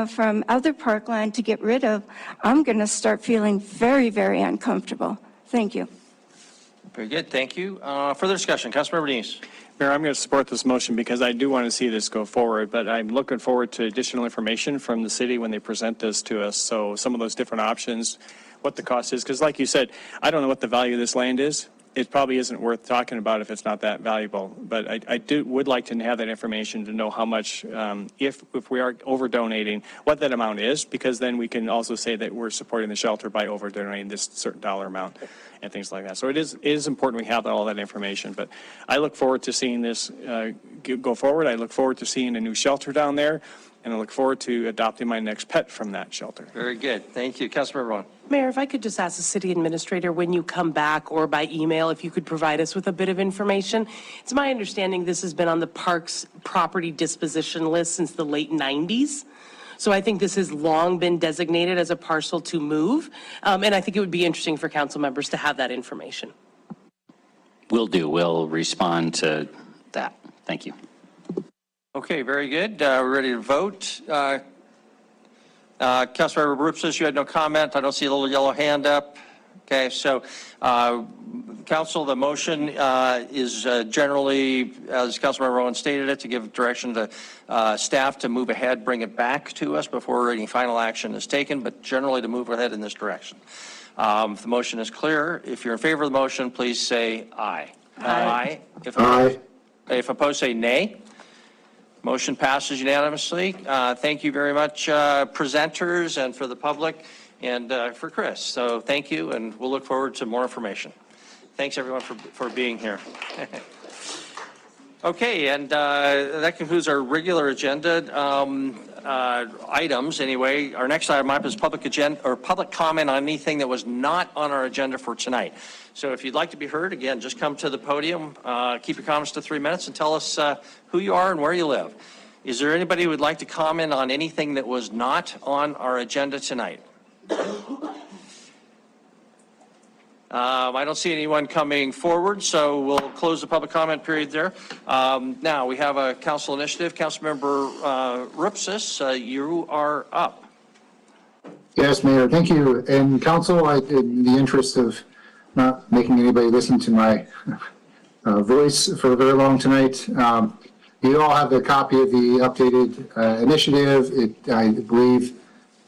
from other parkland to get rid of, I'm going to start feeling very, very uncomfortable. Thank you. Very good. Thank you. Further discussion. Councilmember Denise. Mayor, I'm going to support this motion because I do want to see this go forward, but I'm looking forward to additional information from the city when they present this to us. So some of those different options, what the cost is, because like you said, I don't know what the value of this land is. it probably isn't worth talking about if it's not that valuable. But would like to have that information to know how much, if we are over donating, what that amount is, because then we can also say that we're supporting the shelter by over donating this certain dollar amount and things like that. So it is important we have all that information. But I look forward to seeing this go forward. I look forward to seeing a new shelter down there, and I look forward to adopting my next pet from that shelter. Very good. Thank you. Councilmember Rowan. Mayor, if I could just ask the city administrator, when you come back or by email, if you could provide us with a bit of information. It's my understanding this has been on the parks property disposition list since the late 90s. So I think this has long been designated as a parcel to move. And I think it would be interesting for council members to have that information. Will do. We'll respond to that. Thank you. Okay, very good. We're ready to vote. Councilmember Rupsis, you had no comment. I don't see a little yellow hand up. Okay, so council, the motion is generally, as Councilmember Rowan stated it, to give direction to staff to move ahead, bring it back to us before any final action is taken, but generally to move ahead in this direction. If the motion is clear, if you're in favor of the motion, please say aye. Aye. If opposed, say nay. Motion passes unanimously. Thank you very much, presenters, and for the public, and for Chris. So thank you, and we'll look forward to more information. Thanks, everyone, for being here. Okay, and that concludes our regular agenda items. Anyway, our next item up is public comment on anything that was not on our agenda for tonight. So if you'd like to be heard, again, just come to the podium, keep your comments to 3 minutes, and tell us who you are and where you live. Is there anybody who would like to comment on anything that was not on our agenda tonight? I don't see anyone coming forward, so we'll close the public comment period there. Now, we have a council initiative. Councilmember Rupsis, you are up. Yes, Mayor, thank you. And council, in the interest of not making anybody listen to my voice for very long tonight, you all have a copy of the updated initiative. It, I believe,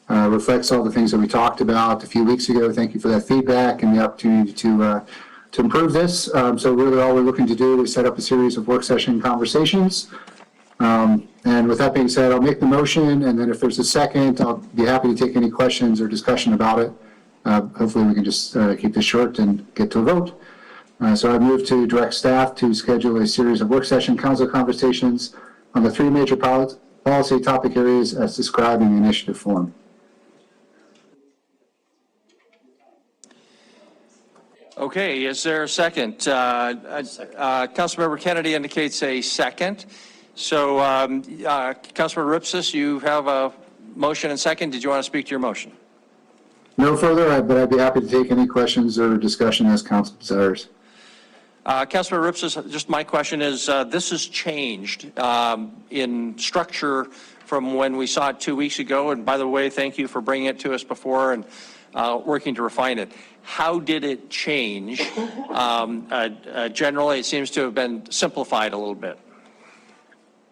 reflects all the things that we talked about a few weeks ago. Thank you for that feedback and the opportunity to improve this. So really all we're looking to do is set up a series of work session conversations. And with that being said, I'll make the motion, and then if there's a second, I'll be happy to take any questions or discussion about it. Hopefully we can just keep this short and get to a vote. So I move to direct staff to schedule a series of work session council conversations on the three major policy topic areas as described in the initiative form. Okay, is there a second? Councilmember Kennedy indicates a second. So Councilmember Rupsis, you have a motion and second. Did you want to speak to your motion? No further, but I'd be happy to take any questions or discussion as council desires. Councilmember Rupsis, just my question is, this has changed in structure from when we saw it 2 weeks ago. And by the way, thank you for bringing it to us before and working to refine it. How did it change? Generally, it seems to have been simplified a little bit.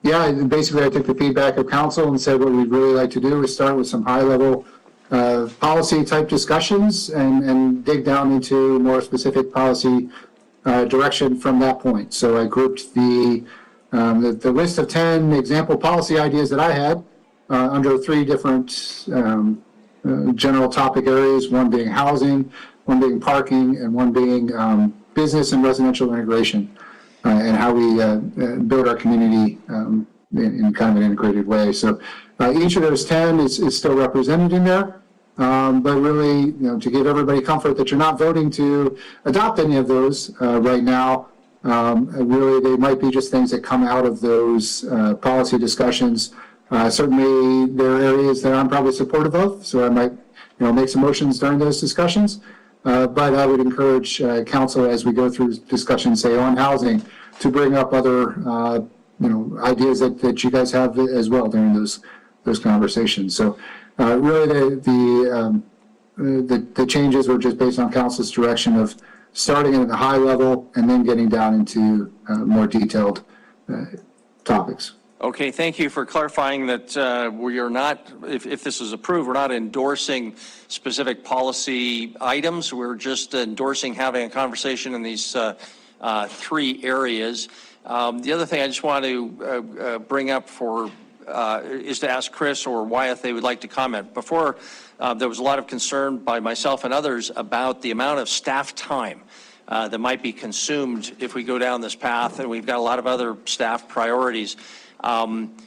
Yeah, basically I took the feedback of council and said what we'd really like to do is start with some high-level policy type discussions and dig down into more specific policy direction from that point. So I grouped the list of 10 example policy ideas that I had under three different general topic areas, one being housing, one being parking, and one being business and residential integration, and how we build our community in kind of an integrated way. So each of those 10 is still represented in there. But really, to give everybody comfort that you're not voting to adopt any of those right now, really they might be just things that come out of those policy discussions. Certainly there are areas that I'm probably supportive of, so I might make some motions during those discussions. But I would encourage council as we go through discussions, say on housing, to bring up other ideas that you guys have as well during those conversations. So really the changes were just based on council's direction of starting at the high level and then getting down into more detailed topics. Okay, thank you for clarifying that we are not, if this is approved, we're not endorsing specific policy items. We're just endorsing having a conversation in these three areas. The other thing I just want to bring up is to ask Chris or Wyatt if they would like to comment. Before, there was a lot of concern by myself and others about the amount of staff time that might be consumed if we go down this path, and we've got a lot of other staff priorities. Can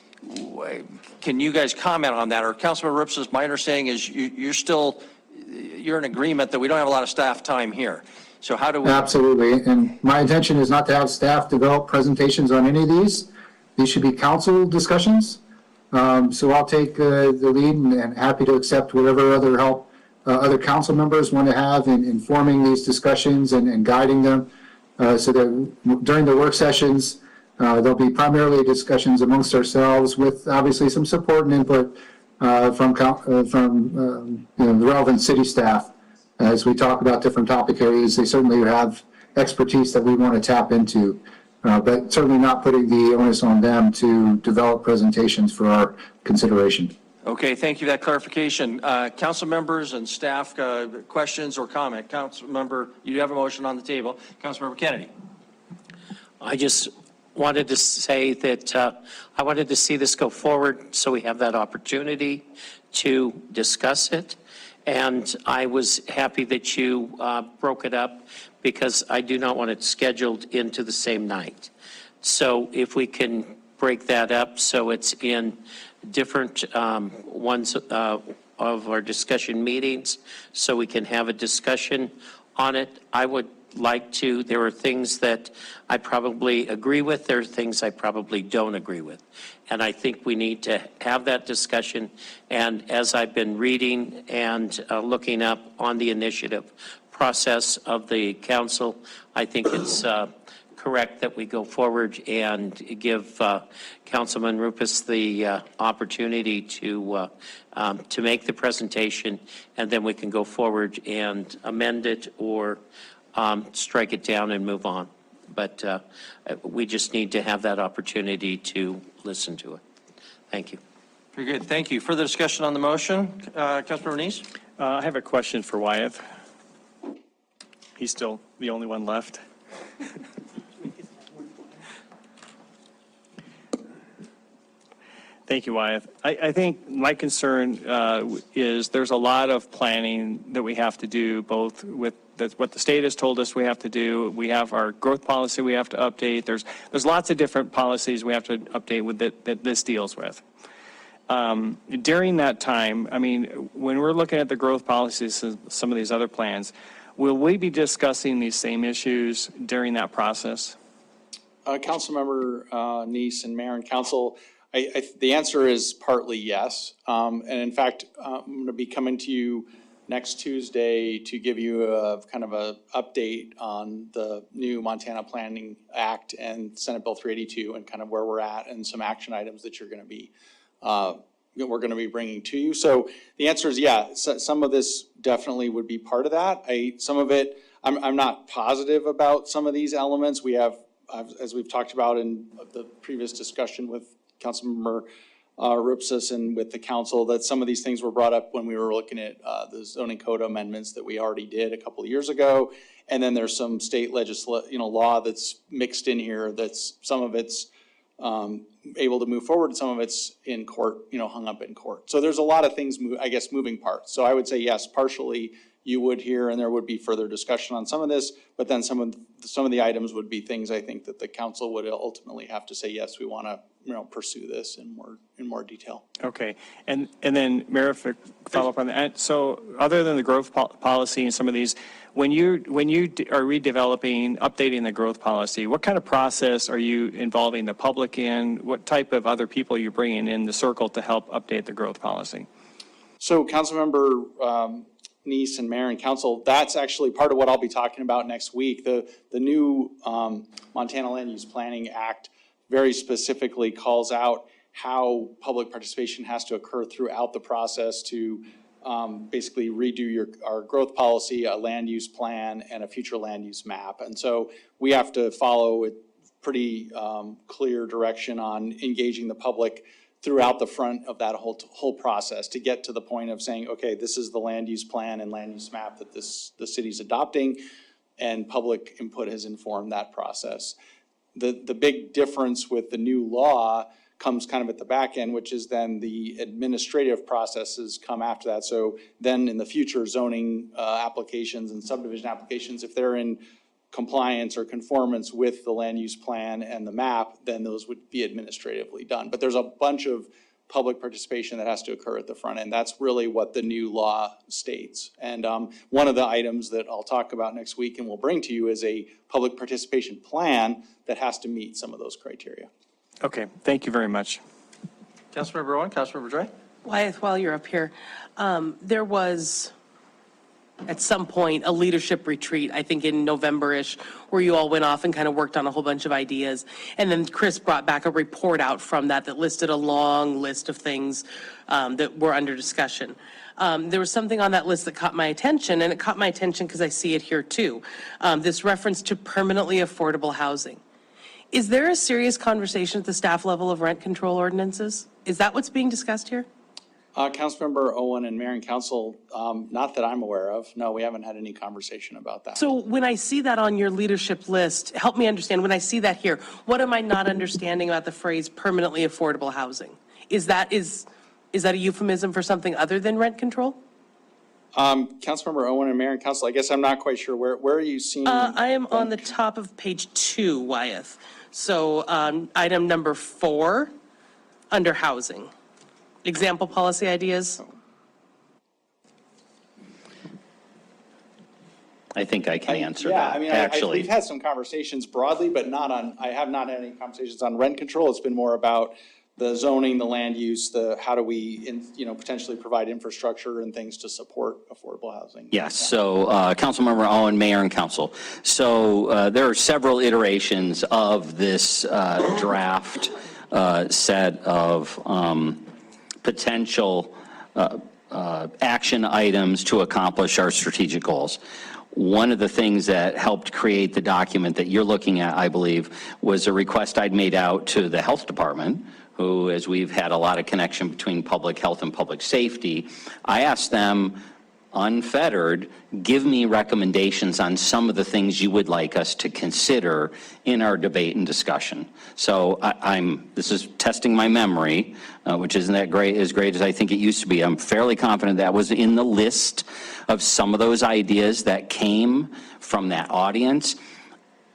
you guys comment on that? Or Councilman Ripsis, my understanding is you're in agreement that we don't have a lot of staff time here. So how do we? Absolutely. And my intention is not to have staff develop presentations on any of these. These should be council discussions. So I'll take the lead and happy to accept whatever other help other council members want to have in informing these discussions and guiding them so that during the work sessions, there'll be primarily discussions amongst ourselves with obviously some support and input from the relevant city staff. As we talk about different topic areas, they certainly have expertise that we want to tap into, but certainly not putting the onus on them to develop presentations for our consideration. Okay, thank you for that clarification. Council members and staff, questions or comment? Council member, you have a motion on the table. Council member Kennedy. I just wanted to say that I wanted to see this go forward so we have that opportunity to discuss it. And I was happy that you broke it up because I do not want it scheduled into the same night. So if we can break that up so it's in different ones of our discussion meetings so we can have a discussion on it, I would like to. There are things that I probably agree with. There are things I probably don't agree with. And I think we need to have that discussion. And as I've been reading and looking up on the initiative process of the council, I think it's correct that we go forward and give Councilman Rupes the opportunity to make the presentation, and then we can go forward and amend it or strike it down and move on. But we just need to have that opportunity to listen to it. Thank you. Very good. Thank you. Further discussion on the motion? Councilmember Neese? I have a question for Wyatt. He's still the only one left. Thank you, Wyatt. I think my concern is there's a lot of planning that we have to do, both with what the state has told us we have to do. We have our growth policy we have to update. There's lots of different policies we have to update with that this deals with. During that time, I mean, when we're looking at the growth policies and some of these other plans, will we be discussing these same issues during that process? Councilmember Neese and Mayor and Council, the answer is partly yes. And in fact, I'm going to be coming to you next Tuesday to give you a kind of a update on the new Montana Planning Act and Senate Bill 382 and kind of where we're at and some action items that you're going to be we're going to be bringing to you. So the answer is yeah. Some of this definitely would be part of that. Some of it, I'm not positive about some of these elements. We have, as we've talked about in the previous discussion with Councilmember Rupsis and with the council, that some of these things were brought up when we were looking at the zoning code amendments that we already did a couple of years ago. And then there's some state law that's mixed in here. That's some of it's able to move forward and some of it's in court, hung up in court. So there's a lot of things, I guess, moving parts. So I would say yes, partially you would hear, and there would be further discussion on some of this, but then some of the items would be things I think that the council would ultimately have to say, yes, we want to, pursue this in more detail. Okay, and then Mayor, if I follow up on that. So other than the growth policy and some of these, when you are redeveloping, updating the growth policy, what kind of process are you involving the public in? What type of other people are you bringing in the circle to help update the growth policy? So Councilmember Neese and Mayor and Council, that's actually part of what I'll be talking about next week. The new Montana Land Use Planning Act very specifically calls out how public participation has to occur throughout the process to basically redo our growth policy, a land use plan, and a future land use map. And so we have to follow it pretty clear direction on engaging the public throughout the front of that whole process to get to the point of saying, okay, this is the land use plan and land use map that the city's adopting, and public input has informed that process. The big difference with the new law comes kind of at the back end, which is then the administrative processes come after that. So then in the future, zoning applications and subdivision applications, if they're in compliance or conformance with the land use plan and the map, then those would be administratively done. But there's a bunch of public participation that has to occur at the front end. That's really what the new law states. And one of the items that I'll talk about next week and we'll bring to you is a public participation plan that has to meet some of those criteria. Okay, thank you very much. Councilmember Owen, Councilmember Dre? Wyeth, while you're up here, there was, at some point, a leadership retreat, I think in November-ish, where you all went off and kind of worked on a whole bunch of ideas. And then Chris brought back a report out from that listed a long list of things that were under discussion. There was something on that list that caught my attention, and it caught my attention because I see it here too. This reference to permanently affordable housing. Is there a serious conversation at the staff level of rent control ordinances? Is that what's being discussed here? Councilmember Owen and Mayor and Council, not that I'm aware of. No, we haven't had any conversation about that. So when I see that on your leadership list, help me understand, when I see that here, what am I not understanding about the phrase permanently affordable housing? Is that a euphemism for something other than rent control? Councilmember Owen and Mayor and Council, I guess I'm not quite sure. Where are you seeing? I am on the top of page 2, Wyeth. So item number 4, under housing. Example policy ideas. I think I can answer Yeah, that, I mean, actually. we've had some conversations broadly, but I have not had any conversations on rent control. It's been more about the zoning, the land use, how do we, potentially provide infrastructure and things to support affordable housing. Yes, so Councilmember Owen, Mayor and Council. So there are several iterations of this draft set of potential action items to accomplish our strategic goals. One of the things that helped create the document that you're looking at, I believe, was a request I'd made out to the health department, who, as we've had a lot of connection between public health and public safety, I asked them, unfettered, give me recommendations on some of the things you would like us to consider in our debate and discussion. So this is testing my memory, which isn't that great, as great as I think it used to be. I'm fairly confident that was in the list of some of those ideas that came from that audience.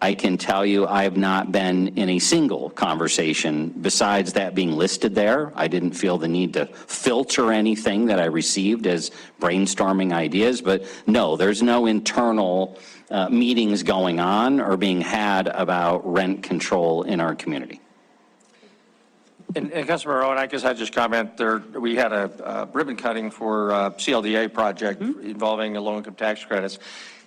I can tell you I have not been in a single conversation besides that being listed there. I didn't feel the need to filter anything that I received as brainstorming ideas, but no, there's no internal meetings going on or being had about rent control in our community. And Councilmember Owen, I guess I'd just comment there, we had a ribbon cutting for CLDA project involving low-income tax credits.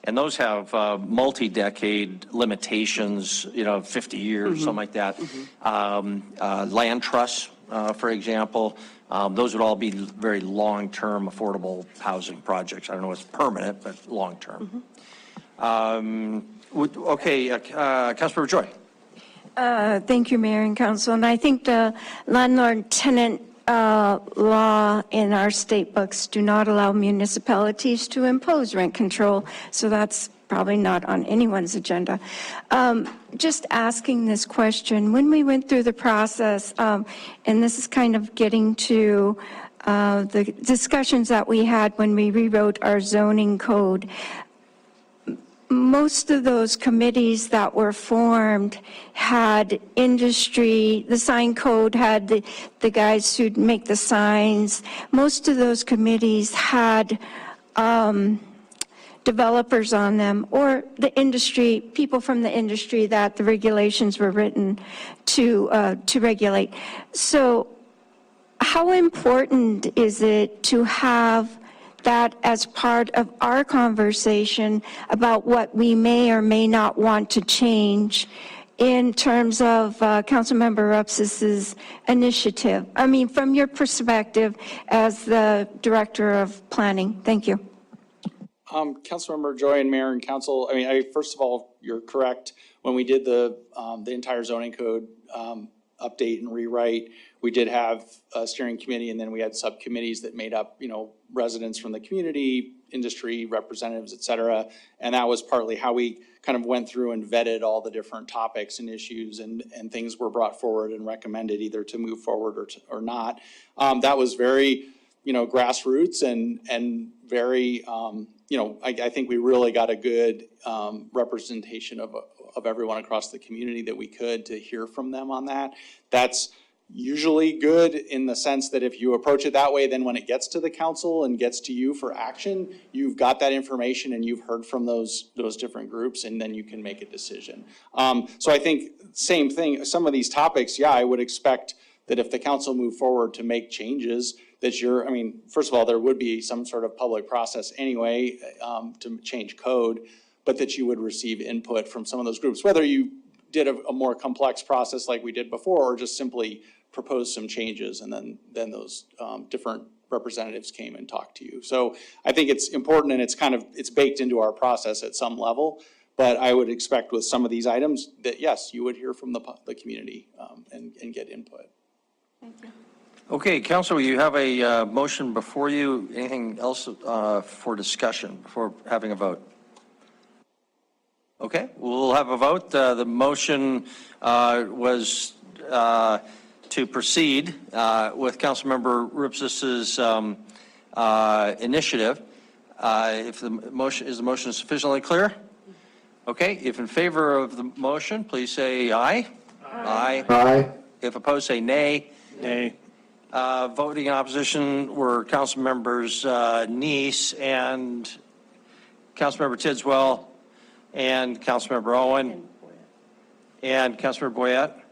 And those have multi-decade limitations, 50 years, something like that. Land trusts, for example, those would all be very long-term affordable housing projects. I don't know if it's permanent, but long-term. Okay, Councilmember Joy. Thank you, Mayor and Council. And I think the landlord-tenant law in our state books do not allow municipalities to impose rent control, so that's probably not on anyone's agenda. Just asking this question, when we went through the process, and this is kind of getting to the discussions that we had when we rewrote our zoning code, most of those committees that were formed had industry, the sign code had the guys who'd make the signs. Most of those committees had developers on them, or the industry, people from the industry that the regulations were written to regulate. So how important is it to have that as part of our conversation about what we may or may not want to change in terms of Councilmember Rupsis's initiative? I mean, from your perspective as the Director of Planning. Thank you. Councilmember Joy and Mayor and Council, I mean, first of all, you're correct. When we did the entire zoning code update and rewrite, we did have a steering committee, and then we had subcommittees that made up, residents from the community, industry representatives, et cetera. And that was partly how we kind of went through and vetted all the different topics and issues, and things were brought forward and recommended either to move forward or not. That was very, grassroots and very, I think we really got a good representation of everyone across the community that we could to hear from them on that. That's usually good in the sense that if you approach it that way, then when it gets to the council and gets to you for action, you've got that information and you've heard from those different groups, and then you can make a decision. So I think same thing, some of these topics, I would expect that if the council moved forward to make changes, that first of all, there would be some sort of public process anyway to change code, but that you would receive input from some of those groups, whether you did a more complex process like we did before, or just simply proposed some changes, and then those different representatives came and talked to you. So I think it's important, and it's baked into our process at some level. But I would expect with some of these items that yes, you would hear from the community and get input. Thank you. Okay, Council, you have a motion before you. Anything else for discussion before having a vote? Okay, we'll have a vote. The motion was to proceed with Councilmember Rupsis's initiative. If the motion is sufficiently clear? Okay, if in favor of the motion, please say aye. Aye. Aye. If opposed, say nay. Nay. Voting in opposition were Councilmembers Neese and Councilmember Tidswell and Councilmember Owen and Councilmember Boyette.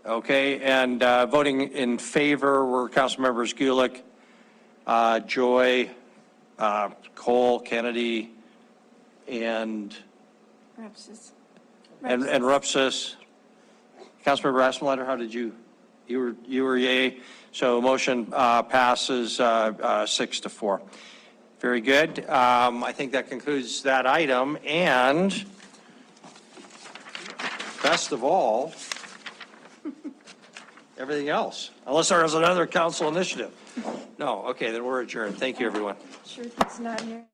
Okay, and voting in favor were Councilmembers Gulick, Joy, Cole, Kennedy, and Rupsis. Councilmember Asmelander, how did you were yay. So motion passes 6-4. Very good. I think that concludes that item. And best of all, everything else, unless there is another council initiative. No, okay, then we're adjourned. Thank you, everyone. Sure, he's not here.